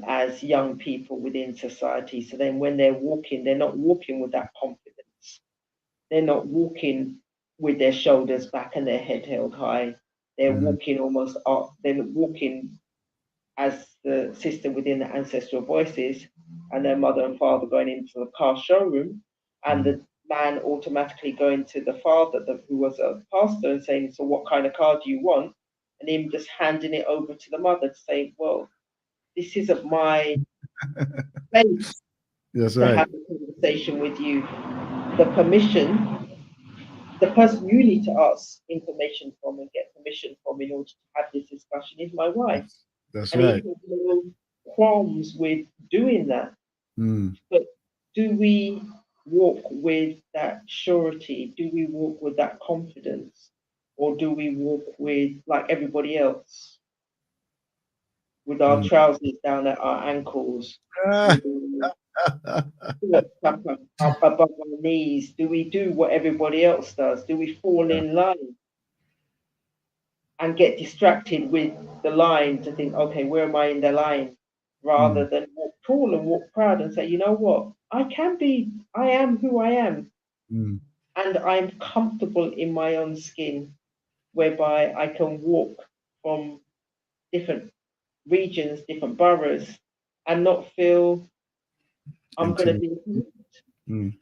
F: as young people within society. So then when they're walking, they're not walking with that confidence. They're not walking with their shoulders back and their head held high. They're walking almost up. They're walking as the sister within the ancestral voices and their mother and father going into the car showroom, and the man automatically going to the father, who was a pastor, and saying, so what kind of car do you want? And him just handing it over to the mother to say, well, this isn't my place
B: That's
F: to
B: right.
F: have a conversation with you. The person you need to ask information from and get permission from in order to have this discussion is my wife.
B: That's
F: And
B: right.
F: he has no qualms with doing that.
B: Mm.
F: But do we walk with that surety? Do we walk with that confidence? Or do we walk with, like everybody else, with our trousers down at our ankles, with up above our knees? Do we do what everybody else does? Do we fall in line and get distracted with the line to think, okay, where am I in the line? Rather than walk tall and walk proud and say, you know what, I am who I am. And I'm comfortable in my own skin, whereby I can walk from different regions, different boroughs, and not feel I'm going to be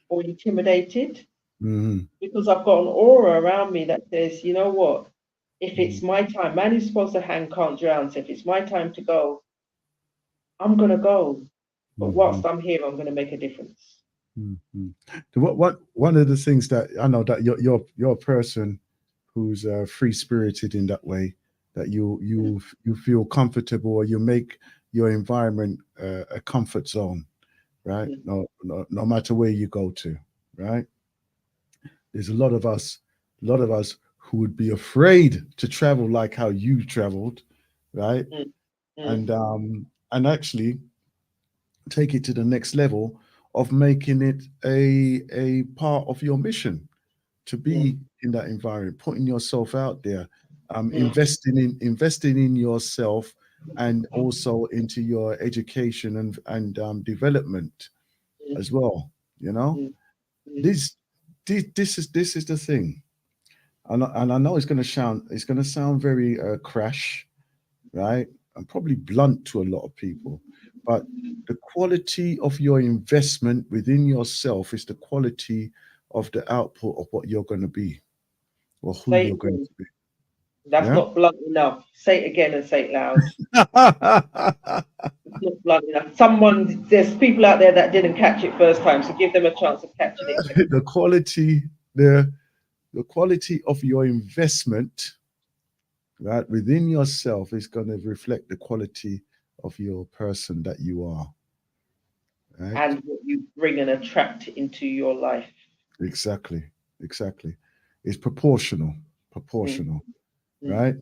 F: or intimidated, because I've got an aura around me that says, you know what, if it's my time, man who's supposed to hang can't drown. So if it's my time to go, I'm going to go. But whilst I'm here, I'm going to make a difference.
B: What one of the things that I know that you're a person who's free spirited in that way, that you feel comfortable, or you make your environment a comfort zone, right? No matter where you go to, right? There's a lot of us who would be afraid to travel like how you traveled, right? And actually take it to the next level of making it a part of your mission to be in that environment, putting yourself out there, investing in yourself, and also into your education and development as well. You know, this is the thing, and I know it's going to sound very crash, right? And probably blunt to a lot of people, but the quality of your investment within yourself is the quality of the output of what you're going to be, or who
F: Say
B: you're
F: it
B: going
F: again.
B: to be.
F: That's
B: Yeah.
F: not blunt enough. Say it again and say it loud. It's not blunt enough. There's people out there that didn't catch it first time, so give them a chance of catching it.
B: the quality of your investment, right, within yourself is going to reflect the quality of your person that you are. Right?
F: And what you bring and attract into your life.
B: Exactly. It's proportional, right?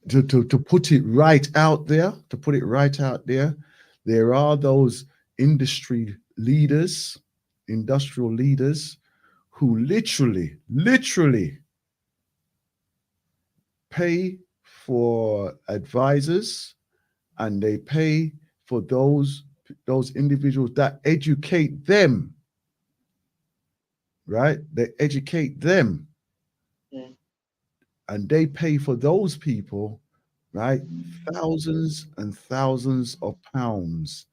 B: To put it right out there, there are those industrial leaders who literally pay for advisors, and they pay for those individuals that educate them, right? They educate them, and they pay for those people, right, thousands and thousands of pounds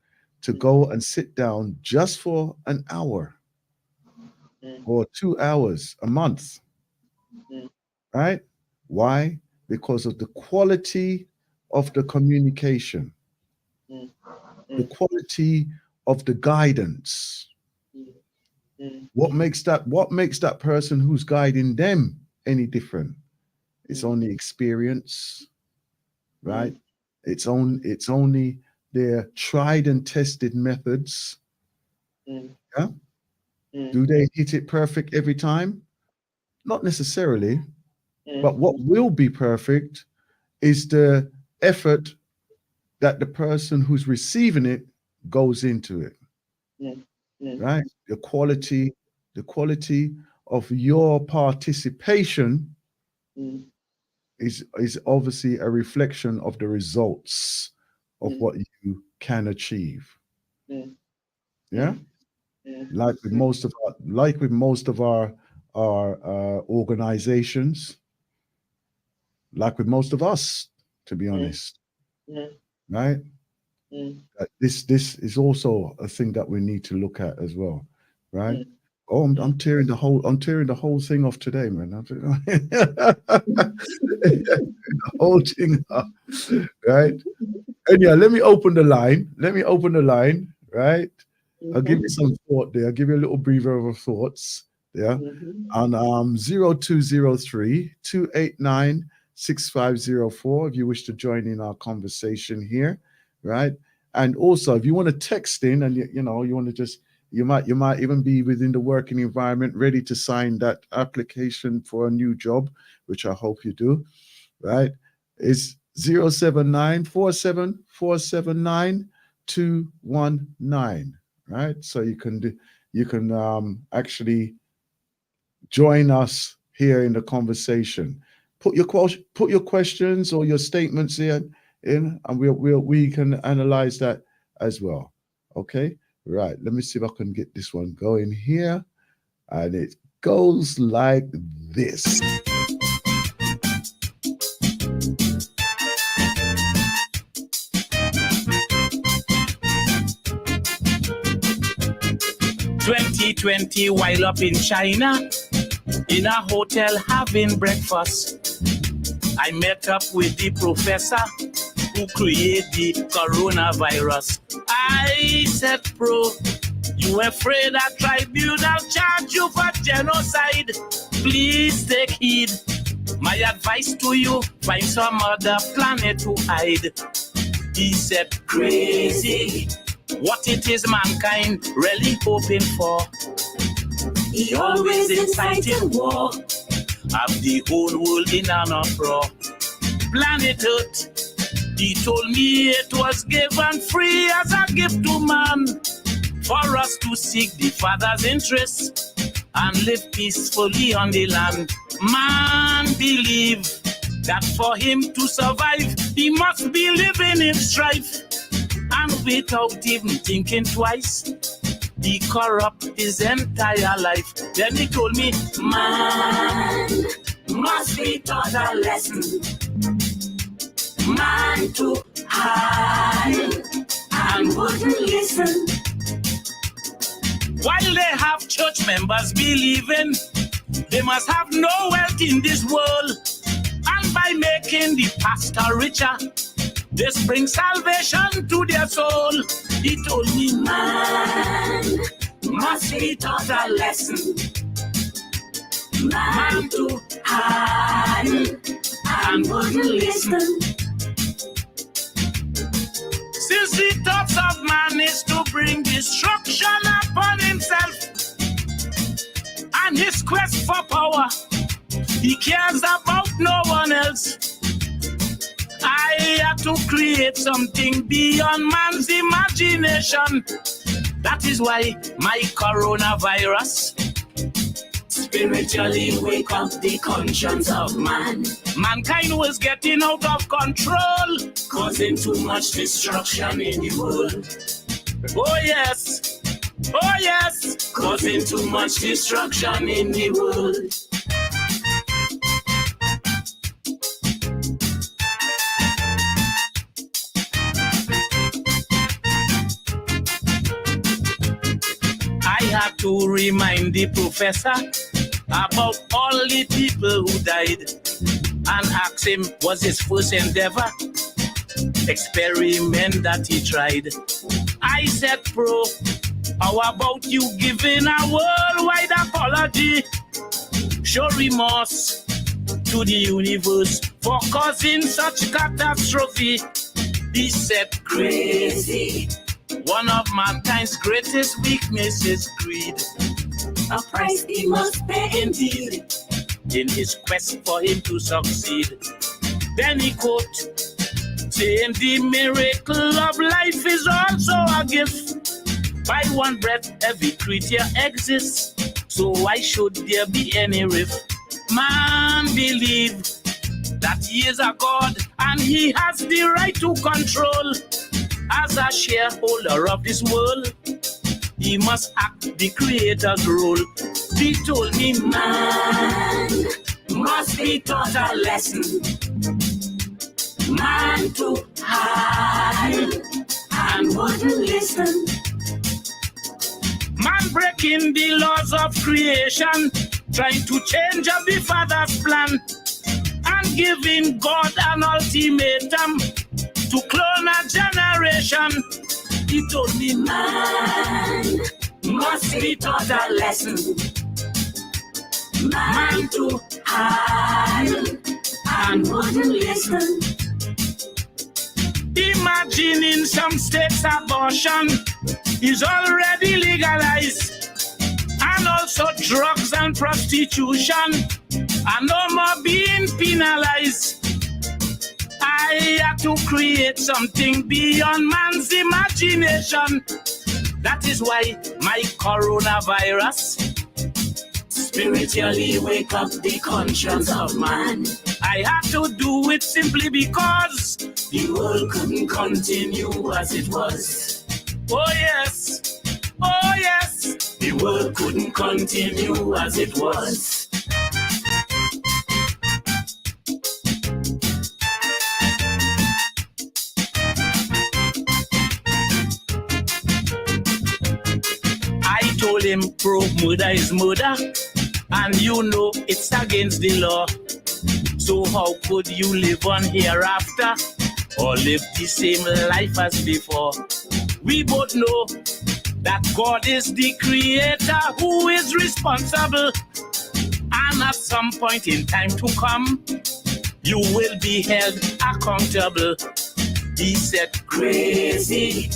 B: to go and sit down just for an hour or 2 hours a month, right? Why? Because of the quality of the communication, the quality of the guidance. What makes that person who's guiding them any different? It's only experience, right? It's only their tried and tested methods. Yeah. Do they hit it perfect every time? Not necessarily. But what will be perfect is the effort that the person who's receiving it goes into it. Right? The quality of your participation is obviously a reflection of the results of what you can achieve. Yeah. Like with most of our organizations, like with most of us, to be honest, right? This is also a thing that we need to look at as well. right? Oh, I'm tearing the whole thing off today, man. The whole thing off, right? And yeah, let me open the line. Right? I'll give you some thought there. I'll give you a little breather of thoughts. Yeah. On 0203-289-6504 if you wish to join in our conversation here, right? And also if you want to text in and you want to just you might even be within the working environment ready to sign that application for a new job, which I hope you do, right? It's 079-474-79219, right? So you can actually join us here in the conversation. Put your questions or your statements in, and we can analyze that as well. Okay, right. Let me see if I can get this one going here, and it goes like this.
G: "2020 while up in China, in a hotel having breakfast, I met up with the professor who created the coronavirus. I said, bro, you afraid a tribunal charge you for genocide? Please take heed. My advice to you, find some other planet to hide." He said, crazy, what it is mankind really hoping for? He always inciting war, have the whole world in an uproar. Planet Earth, he told me it was given free as a gift to man, for us to seek the Father's interests and live peacefully on the land. Man believe that for him to survive, he must be living in strife, and without even thinking twice, he corrupt his entire life. Then he told me, man must be taught a lesson, man to hide and wouldn't listen. While they have church members believing they must have no wealth in this world, and by making the pastor richer, this brings salvation to their soul. He told me, man must be taught a lesson, man to hide and wouldn't listen. Since the thoughts of man is to bring destruction upon himself and his quest for power, he cares about no one else. I had to create something beyond man's imagination. That is why my coronavirus spiritually wake up the conscience of man. Mankind was getting out of control, causing too much destruction in the world. Oh yes, causing too much destruction in the world. I had to remind the professor about all the people who died and ask him, was his first endeavor experiment that he tried? I said, bro, how about you giving a worldwide apology? Show remorse to the universe for causing such catastrophe. He said, crazy, one of mankind's greatest weaknesses is greed. A price he must pay indeed in his quest for him to succeed. Then he quote, saying the miracle of life is also a gift. By one breath every creature exists, so why should there be any rift? Man believe that he is a god and he has the right to control. As a shareholder of this world, he must act the creator's role. He told me, man must be taught a lesson, man to hide and wouldn't listen.
I: Man breaking the laws of creation, trying to change up the Father's plan, and giving God an ultimatum to clone a generation. He told me, man must be taught a lesson. Man to hide and wouldn't listen. Imagine in some states abortion is already legalized, and also drugs and prostitution are no more being penalized. I had to create something beyond man's imagination. That is why my coronavirus spiritually wake up the conscience of man. I had to do it simply because the world couldn't continue as it was. Oh yes, oh yes, the world couldn't continue as it was. I told him murder is murder, and you know it's against the law. So how could you live on hereafter or live the same life as before? We both know that God is the creator who is responsible, and at some point in time to come, you will be held accountable. He said, crazy,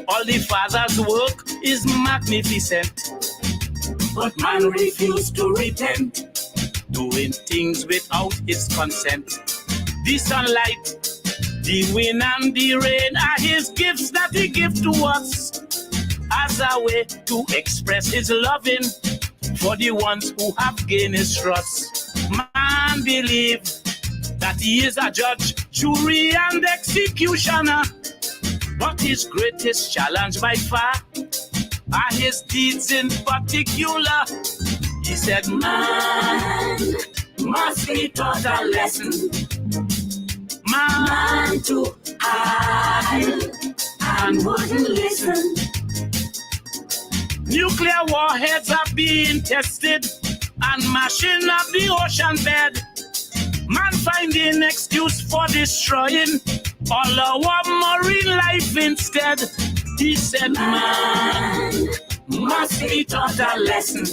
I: all the Father's work is magnificent, but man refused to repent, doing things without his consent. The sunlight, the wind and the rain are his gifts that he gives to us as a way to express his loving for the ones who have gained his trust. Man believe that he is a judge, jury and executioner, but his greatest challenge by far are his deeds in particular. He said, man must be taught a lesson. Man to hide and wouldn't listen. Nuclear warheads are being tested and mashing up the ocean bed. Man finding excuse for destroying all our marine life instead. He said, man must be taught a lesson.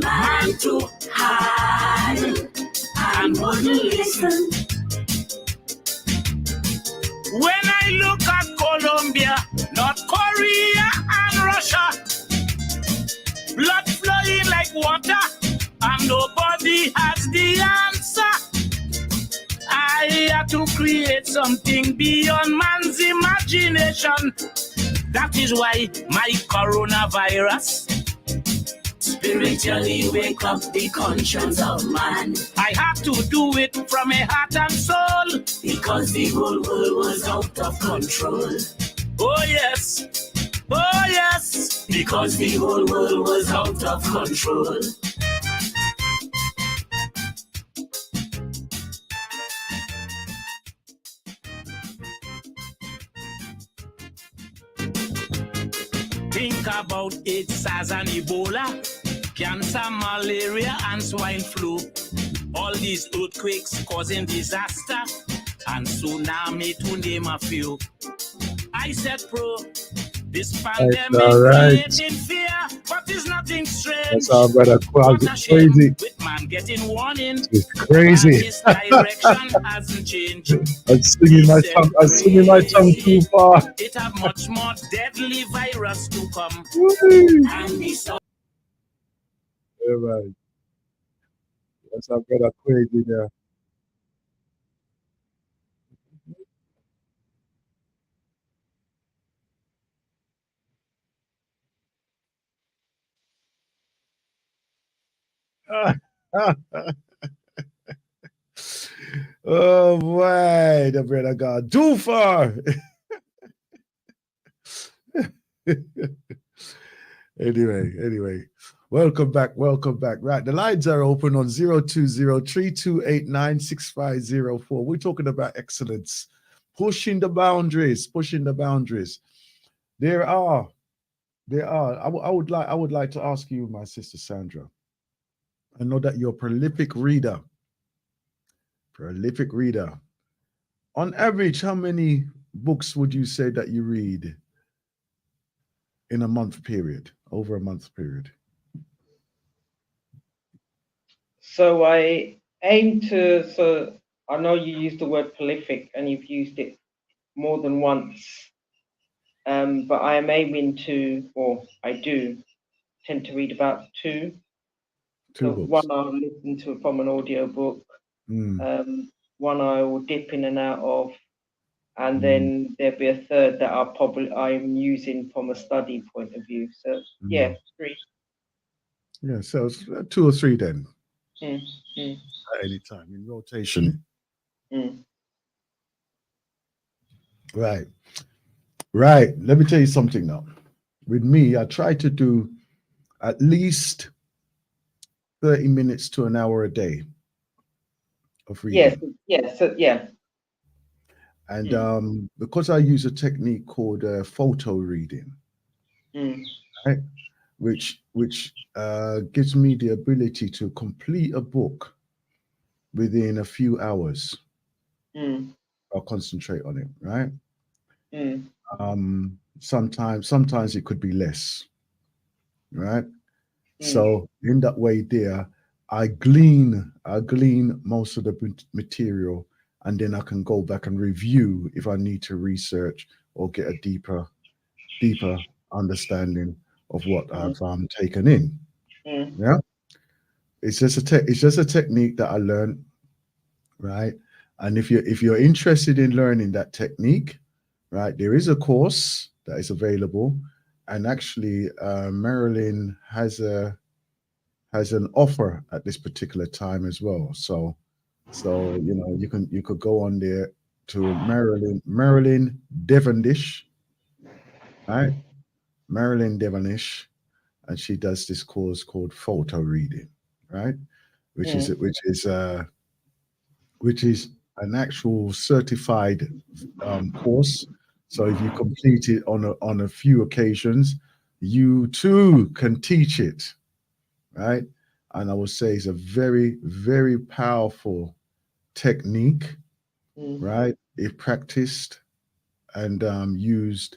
I: Man to hide and wouldn't listen. When I look at Colombia, North Korea and Russia, blood flowing like water, and nobody has the answer. I had to create something beyond man's imagination. That is why my coronavirus spiritually wake up the conscience of man. I had to do it from a heart and soul, because the whole world was out of control. Oh yes, oh yes, because the whole world was out of control. Think about AIDS, SARS and Ebola, cancer, malaria and swine flu. All these earthquakes causing disaster, and tsunami to name a few. I said, bro, this pandemic creating fear, but it's nothing strange.
B: That's our brother Quaz. It's crazy.
I: With man getting warning,
B: it's crazy.
I: His direction hasn't changed.
B: I'm swinging my tongue too far.
I: It have much more deadly virus to come. And we saw.
B: Yeah, right. That's our brother crazy there. Oh boy, the brother got too far. Anyway, welcome back. Right, the lines are open on 020-3289-6504. We're talking about excellence, pushing the boundaries. There are There are. I would like to ask you, my sister Sandra. I know that you're a prolific reader. Prolific reader. On average, how many books would you say that you read in a month period, over a month period?
F: So I aim to, so I know you used the word prolific and you've used it more than once, but I am aiming to, or I do tend to read about two.
B: Two
F: So
B: books.
F: one I'll listen to from an audio book,
B: Mm.
F: one I will dip in and out of, and
B: Mm.
F: then there'll be a third that I'm using from a study point of view. So yeah, three.
B: Yeah, so it's 2 or 3 then.
F: Mm, mm,
B: At any time in rotation.
F: mm.
B: Right. Right. Let me tell you something now. With me, I try to do at least 30 minutes to an hour a day of
F: Yes,
B: reading.
F: yes, so, yeah.
B: And because I use a technique called photo reading, right, which gives me the ability to complete a book within a few hours. I'll concentrate on it, right? Sometimes it could be less, right? So in that way there, I glean most of the material, and then I can go back and review if I need to research or get a deeper understanding of what I've taken in. Yeah, it's just a technique that I learned, right? And if you're interested in learning that technique, right, there is a course that is available, and actually, Marilyn has an offer at this particular time as well. So you know you could go on there to Marilyn Devonish, right? Marilyn Devonish, and she does this course called photo reading, right? Which is an actual certified course. So if you complete it on a few occasions, you too can teach it, right? And I would say it's a very, very powerful technique, right? If practiced and used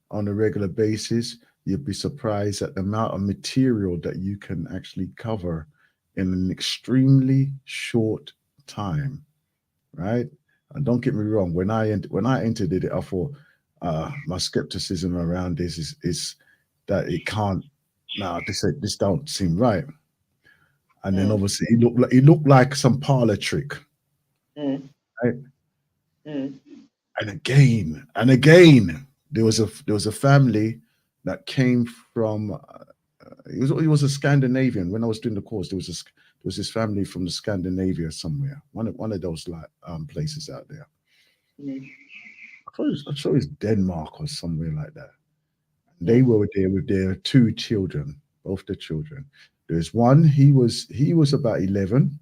B: on a regular basis, you'd be surprised at the amount of material that you can actually cover in an extremely short time, right? And don't get me wrong, when I entered it, I thought my skepticism around this is that it can't. No, this don't seem right. And then obviously it looked like some parlor trick, right? And again, there was a family that came from. It was a Scandinavian. When I was doing the course, there was this family from the Scandinavia somewhere, one of those like places out there. I'm sure it's Denmark or somewhere like that. They were there with their 2 children, both the children. There's one, he was about 11,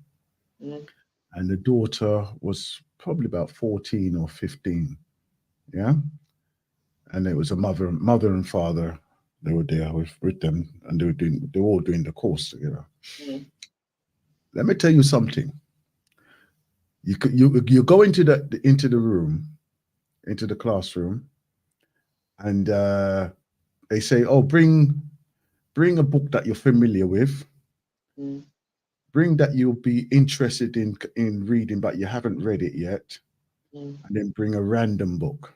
B: and the daughter was probably about 14 or 15. Yeah. And it was a mother and father. They were there with them, and they were all doing the course together. Let me tell you something. You go into the room, into the classroom, and they say, "Oh, bring a book that you're familiar with. Bring that you'll be interested in reading, but you haven't read it yet, and then bring a random book,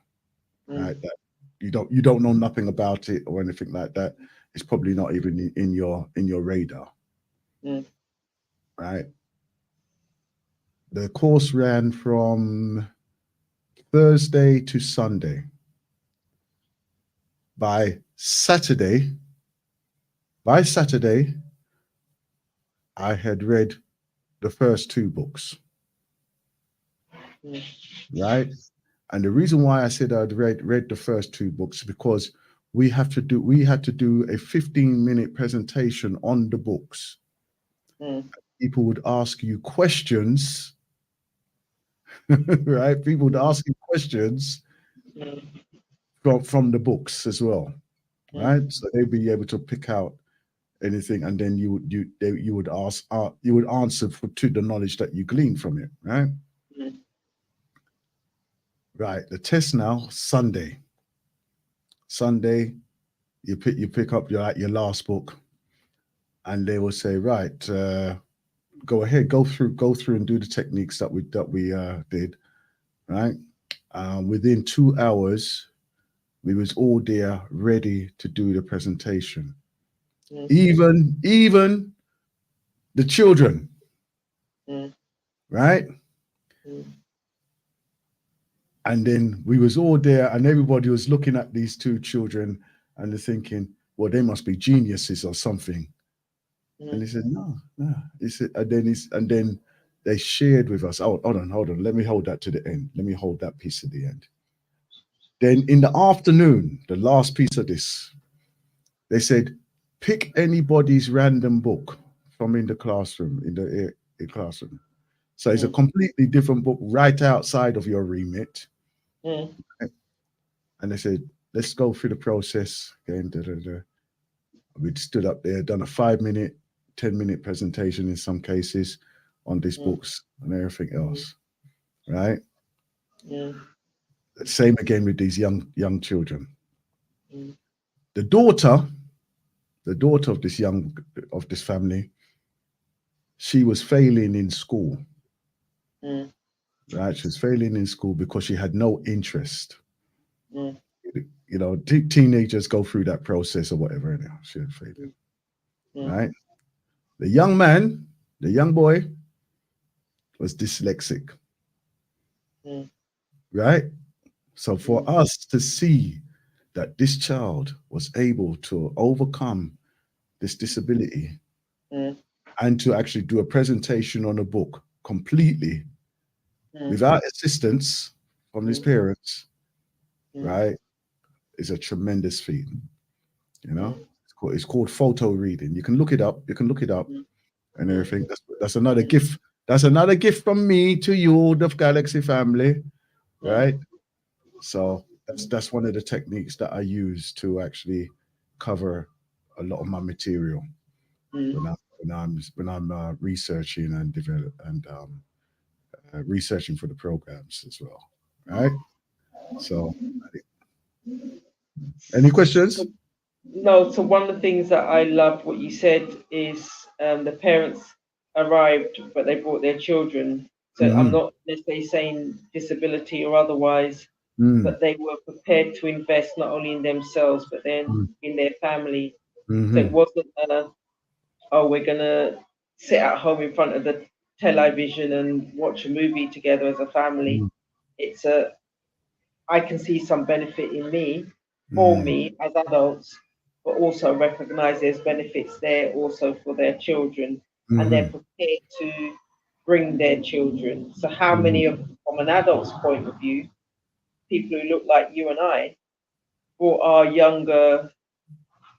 B: right? That you don't know nothing about it or anything like that. It's probably not even in your radar, right?" The course ran from Thursday to Sunday. By Saturday, I had read the first 2 books, right? And the reason why I said I'd read the first 2 books is because we had to do a 15-minute presentation on the books. People would ask you questions, right? People would ask you questions from the books as well. right? So they'd be able to pick out anything, and then you would ask, you would answer to the knowledge that you glean from it, right? Right. The test now, Sunday. Sunday, you pick up your last book, and they will say, right, go ahead, go through and do the techniques that we did, right? Within 2 hours, we was all there ready to do the presentation. Even the children, right? And then we was all there, and everybody was looking at these two children, and they're thinking, well, they must be geniuses or something. And he said, no. He said, and then they shared with us. Oh, hold on. Let me hold that to the end. Let me hold that piece at the end. Then in the afternoon, the last piece of this, they said, pick anybody's random book from in the classroom, in the classroom. So it's a completely different book right outside of your remit. And they said, let's go through the process. Again, we stood up there, done a 5-minute, 10-minute presentation in some cases on these books and everything else, right? Same again with these young children. The daughter of this family, she was failing in school. Right, she was failing in school because she had no interest. You know, teenagers go through that process or whatever. Anyhow, she had failing. Right. The young man, the young boy, was dyslexic. Right. So for us to see that this child was able to overcome this disability and to actually do a presentation on a book completely without assistance from his parents, right, is a tremendous feat. You know, it's called photo reading. You can look it up. And everything. That's another gift. That's another gift from me to you, the Galaxy family, right? So that's one of the techniques that I use to actually cover a lot of my material when I'm researching and develop and researching for the programs as well, right? So, any questions?
F: No. So one of the things that I loved what you said is the parents arrived, but they brought their children. So I'm not necessarily saying disability or otherwise, but they were prepared to invest not only in themselves but then in their family. So it wasn't we're gonna sit at home in front of the television and watch a movie together as a family. It's I can see some benefit in me, for me as adults, but also recognize there's benefits there also for their children, and they're prepared to bring their children. So how many of, from an adult's point of view, people who look like you and I brought our younger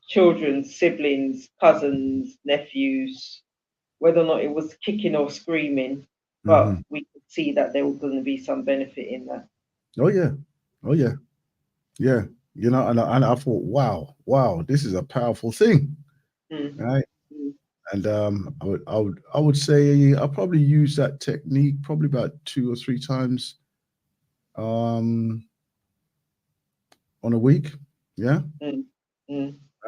F: children, siblings, cousins, nephews, whether or not it was kicking or screaming, but we could see that there was going to be some benefit in that.
B: Oh yeah. You know, and I thought, wow, this is a powerful thing, right? And I would say I probably use that technique probably about 2 or 3 times on a week. Yeah.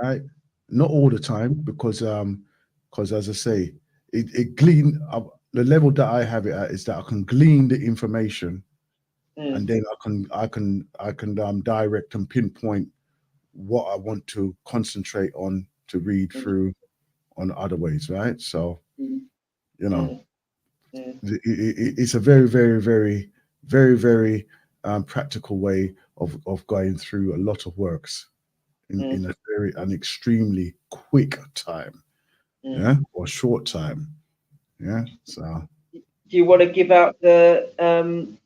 B: Right. Not all the time because as I say, it glean the level that I have it at is that I can glean the information and then I can direct and pinpoint what I want to concentrate on to read through on other ways, right? So, you know, it's a very, very, very, very, very practical way of going through a lot of works in an extremely quick time, yeah, or short time, yeah. So,
F: do you want to give out the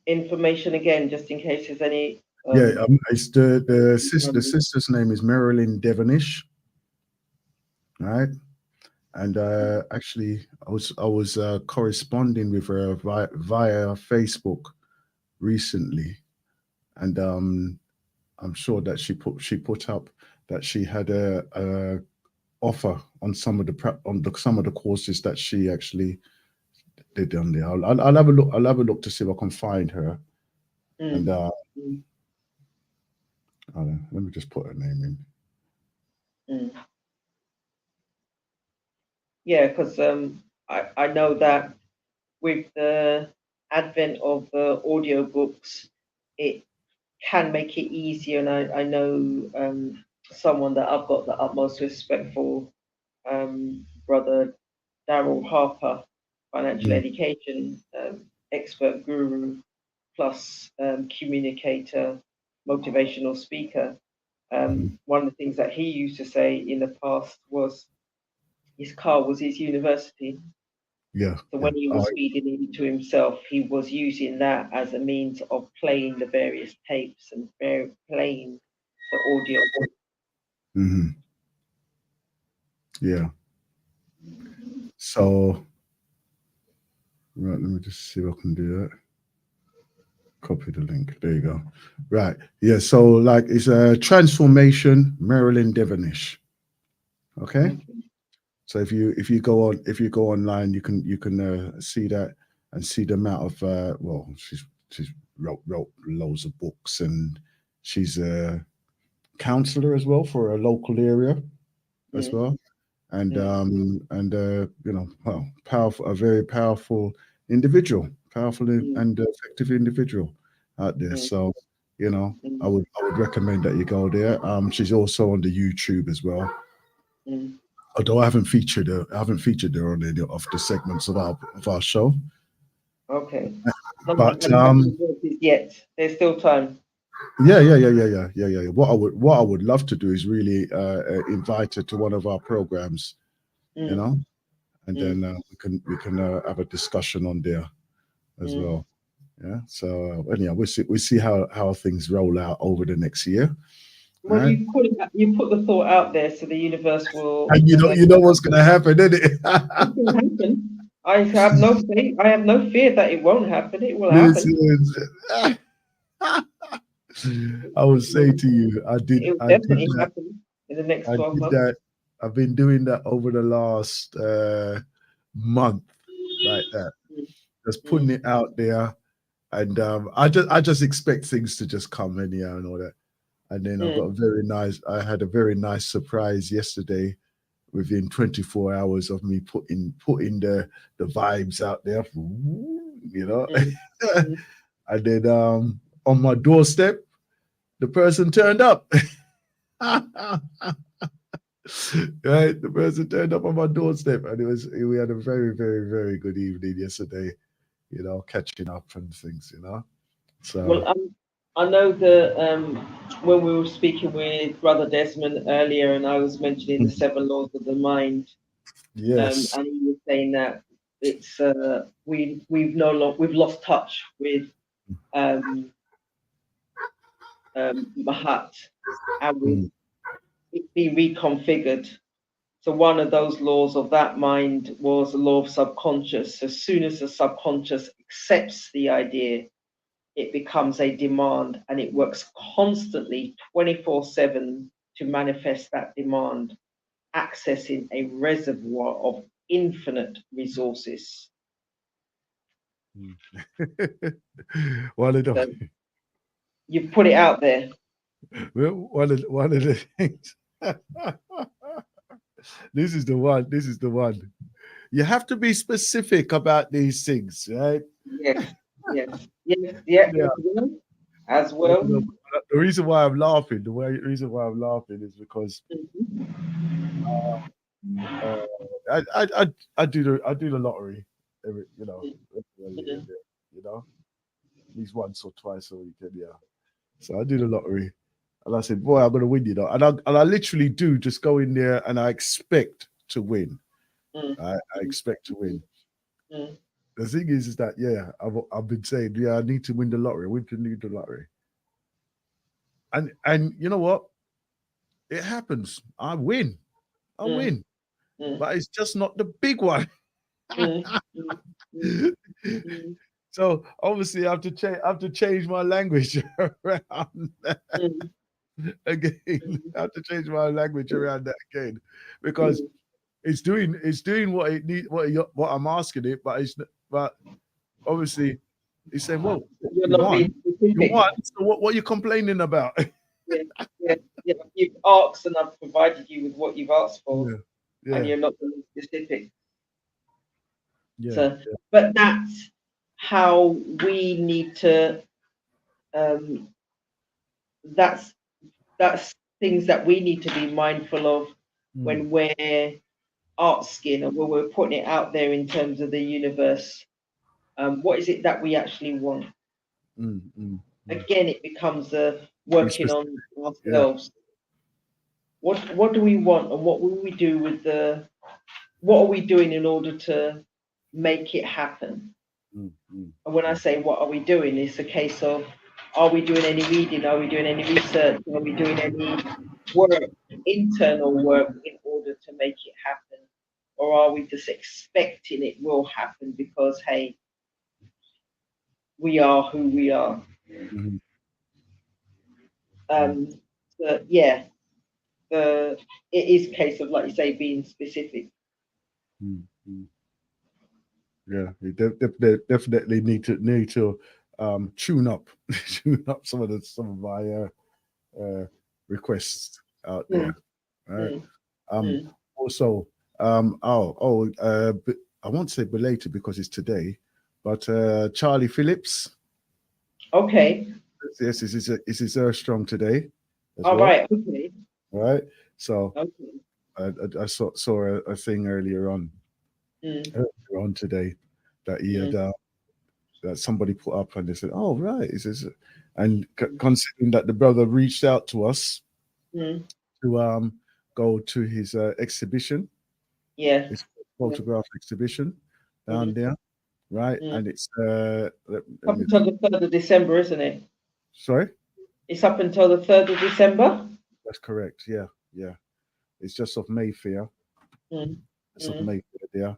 F: information again, just in case there's any?
B: It's the sister's name is Marilyn Devonish, right? And actually, I was corresponding with her via Facebook recently, and I'm sure that she put up that she had a offer on some of the courses that she actually did on there. I'll have a look. I'll have a look to see if I can find her. And let me just put her name in.
F: Yeah, because I know that with the advent of audio books, it can make it easier. And I know someone that I've got the utmost respect for, Brother Darrell Harper, financial education expert guru, plus communicator, motivational speaker. One of the things that he used to say in the past was his car was his university.
B: Yeah.
F: So when he was feeding into himself, he was using that as a means of playing the various tapes and playing the audio.
B: Yeah. So, right, let me just see if I can do that. Copy the link. There you go. Right. Yeah. So, like, it's a transformation, Marilyn Devonish. Okay. So if you go online, you can see that and see the amount of well, she's wrote loads of books, and she's a counselor as well for a local area as well, and you know, well, a very powerful individual, and effective individual out there. So you know, I would recommend that you go there. She's also on the YouTube as well. Although I haven't featured her on any of the segments of our show.
F: Okay.
B: But
F: yet there's still time.
B: Yeah. What I would love to do is really invite her to one of our programs, you know, and then we can have a discussion on there as well. Yeah. So anyhow, we see how things roll out over the next year.
F: Well, right? You put the thought out there, so the universe will.
B: And you know what's going to happen, isn't it?
F: It's going to happen. I have no faith. I have no fear that it won't happen. It will happen.
B: I would say to you, I did
F: definitely happen in the next 12 months.
B: I've been doing that over the last month, like that, just putting it out there, and I just expect things to just come anyhow and all that. And then I had a very nice surprise yesterday within 24 hours of me putting the vibes out there, you know. And then on my doorstep, the person turned up. Right, the person turned up on my doorstep, and we had a very, very, very good evening yesterday, you know, catching up and things, you know. So
F: well, I know that when we were speaking with Brother Desmond earlier, and I was mentioning the 7 laws of the mind,
B: yes,
F: and he was saying that it's we've lost touch with Mahat, and it's been reconfigured. So one of those laws of that mind was the law of subconscious. As soon as the subconscious accepts the idea, it becomes a demand, and it works constantly 24/7 to manifest that demand, accessing a reservoir of infinite resources.
B: So
F: you've put it out there.
B: Well, one of the things. This is the one. You have to be specific about these things, right?
F: Yes. As well.
B: The reason why I'm laughing, is because I do the lottery every, you know, at least once or twice a week, yeah. So I do the lottery, and I said, "Boy, I'm gonna win," you know, and I literally do just go in there and I expect to win. I expect to win. The thing is that I've been saying, I need to win the lottery. And you know what? It happens. I win. But it's just not the big one. So obviously I have to change my language around. again. I have to change my language around that again, because it's doing what it need, what I'm asking it, but obviously he's saying, well,
F: You're not being specific.
B: So what are you complaining about?
F: Yeah. You've asked, and I've provided you with what you've asked for,
B: Yeah.
F: and you're not being specific.
B: Yeah.
F: So, but that's how we need to. That's things that we need to be mindful of when we're asking, or when we're putting it out there in terms of the universe. What is it that we actually want? Again, it becomes working on ourselves. What do we want, and what will we do with what are we doing in order to make it happen? And when I say what are we doing, it's a case of, are we doing any reading? Are we doing any research? Are we doing any work, internal work, in order to make it happen? Or are we just expecting it will happen because, hey, we are who we are? So, yeah, it is a case of, like you say, being specific.
B: Yeah, we definitely need to tune up some of my requests out there. Right. Also, I won't say belated because it's today, but Charlie Phillips.
F: Okay.
B: Yes, it's his Earth Strong today.
F: All right. Okay.
B: All right. So
F: okay.
B: I saw a thing earlier on today that he had that somebody put up, and they said, "Oh, right." He says, and considering that the brother reached out to us to go to his exhibition, his photograph exhibition down there, right? And it's
F: up until the 3rd of December, isn't it?
B: Sorry?
F: It's up until the 3rd of December?
B: That's correct, yeah. It's just off Mayfair. It's off Mayfair there.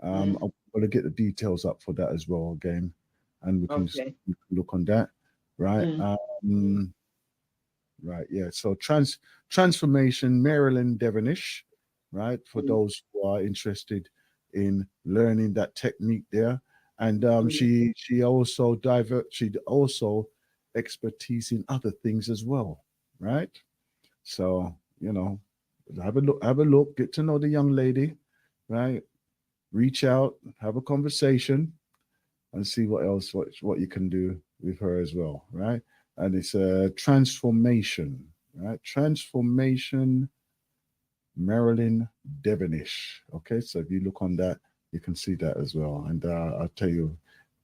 B: I'm going to get the details up for that as well again, and we can look on that, right? Right, yeah. So transformation, Marilyn Devonish, right? For those who are interested in learning that technique there, and she also expertise in other things as well, right? So have a look, get to know the young lady, right? Reach out, have a conversation, and see what you can do with her as well, right? And it's a transformation, right? Transformation, Marilyn Devonish. Okay, so if you look on that, you can see that as well. And I'll tell you,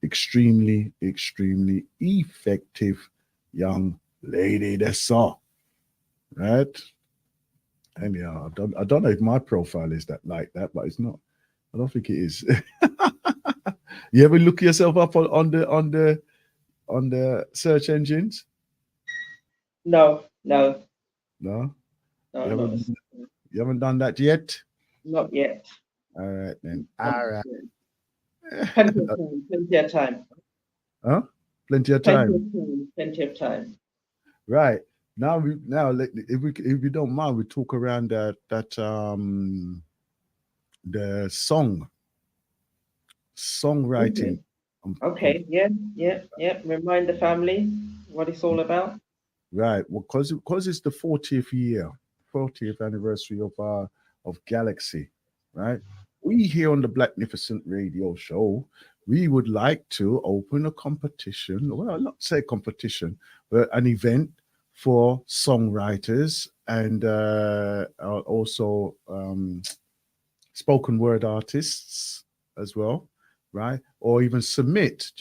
B: extremely, extremely effective young lady. That's all, right? And yeah, I don't know if my profile is like that, but it's not. I don't think it is. You ever look yourself up on the search engines?
F: No.
B: You haven't done that yet?
F: Not yet.
B: All right then. All right.
F: Plenty of time.
B: Huh? Plenty of time.
F: Plenty of time.
B: Right. Now if you don't mind, we talk around that the songwriting.
F: Okay. Yeah. Remind the family what it's all about.
B: Right. Well, because it's the 40th anniversary of Galaxy, right? We here on the Blacknificent Radio Show, we would like to open a competition. Well, not say competition, but an event for songwriters and also spoken word artists as well, right? Or even submit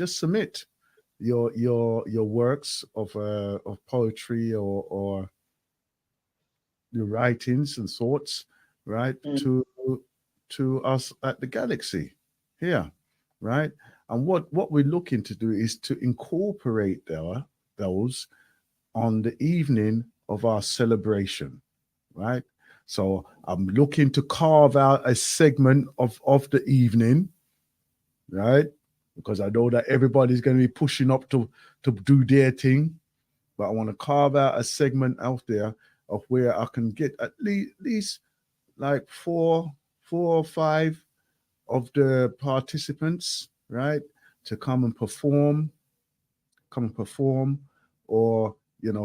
B: your works of poetry or your writings and thoughts, right, to us at the Galaxy here, right? And what we're looking to do is to incorporate those on the evening of our celebration, right? So I'm looking to carve out a segment of the evening, right? Because I know that everybody's going to be pushing up to do their thing, but I want to carve out a segment out there of where I can get at least like four or five of the participants, right, to come and perform, or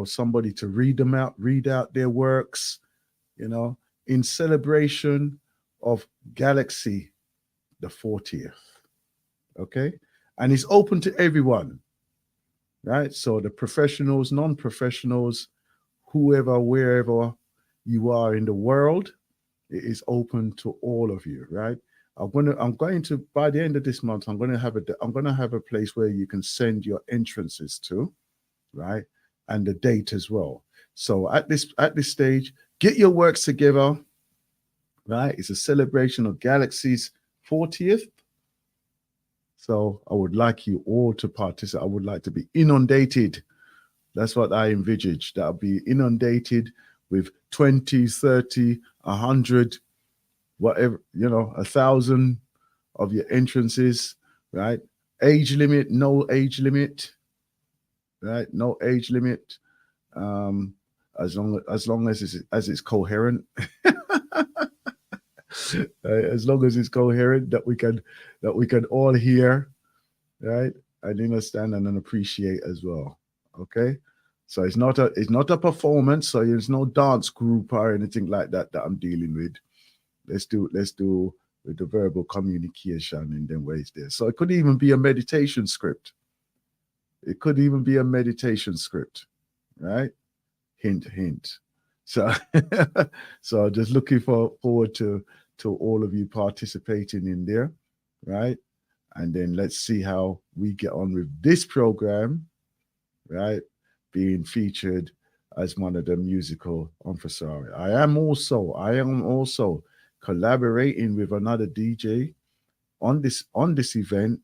B: somebody to read out their works, in celebration of Galaxy the 40th. Okay, and it's open to everyone, right? So the professionals, non-professionals, whoever, wherever you are in the world, it is open to all of you, right? I'm going to by the end of this month, I'm going to have a place where you can send your entrances to, right? And the date as well. So at this stage, get your works together, right? It's a celebration of Galaxy's 40th. So I would like you all to participate. I would like to be inundated. That's what I envisage. That'll be inundated with 20, 30, 100, whatever, 1,000 of your entrances, right? Age limit, no age limit, right? No age limit. As long as it's coherent. As long as it's coherent, that we can all hear, right, and understand and appreciate as well. Okay, so it's not a performance, so there's no dance group or anything like that I'm dealing with. Let's do with the verbal communication in them ways there. So it could even be a meditation script. Right? Hint, hint. So so just looking forward to all of you participating in there, right? And then let's see how we get on with this program, right? Being featured as one of the musical impresario. I am also collaborating with another DJ on this event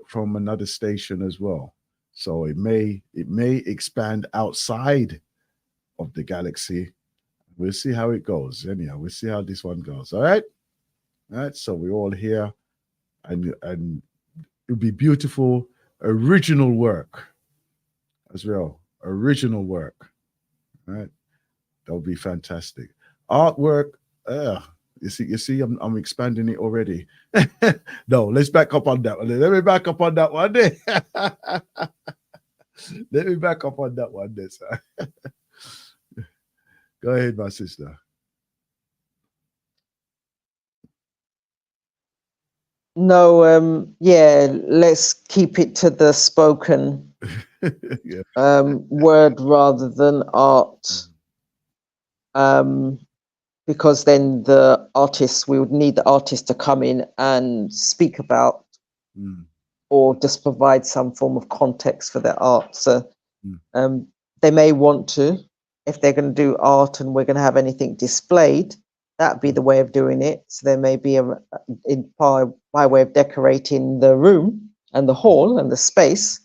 B: from another station as well. So it may expand outside of the Galaxy. We'll see how it goes. Anyhow, we'll see how this one goes. All right. So we're all here, and it'll be beautiful, original work as well. Original work. Right. That'll be fantastic. Artwork. You see, I'm expanding it already. No, let's back up on that one. Let me back up on that one. Let me back up on that one. Go ahead, my sister.
C: No, let's keep it to the spoken word rather than art. Because then we would need the artist to come in and speak about or just provide some form of context for their art. So they may want to, if they're going to do art and we're going to have anything displayed, that'd be the way of doing it. So there may be by way of decorating the room and the hall and the space.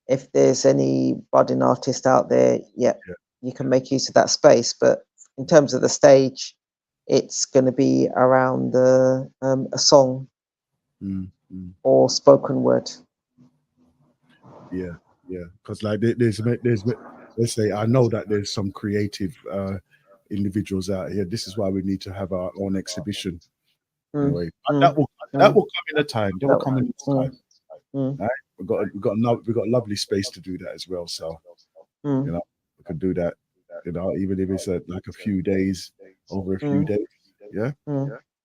C: If there's any budding artist out there, you can make use of that space. But in terms of the stage, it's going to be around a song or spoken word.
B: Yeah. Because like there's let's say I know that there's some creative individuals out here. This is why we need to have our own exhibition. Anyway, that will come in a time. That will come in time. Right? We've got a lovely space to do that as well. So we can do that. Even if it's like a few days, over a few days. Yeah.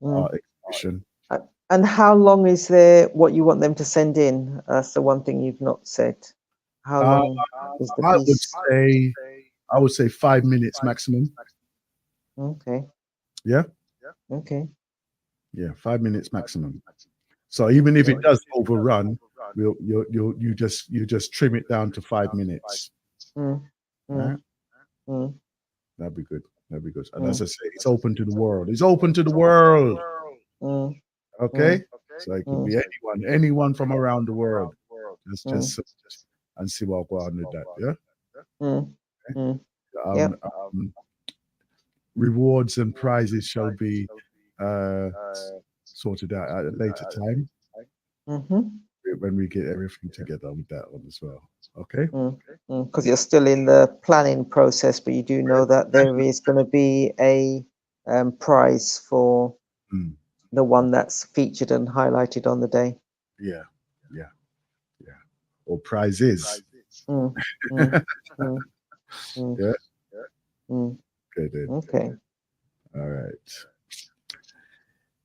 B: Our exhibition.
C: And how long is what you want them to send in? That's the one thing you've not said. How long is the piece?
B: I would say 5 minutes maximum.
C: Okay.
B: Yeah.
C: Okay.
B: Yeah, 5 minutes maximum. So even if it does overrun, you just trim it down to 5 minutes. Right? That'd be good. And as I say, it's open to the world. Okay. So it could be anyone from around the world. Just and see what go on with that. Yeah. Okay. Rewards and prizes shall be sorted out at a later time when we get everything together with that one as well. Okay.
C: Because you're still in the planning process, but you do know that there is going to be a prize for the one that's featured and highlighted on the day.
B: Yeah. Or prizes. Yeah. Good.
C: Okay.
B: All right.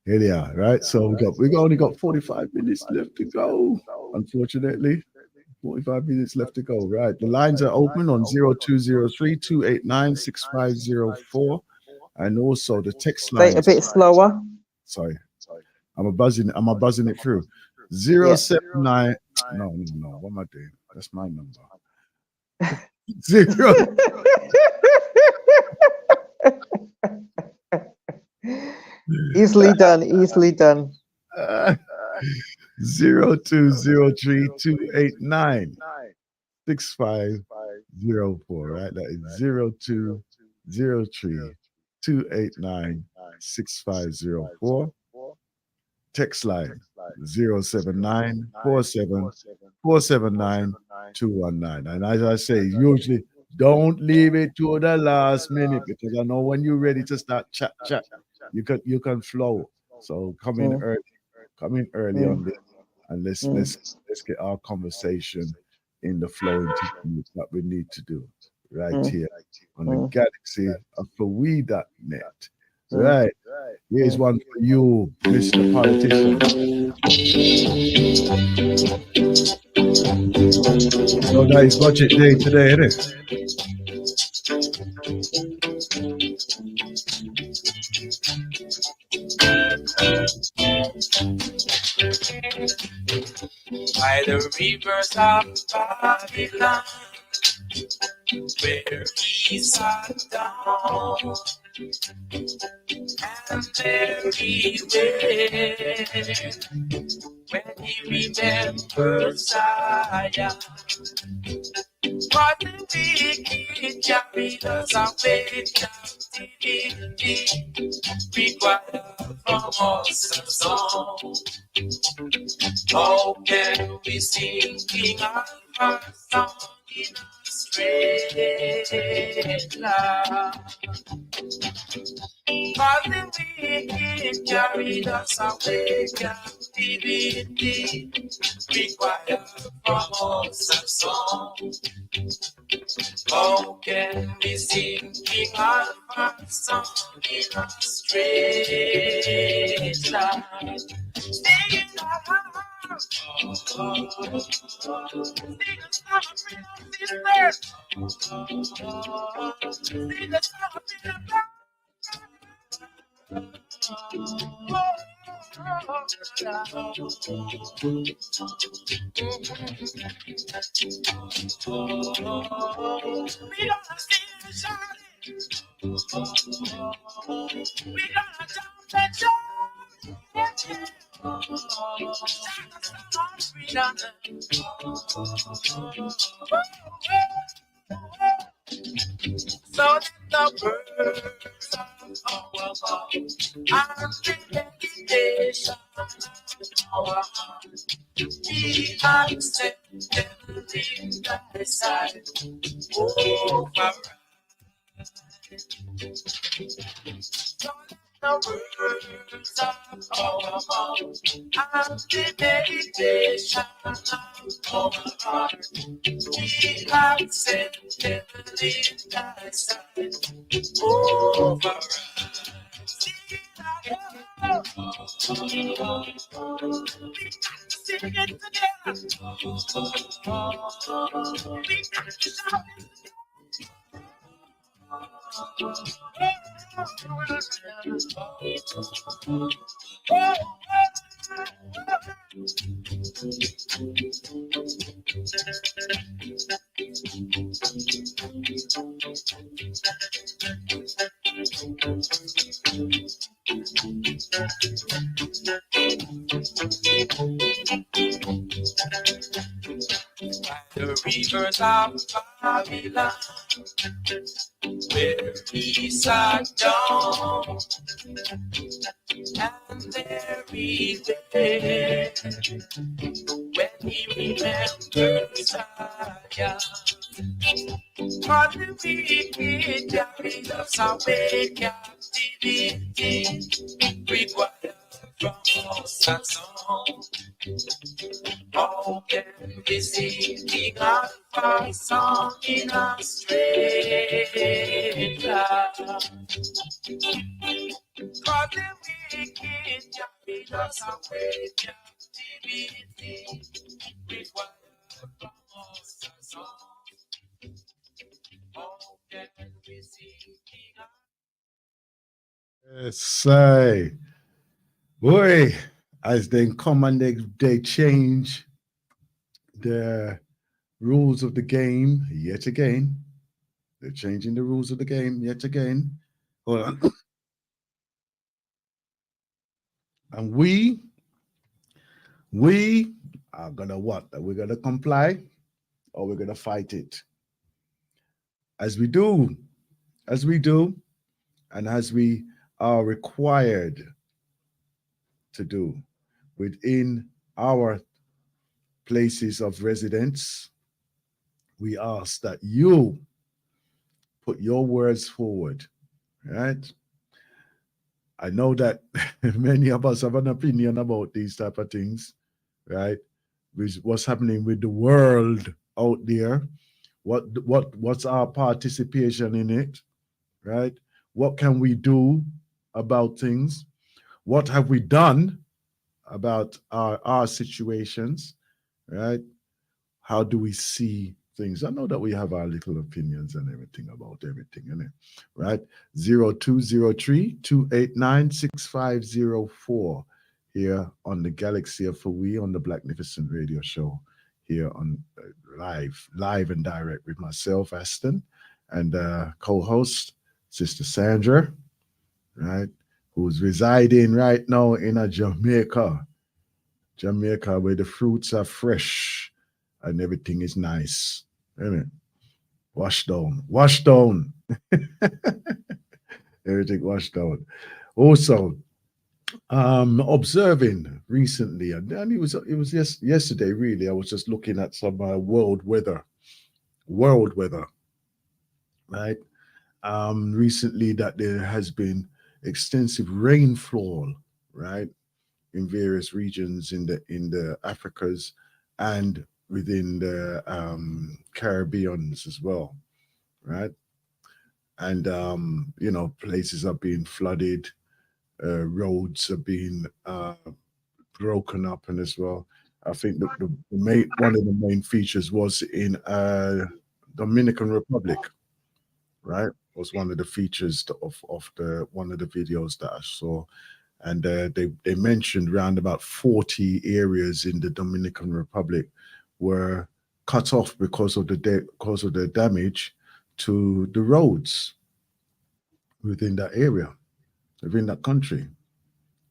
B: Here they are, right? So we only got 45 minutes left to go. Unfortunately, 45 minutes left to go. Right. The lines are open on 0203-289-6504. And also the text line.
C: A bit slower.
B: Sorry. I'm a buzzing it through. 079. No. What am I doing? That's my number. 0.
C: Easily done.
B: 0203-289-6504, right? That is 0203-289-6504. Text line 079-47-479-219. And as I say, usually don't leave it to the last minute, because I know when you're ready to start chat, you can flow. So come in early on this, and let's get our conversation in the flowing technique that we need to do right here on the galaxy of ForWe.net. Right. Here's one for you, Mr. Politician. So that is budget day today, isn't it?
I: By the rivers of Babylon, where he sat down, and there he went, when he remembered Zion. But the wicked carried us away, captivity required from us a song. How can we sing King Alpha's song in a straight line? But the wicked carried us away, captivity required from us a song. How can we sing King Alpha's song in a straight line? Sing So the words of our mouth and the meditation of our heart be accepted in thy sight, over the words of our mouth and the meditation of our heart be accepted in thy sight, over sing it together. We got to shout it. The rivers of Babylon, where he sat down, and there he went, when he remembers Zion. For the wicked carried us away captivity, required from us a song. How can we sing King Alpha's song in a strange land? For the wicked carried us away captivity, required from us a song. How can we sing King
B: Yes, say, boy, as they come and they change the rules of the game yet again. They're changing the rules of the game yet again. Hold on. And we are gonna what? We're gonna comply or we're gonna fight it. As we do, and as we are required to do within our places of residence, we ask that you put your words forward, right? I know that many of us have an opinion about these type of things, right? With what's happening with the world out there, what's our participation in it, right? What can we do about things? What have we done about our situations, right? How do we see things? I know that we have our little opinions and everything about everything, innit? Right? 0203-289-6504 here on the Galaxy of We on the Blacknificent Radio Show here on live and direct with myself, Aston, and co-host Sister Sandra, right? Who's residing right now in a Jamaica, where the fruits are fresh and everything is nice, isn't it? Wash down. Everything washed down. Also, observing recently, and it was yesterday. Really, I was just looking at some world weather, right? Recently, that there has been extensive rainfall, right, in various regions in the Africas and within the Caribbeans as well, right? And places are being flooded, roads are being broken up, and as well. I think the main one of the main features was in Dominican Republic, right? Was one of the features of the one of the videos that I saw, and they mentioned around about 40 areas in the Dominican Republic were cut off because of the damage to the roads within that area, within that country,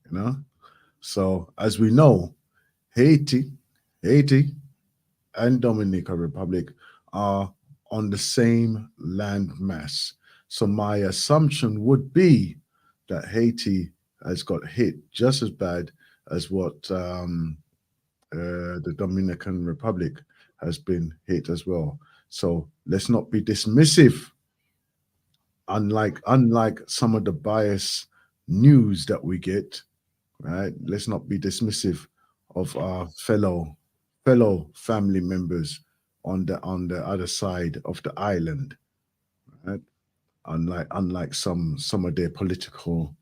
B: you know. So as we know, Haiti and Dominican Republic are on the same land mass. So my assumption would be that Haiti has got hit just as bad as what the Dominican Republic has been hit as well. So let's not be dismissive. Unlike some of the biased news that we get, right? Let's not be dismissive of our fellow family members on the other side of the island, right? Unlike some of their political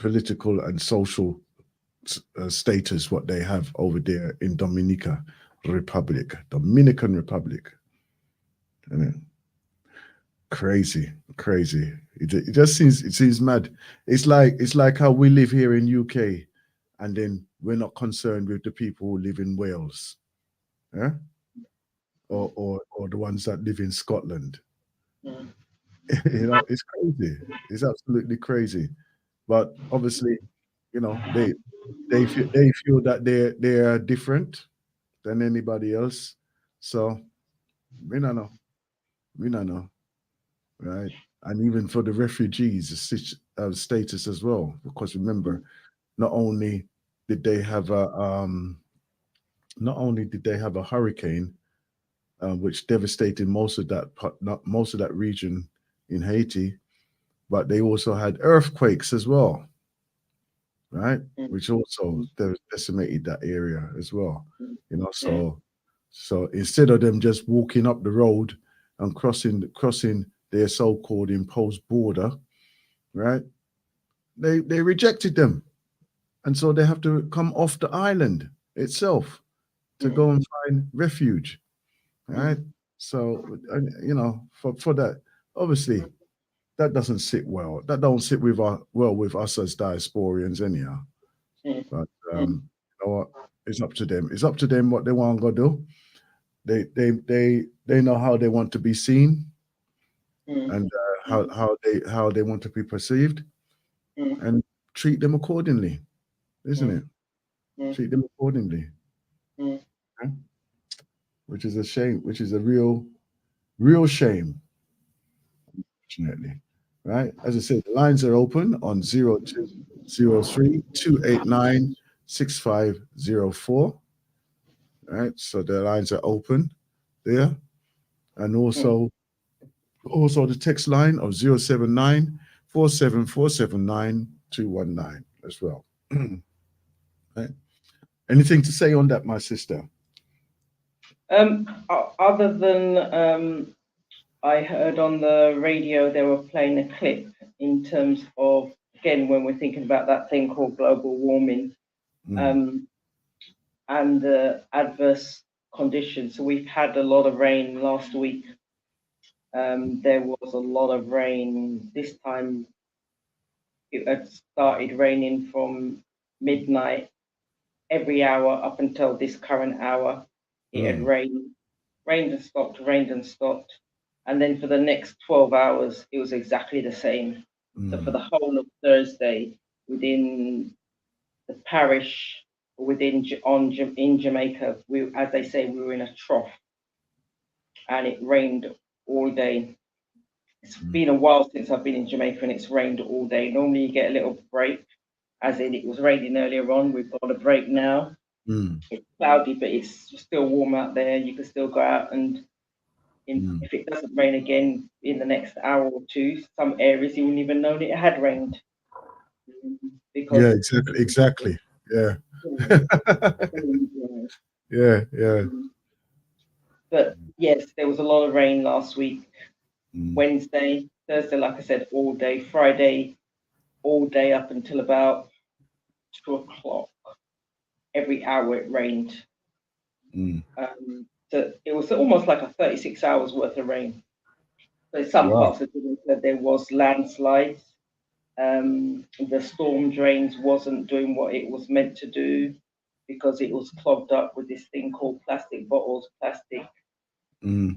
B: and social status what they have over there in Dominican Republic. I mean, crazy. It just seems mad. It's like how we live here in UK, and then we're not concerned with the people who live in Wales, yeah, or the ones that live in Scotland. It's crazy. It's absolutely crazy. But obviously, they feel that they are different than anybody else. So we don't know, right? and even for the refugees, the status as well. Because remember, not only did they have a hurricane, which devastated most of that region in Haiti, but they also had earthquakes as well, right? Which also decimated that area as well. You know, so instead of them just walking up the road and crossing their so-called imposed border, right? They rejected them, and so they have to come off the island itself to go and find refuge, right? So you know, for that, obviously, that doesn't sit well. That don't sit with with us as diasporians anyhow. But you know what? It's up to them. It's up to them what they want to go do. They know how they want to be seen, and how they want to be perceived, and treat them accordingly, isn't it? Treat them accordingly. Okay? Which is a shame. Which is a real shame, unfortunately. Right? As I said, the lines are open on 0203 289 6504. Right? So the lines are open there. And also the text line of 079 47479 219 as well. Right? Anything to say on that, my sister?
F: Other than I heard on the radio they were playing a clip in terms of, again, when we're thinking about that thing called global warming, and the adverse conditions. So we've had a lot of rain last week. There was a lot of rain this time. It had started raining from midnight every hour up until this current hour. It had rained and stopped, rained and stopped. And then for the next 12 hours, it was exactly the same. So for the whole of Thursday, within the parish, in Jamaica, as they say, we were in a trough, and it rained all day. It's been a while since I've been in Jamaica, and it's rained all day. Normally, you get a little break, as in it was raining earlier on. We've got a break now. It's cloudy, but it's still warm out there. You can still go out, and if it doesn't rain again in the next hour or two, some areas you wouldn't even know it had rained.
B: Because exactly. Yeah. Yeah.
F: But yes, there was a lot of rain last week. Wednesday, Thursday, like I said, all day. Friday, all day up until about 2 o'clock. Every hour it rained. So it was almost like a 36 hours worth of rain. So in some parts of Jamaica, there was landslides. The storm drains wasn't doing what it was meant to do because it was clogged up with this thing called plastic bottles, plastic containers.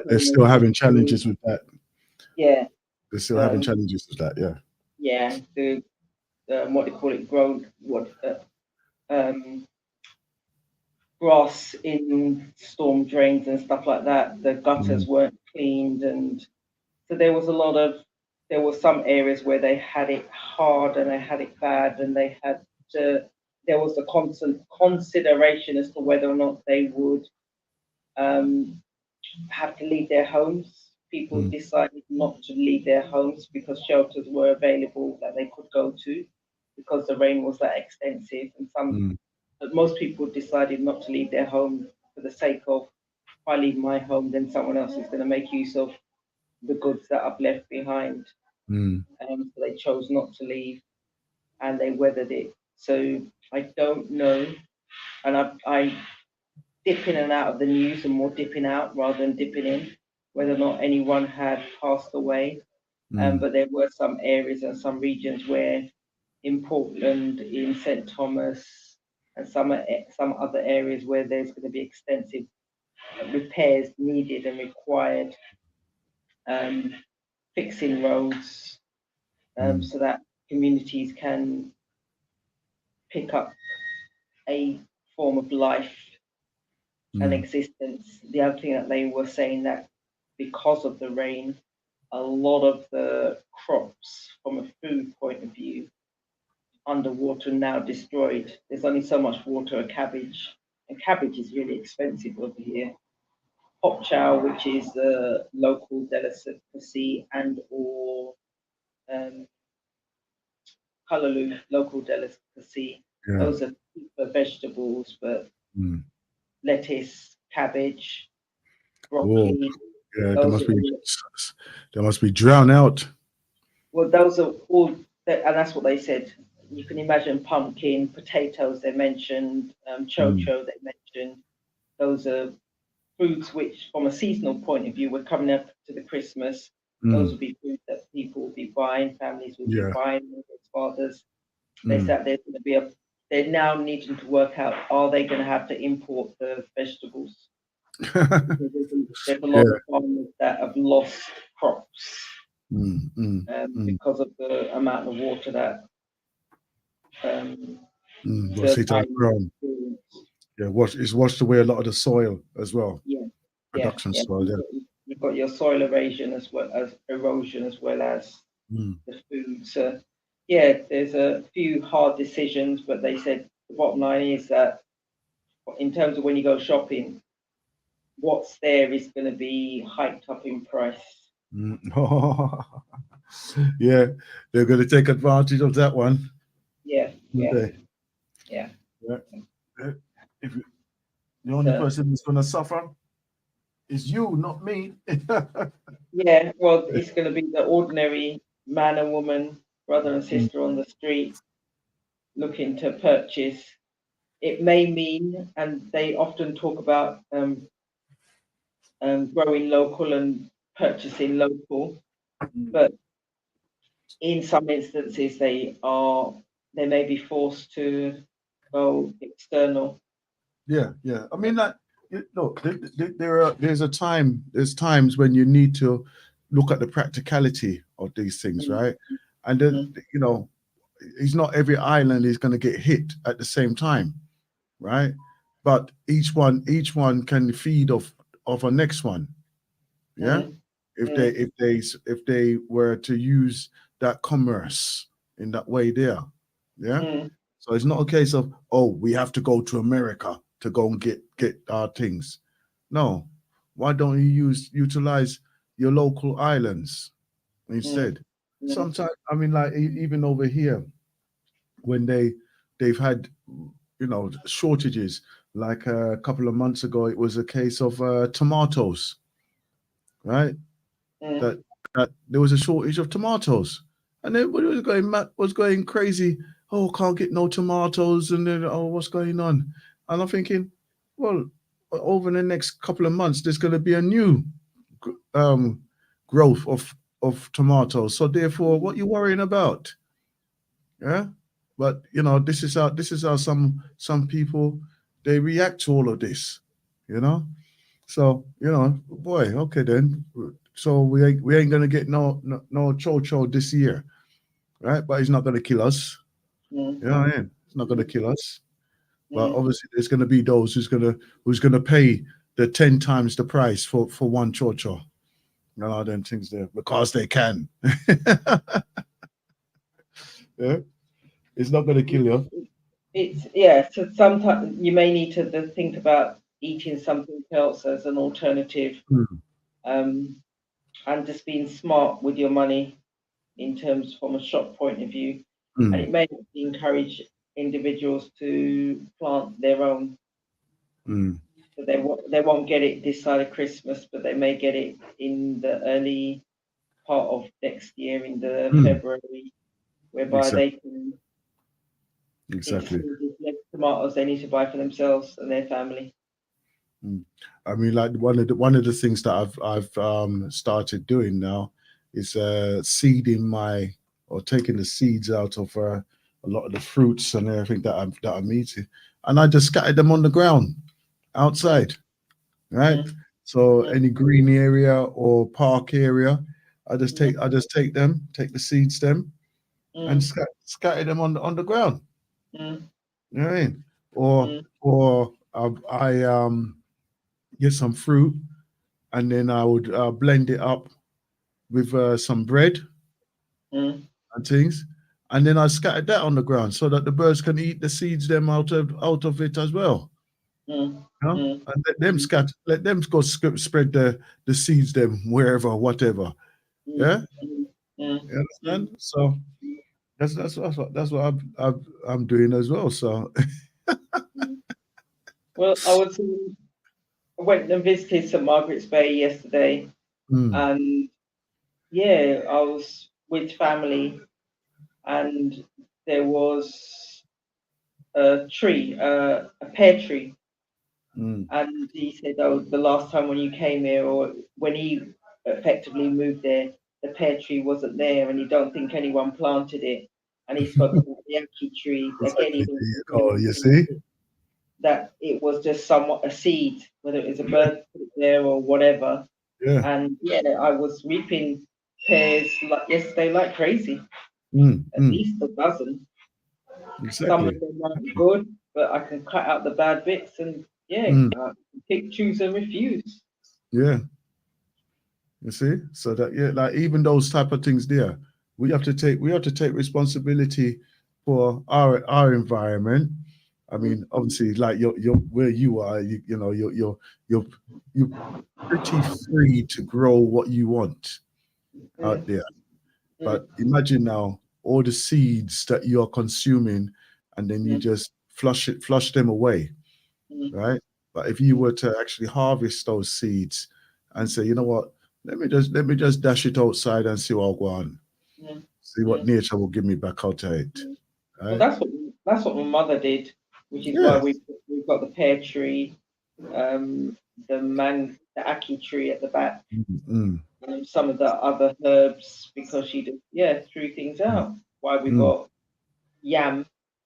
B: They're still having challenges with that.
F: Yeah.
B: They're still having challenges with that, yeah.
F: Yeah, the what they call it, grass in storm drains and stuff like that. The gutters weren't cleaned, and so there were some areas where they had it hard and they had it bad, and they had to. There was a constant consideration as to whether or not they would have to leave their homes. People decided not to leave their homes because shelters were available that they could go to because the rain was that extensive, and but most people decided not to leave their home for the sake of, if I leave my home, then someone else is going to make use of the goods that I've left behind. So they chose not to leave, and they weathered it. So I don't know, and I dip in and out of the news, and more dipping out rather than dipping in, whether or not anyone had passed away. But there were some areas and some regions where, in Portland, in St. Thomas, and some other areas where there's going to be extensive repairs needed and required, fixing roads, so that communities can pick up a form of life and existence. The other thing that they were saying, that because of the rain, a lot of the crops from a food point of view underwater now destroyed. There's only so much water a cabbage, and cabbage is really expensive over here. Pop chow, which is a local delicacy, and or Callaloo, local delicacy.
B: Yeah.
F: Those are cheaper vegetables, but lettuce, cabbage, broccoli.
B: Yeah,
F: those
B: they must be drowned out.
F: Well, those are all, and that's what they said. You can imagine pumpkin, potatoes they mentioned, chocho they mentioned. Those are foods which, from a seasonal point of view, we're coming up to the Christmas. Those will be foods that people will be buying, families will be buying, fathers. They said there's going to be they're now needing to work out, are they going to have to import the vegetables? There's a lot of farmers that have lost crops because of the amount of water that
B: it's washed away a lot of the soil as well. Production soil.
F: You've got your soil erosion as well as the food. So there's a few hard decisions, but they said the bottom line is that in terms of when you go shopping, what's there is going to be hiked up in price.
B: Yeah, they're going to take advantage of that one.
F: Yeah.
B: If the only person who's going to suffer is you, not me.
F: Yeah, well, it's going to be the ordinary man and woman, brother and sister on the street looking to purchase. It may mean, and they often talk about growing local and purchasing local, but in some instances they may be forced to go external.
B: Yeah. I mean, like, look, there's times when you need to look at the practicality of these things, right? And then it's not every island is going to get hit at the same time, right? But each one can feed off a next one. Yeah. If they were to use that commerce in that way there. Yeah. So it's not a case of, we have to go to America to go and get our things. No. Why don't you utilize your local islands instead? Sometimes, I mean, like even over here, when they've had shortages, like a couple of months ago, it was a case of tomatoes, right? That there was a shortage of tomatoes, and everybody was going crazy. Oh, can't get no tomatoes, and then what's going on? And I'm thinking, well, over the next couple of months, there's going to be a new growth of tomatoes. So therefore, what you worrying about? Yeah, but this is how some people they react to all of this, So boy, okay then. So we ain't gonna get no chocho this year, right? But it's not gonna kill us. You know what I mean? It's not gonna kill us. But obviously, there's gonna be those who's gonna pay the 10 times the price for one chocho. All them things there because they can. Yeah, it's not gonna kill you.
F: So sometimes you may need to think about eating something else as an alternative. And just being smart with your money in terms from a shop point of view. And it may encourage individuals to plant their own. So they won't get it this side of Christmas, but they may get it in the early part of next year, in the February, whereby they can tomatoes they need to buy for themselves and their family.
B: I mean, like one of the things that I've started doing now is seeding taking the seeds out of a lot of the fruits and everything that I'm eating, and I just scatter them on the ground outside, right? So any green area or park area, I just take the seeds and scatter them on the ground. You know what I mean? Or I get some fruit and then I would blend it up with some bread
F: Mm.
B: and things, and then I scattered that on the ground so that the birds can eat the seeds them out of it as well.
F: Mm.
B: You know?
F: Mm.
B: And let them go spread the seeds them wherever, whatever. Yeah,
F: Mm. Mm.
B: you understand? So that's what I'm doing as well. So
F: Well, I went and visited St Margaret's Bay yesterday, and yeah, I was with family, and there was a tree, a pear tree, and he said, "Oh, the last time when you came here, or when he effectively moved there, the pear tree wasn't there, and he don't think anyone planted it." And he spoke about the ackee tree again. He didn't think
B: oh,
F: anyone
B: you
F: planted
B: see,
F: it, that it was just somewhat a seed, whether it was a bird put it there or whatever.
B: yeah,
F: And yeah, I was reaping pears like yesterday like crazy, at
B: mm,
F: least a dozen. Some
B: exactly,
F: of them aren't good, but I can cut out the bad bits and yeah, pick, choose, and refuse.
B: yeah. You see, so that like even those type of things there, we have to take responsibility for our environment. I mean, obviously, like you're where you are, you know, you're pretty free to grow what you want out there. But imagine now all the seeds that you're consuming, and then you just flush them away, right? But if you were to actually harvest those seeds and say, you know what, let me just dash it outside and see what go on, see what nature will give me back out of it,
F: Well,
B: right?
F: that's what my mother did, which is why
B: Yeah.
F: we've got the pear tree, the ackee tree at the back,
B: Mm,
F: and some of the other herbs because she threw things out. Why we
B: mm,
F: got yam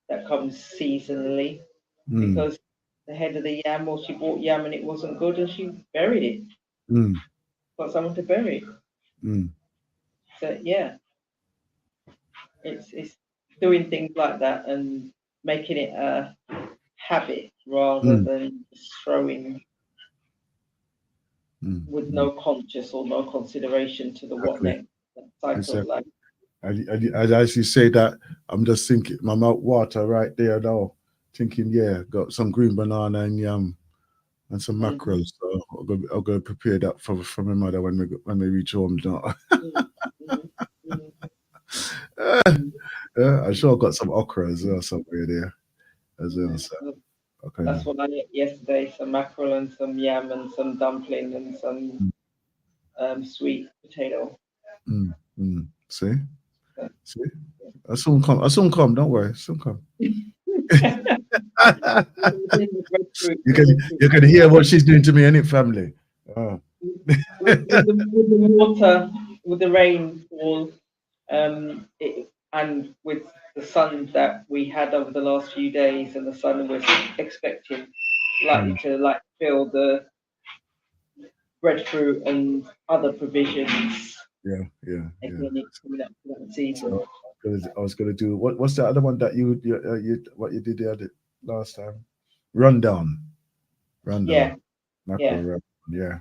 F: that comes seasonally
B: mm,
F: because the head of the yam, or she bought yam and it wasn't good and she buried it.
B: mm,
F: Got someone to bury it.
B: mm,
F: So yeah, it's doing things like that and making it a habit rather
B: mm,
F: than just throwing with no conscious or no consideration to the what
B: exactly.
F: next cycle of
B: Exactly.
F: life.
B: And as you say that, I'm just thinking, my mouth water right there now, thinking, yeah, got some green banana and yam and some mackerel. So I'll go prepare that for my mother when we reach home. Now. Yeah, I'm sure I've got some okra as well somewhere there as well. So okay.
F: That's what I ate yesterday: some mackerel and some yam and some dumpling and some sweet potato.
B: See, I soon come. I soon come. Don't worry, soon come. You can hear what she's doing to me, ain't it, family?
F: With the water, with the rainfall, and with the sun that we had over the last few days, and the sun was expecting likely to fill the breadfruit and other provisions.
B: Yeah.
F: Again, it's coming up to that season.
B: So I was gonna do what's the other one that you what you did the other last time? Rundown.
F: Yeah.
B: Mackerel. Yeah.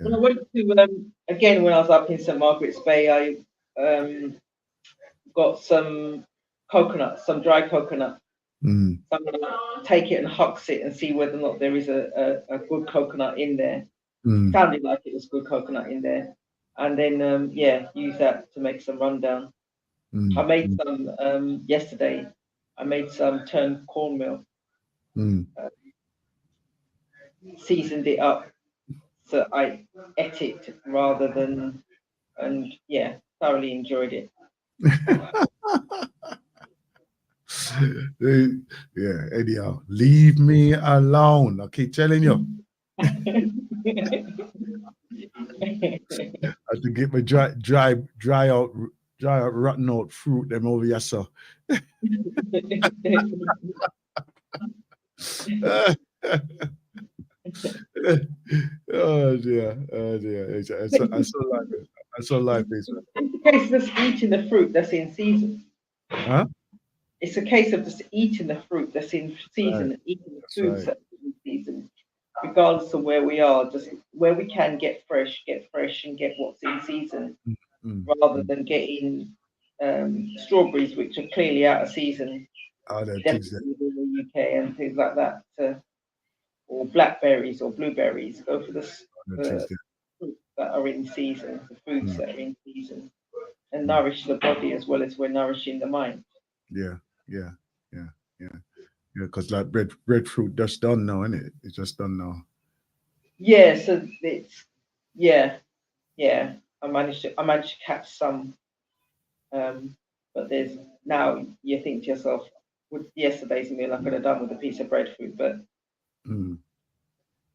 F: When I went to again when I was up in St Margaret's Bay, I got some coconut, some dry coconut. So I'm going to take it and husk it and see whether or not there is a good coconut in there. Sounded like it was good coconut in there. And then, use that to make some rundown. I made some yesterday. I made some turned cornmeal, seasoned it up. So I ate it rather than, and yeah, thoroughly enjoyed it.
B: Yeah, anyhow, leave me alone. I keep telling you. I have to get my dry out rotten out fruit them over here, so. Oh dear. I so like this.
F: It's a case of just eating the fruit that's in season.
B: Huh?
F: It's a case of just eating the fruit that's in season, eating the foods that's in season, regardless of where we are. Just where we can get fresh and get what's in season, rather than getting strawberries, which are clearly out of season. Definitely in the UK and things like that, or blackberries or blueberries. Go for the fruits that are in season, the foods that are in season, and nourish the body as well as we're nourishing the mind.
B: Yeah. Because like breadfruit just done now, isn't it? It's just done now.
F: Yeah, so it's yeah. I managed to catch some, but there's now you think to yourself, with yesterday's meal I could have done with a piece of breadfruit, but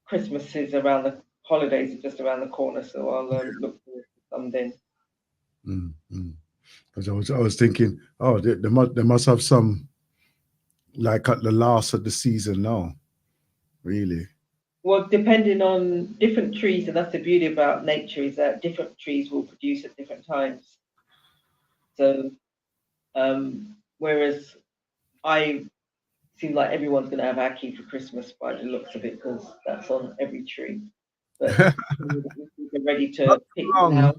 F: Christmas is around, the holidays are just around the corner, so I'll look forward to some then.
B: Because I was thinking, they must have some like at the last of the season now, really.
F: Well, depending on different trees, and that's the beauty about nature, is that different trees will produce at different times. So, whereas I seem like everyone's going to have ackee for Christmas by the looks of it, because that's on every tree. But we're ready to pick now.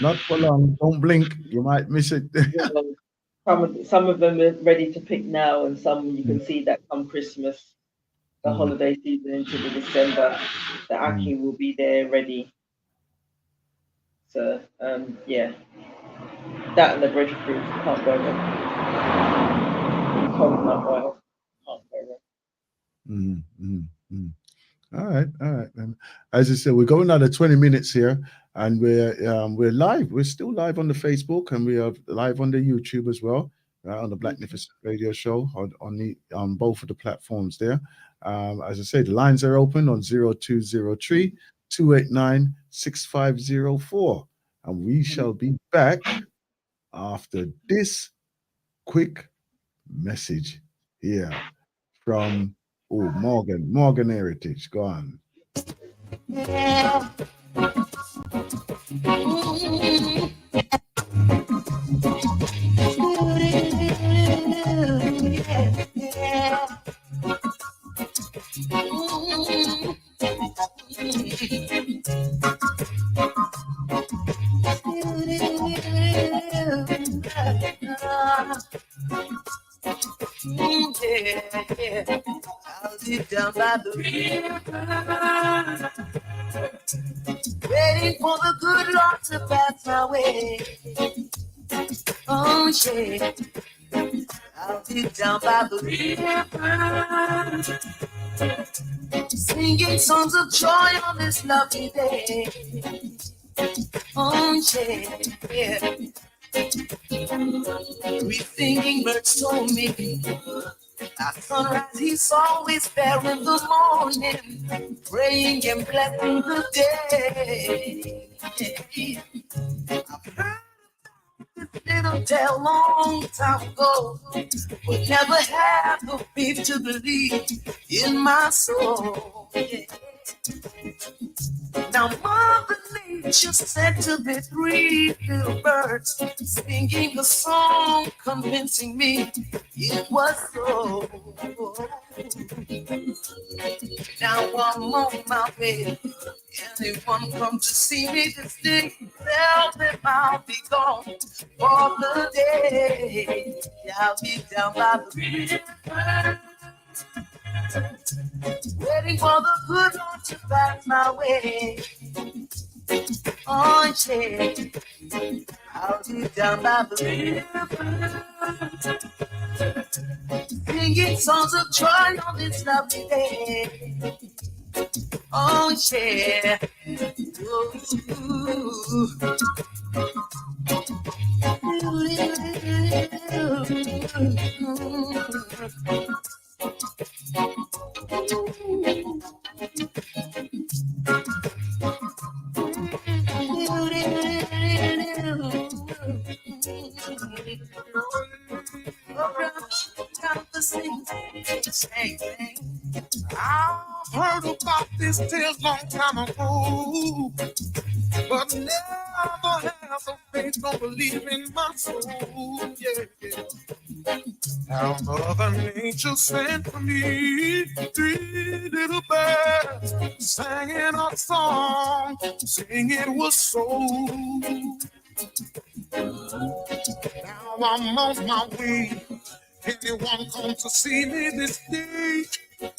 B: Not for long. Don't blink. You might miss it.
F: Some of them are ready to pick now, and some you can see that come Christmas, the holiday season into the December, the ackee will be there ready. So yeah, that and the breadfruit can't go wrong. Coconut oil can't go wrong.
B: All right. As I said, we're going another 20 minutes here, and we're live. We're still live on the Facebook, and we are live on the YouTube as well, on the Blacknificent Radio Show on both of the platforms there. As I said, the lines are open on 0203-289-6504, and we shall be back after this quick message here from Morgan Heritage. Go on.
E: Yeah. I'll sit down by the river, waiting for the good Lord to pass my way. Oh, yeah. I'll sit down by the river, singing songs of joy on this lovely day. Oh, yeah. We singing birds told me at sunrise he's always there in the morning, praying and blessing the day. I've heard this little tale long time ago, but never had the faith to believe in my soul. Now Mother Nature said to the three little birds, singing a song, convincing me it was so. Now I'm on my way. Anyone come to see me this day, tell them I'll be gone for the day. I'll be down by the river, waiting for the good Lord to pass my way. Oh, yeah. I'll be down by the river, singing songs of joy on this lovely day. Oh, yeah.
A: I've heard about this tale long time ago, but never have the faith, don't believe in my soul. Yeah. Now Mother Nature sent for me three little birds, singing a song, singing was soul. Now I'm on my way. Anyone come to see me this day? Tell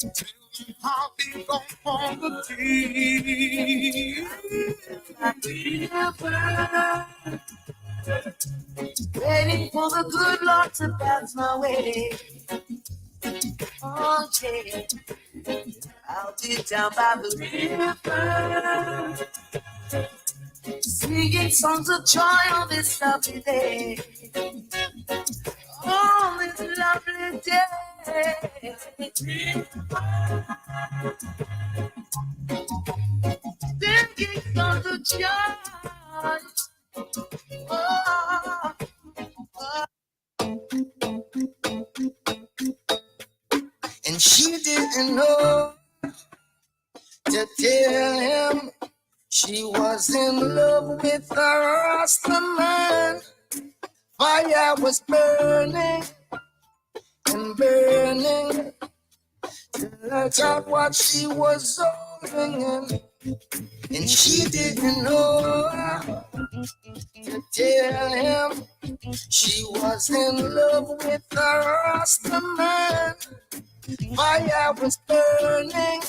A: them how they gon' on the day. Waiting for the good Lord to pass my way. Oh, yeah. I'll be down by the river, singing songs of joy on this lovely day. On this lovely day. Singing songs of joy. Oh, and she didn't know to tell him she was in love with a Rasta man. Fire was burning and burning till I got what she was holding in. And she didn't know to tell him she was in love with a Rasta man. Fire was burning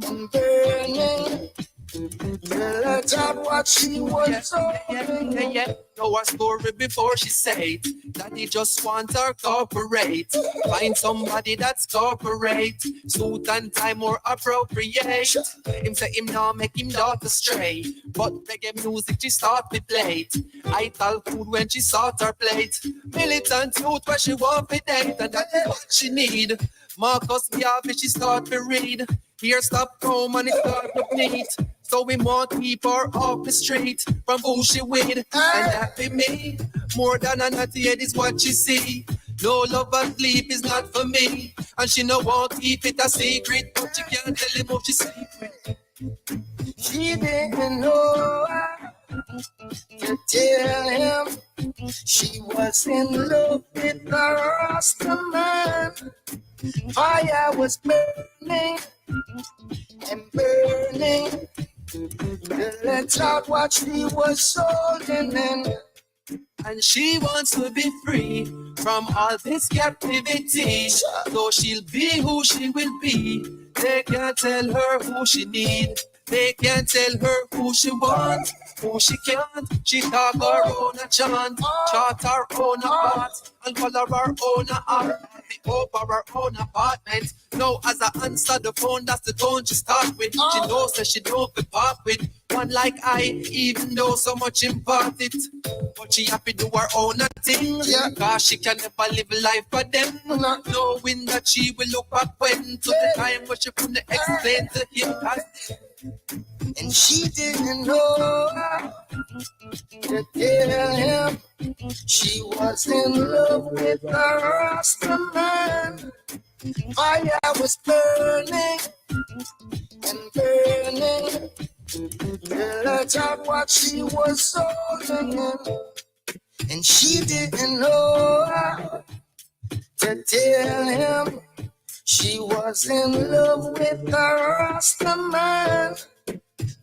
A: and burning till I got what she was holding. Know her story before she said that he just want her corporate. Find somebody that's corporate, suit and tie more appropriate. Him say him now make him daughter stray, but reggae music she start to play. I tell food when she sort her plate. Militant youth where she want to date, and that is what she need. Marcus Garvey she start to read. Here stop home and it start to neat. So we want keep her off the street from who she with. And that be me. More than a natty head is what she see. No love and sleep is not for me. And she no want keep it a secret, but she can't tell him what she sleep with. She didn't know to tell him she was in love with a Rasta man. Fire was burning and burning till let out what she was holding in. And she wants to be free from all this captivity. So she'll be who she will be. They can't tell her who she need. They can't tell her who she wants, who she can't. She talk her own a chant, chart her own part, and color her own art. Over her own apartment. No, as I answer the phone, that's the tone she start with. She knows that she don't be part with one like I, even though so much imparted. But she happy do her own thing, cause she can never live life for them. Knowing that she will look back when to the time where she couldn't explain to him. And she didn't know to tell him she was in love with a Rasta man. Fire was burning and burning till I got what she was holding in. And she didn't know to tell him she was in love with a Rasta man.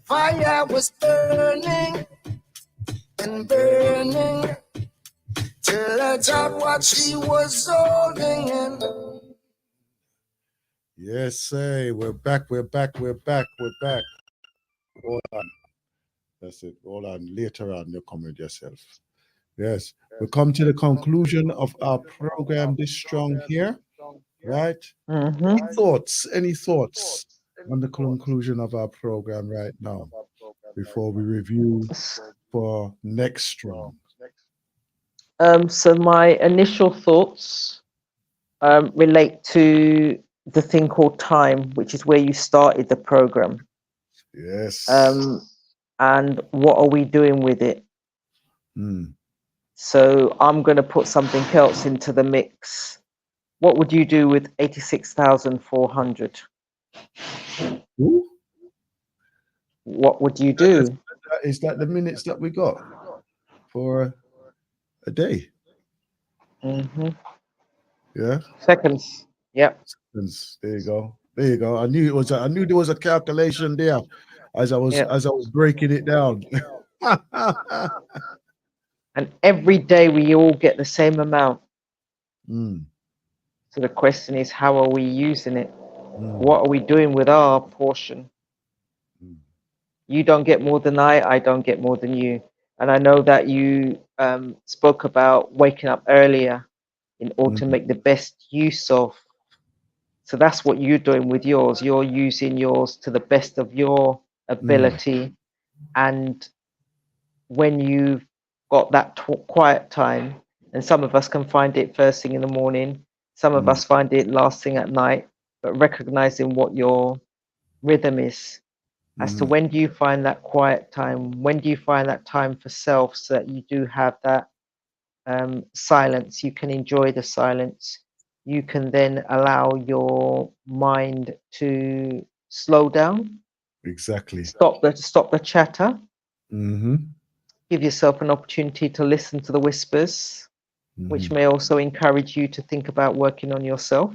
A: Fire was burning and burning till I got what she was holding in.
B: Yes, sir. We're back. Hold on. That's it. Hold on. Later on, you'll come with yourself. Yes. We come to the conclusion of our program this strong here. Right? Any thoughts on the conclusion of our program right now before we review for next strong?
F: So my initial thoughts relate to the thing called time, which is where you started the program.
B: Yes.
F: And what are we doing with it? So I'm going to put something else into the mix. What would you do with 86,400? What would you do?
B: Is that the minutes that we got for a day?
F: Mm-hmm.
B: Yeah.
F: Seconds. Yep.
B: Seconds. There you go. There you go. I knew it was. I knew there was a calculation there, as I was breaking it down.
C: And every day we all get the same amount.
B: Mm,
C: So the question is, how are we using it?
B: mm,
C: What are we doing with our portion?
B: mm,
C: You don't get more than I don't get more than you. And I know that you spoke about waking up earlier in order to
B: mm,
C: make the best use of. So that's what you're doing with yours. You're using yours to the best of your ability. And when you've got that quiet time, and some of us can find it first thing in the morning, some of us find it last thing at night, but recognizing what your rhythm is as to when do you find that quiet time, when do you find that time for self, so that you do have that silence, you can enjoy the silence, you can then allow your mind to slow down,
B: exactly.
C: stop the chatter,
B: Mm-hmm.
C: give yourself an opportunity to listen to the whispers, which may also encourage you to think about working on yourself,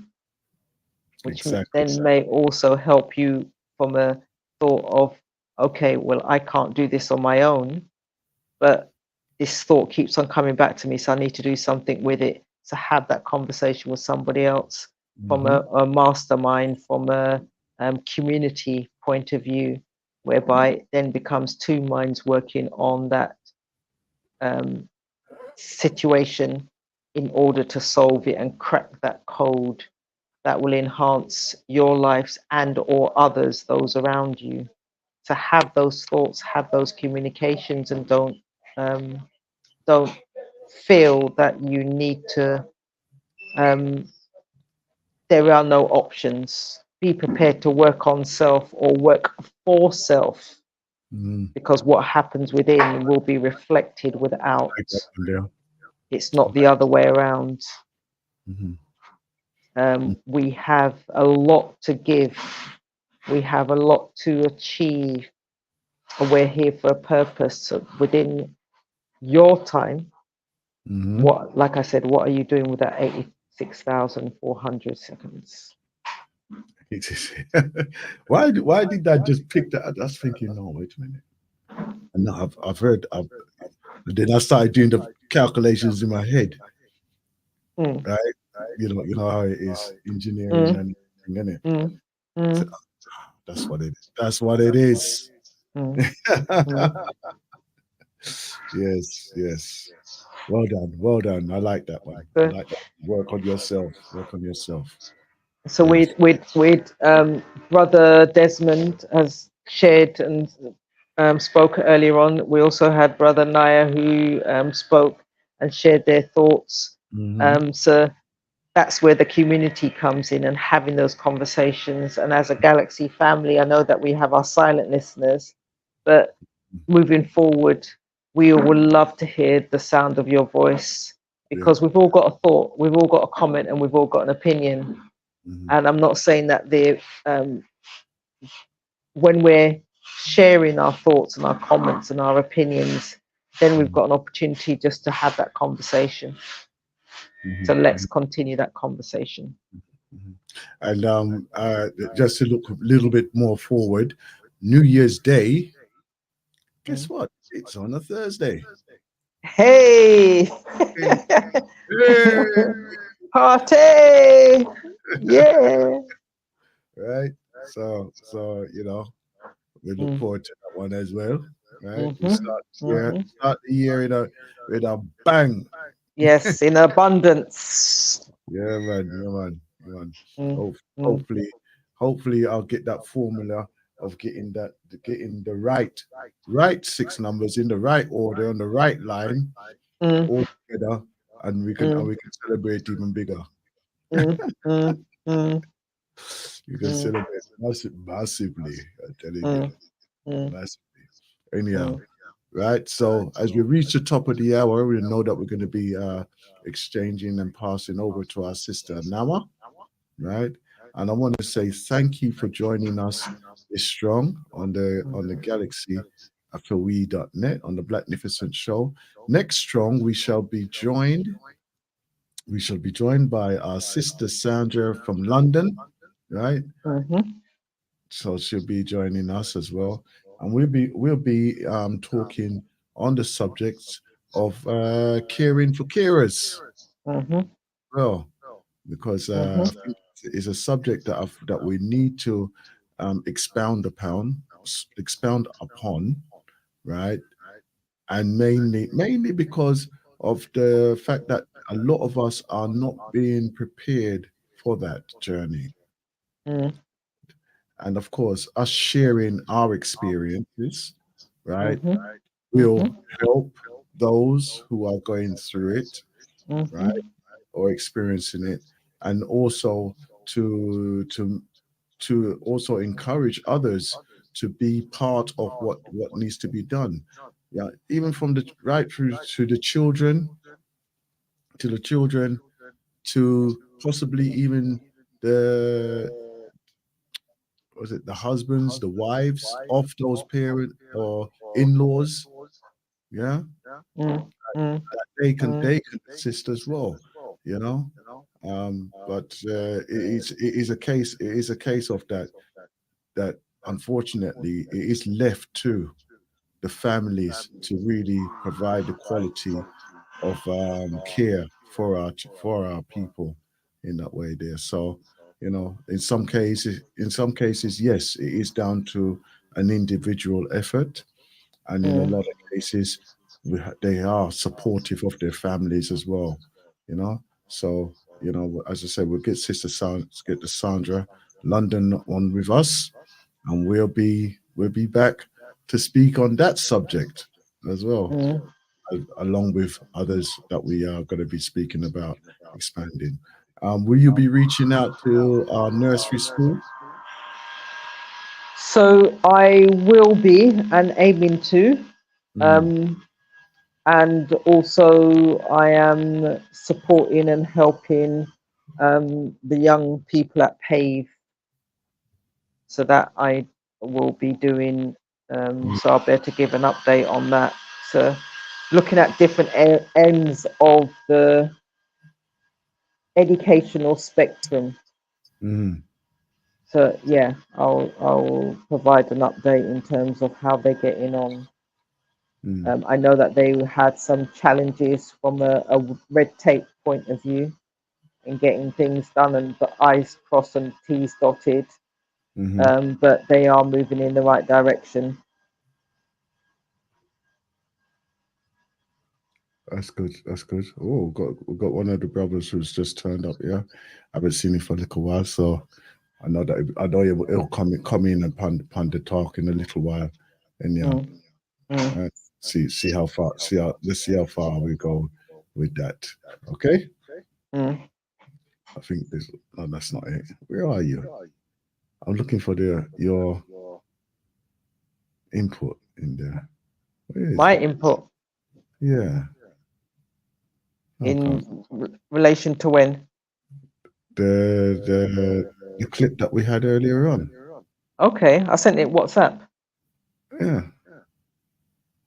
C: which
B: Exactly.
C: then may also help you from a thought of, okay, well, I can't do this on my own, but this thought keeps on coming back to me, so I need to do something with it. So have that conversation with somebody else from a mastermind, from a community point of view, whereby it then becomes two minds working on that situation in order to solve it and crack that code that will enhance your lives and or others, those around you. To have those thoughts, have those communications, and don't feel that you need to. There are no options. Be prepared to work on self or work for self, because what happens within will be reflected without. It's not the other way around. We have a lot to give. We have a lot to achieve. And we're here for a purpose. So within your time, what, like I said, what are you doing with that 86,400 seconds?
B: Why did I just pick that? I was thinking, no, wait a minute. And now I've heard. Then I started doing the calculations in my head. Right? You know how it is, engineering and everything, innit? So, that's what it is. That's what it is. Yes. Well done. I like that one. I like that. Work on yourself.
C: So with Brother Desmond has shared and spoke earlier on. We also had Brother Naya who spoke and shared their thoughts. So that's where the community comes in and having those conversations. And as a Galaxy family, I know that we have our silent listeners, but moving forward, we would love to hear the sound of your voice, because we've all got a thought, we've all got a comment, and we've all got an opinion. And I'm not saying that when we're sharing our thoughts and our comments and our opinions, then we've got an opportunity just to have that conversation. So let's continue that conversation.
B: And just to look a little bit more forward, New Year's Day, guess what? It's on a Thursday.
C: Hey! Party! Yeah!
B: Right? So we look forward to that one as well. Right? We start the year with a bang.
C: Yes, in abundance.
B: Yeah, man. Hopefully I'll get that formula of getting the right six numbers in the right order on the right line all together, and we can celebrate even bigger. You can celebrate massively, I'm telling you. Massively. Anyhow, right? So as we reach the top of the hour, we know that we're going to be exchanging and passing over to our sister Nama, right? And I want to say thank you for joining us this strong on the Galaxy FOE.net on the Blacknificent show. Next strong, we shall be joined by our sister Sandra from London, right? So she'll be joining us as well, and we'll be talking on the subjects of caring for carers. Well, because I think it's a subject that we need to expound upon, right? And mainly because of the fact that a lot of us are not being prepared for that journey. And of course, us sharing our experiences, right, will help those who are going through it, right, or experiencing it, and also to also encourage others to be part of what needs to be done. Yeah, even from the right through to the children, to possibly even the was it the husbands, the wives of those parent or in-laws, yeah, that they can assist as well, you know. But it is a case of that unfortunately it is left to the families to really provide the quality of care for our people in that way there. So, in some cases, yes, it is down to an individual effort, and in a lot of cases, they are supportive of their families as well. You know, so as I said, we'll get the Sandra London on with us, and we'll be back to speak on that subject as well, along with others that we are going to be speaking about expanding. Will you be reaching out to our nursery school?
C: So I will be and aiming to. And also I am supporting and helping the young people at PAVE, so that I will be doing. So I'll be able to give an update on that. So looking at different ends of the educational spectrum. So yeah, I'll provide an update in terms of how they're getting on. I know that they had some challenges from a red tape point of view in getting things done and the I's crossed and T's dotted, but they are moving in the right direction.
B: That's good. That's good. Oh, we've got one of the brothers who's just turned up here. I haven't seen him for a little while, so I know he'll come in and pond the talk in a little while, and see how far let's see how far we go with that. Okay. I think this. No, that's not it. Where are you? I'm looking for your input in there. Where is
C: My
B: it?
C: input
B: Yeah.
C: in relation to when?
B: The clip that we had earlier on.
C: Okay, I sent it WhatsApp.
B: Yeah.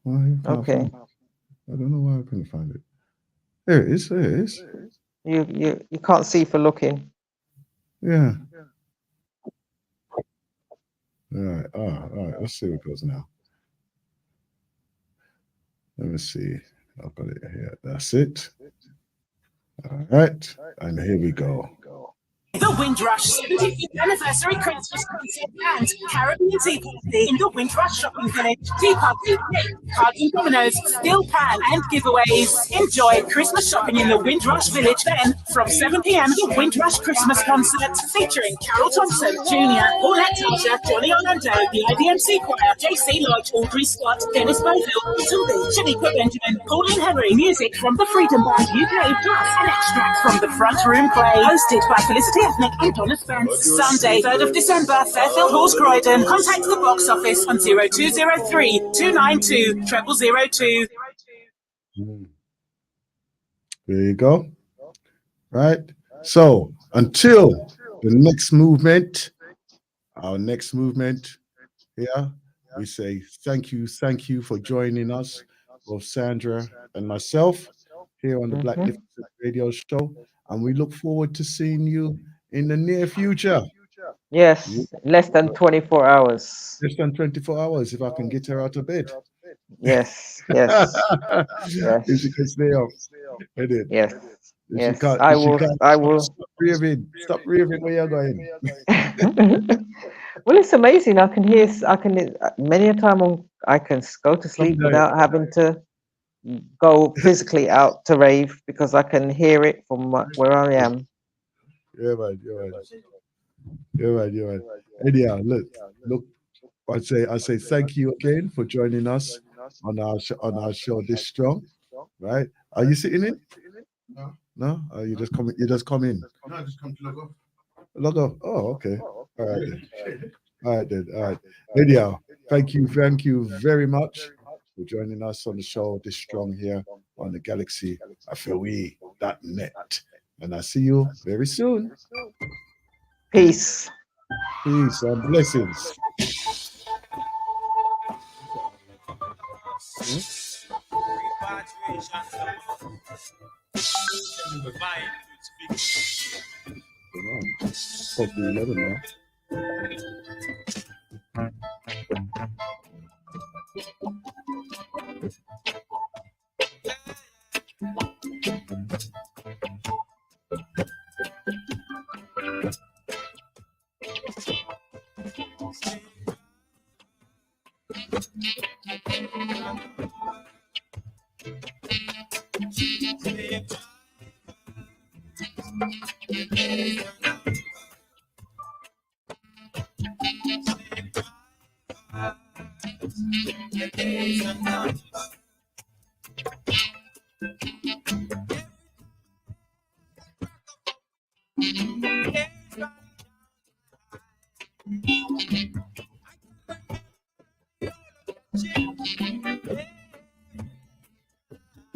B: Why you can't
C: Okay.
B: find it? I don't know why I couldn't find it. There it is. There it is.
C: You can't see for looking.
B: Yeah. All right. All right. Let's see what goes now. Let me see. I've got it here. That's it. All right. And here we go.
G: The Windrush 75th Anniversary Christmas Concert and Caribbean Tea Party in the Windrush Shopping Village. Tea party, cake, cards and dominoes, steel pan and giveaways. Enjoy Christmas shopping in the Windrush Village. Then, from 7 p.m, the Windrush Christmas Concert featuring Carol Thompson, Jr., Paulette Tasha, Johnny Orlando, the IDMC Choir, JC Lodge, Audrey Scott, Dennis Boville, Tumby, Shaniqua Benjamin, Pauline Henry, music from the Freedom Band UK, plus an extract from the Front Room Play, hosted by Felicity Ethnic and Donna Spence. Sunday, 3rd of December, Fairfield Halls, Croydon. Contact the box office on 0203 292 0002.
B: There you go. Right. So until the next movement, our next movement here, we say thank you for joining us, both Sandra and myself, here on the Blacknificent Radio Show, and we look forward to seeing you in the near future.
C: Yes, less than 24 hours.
B: Less than 24 hours if I can get her out of bed.
C: Yes, yes,
B: If she
C: yes,
B: can stay up. Edit.
C: yes,
B: If she
C: yes.
B: can't,
C: I
B: if she
C: will.
B: can't,
C: I will.
B: stop raving. Stop raving where you're going.
C: Well, it's amazing. I can hear. I can many a time I can go to sleep
B: Someday.
C: without having to go physically out to rave because I can hear it from where I am.
B: Yeah, man. Yeah, man. Yeah, man. Yeah, man. Anyhow, look. I say thank you again for joining us on our show this strong. Right? Are you sitting in? No? You just come. You just come in.
A: No, just come to log off.
B: Log off. Oh, okay. All right then. All right then. All right. Anyhow, thank you very much for joining us on the show this strong here on the Galaxy FOE.net. And I see you very soon.
C: Peace.
B: Peace and blessings. Probably 11 now.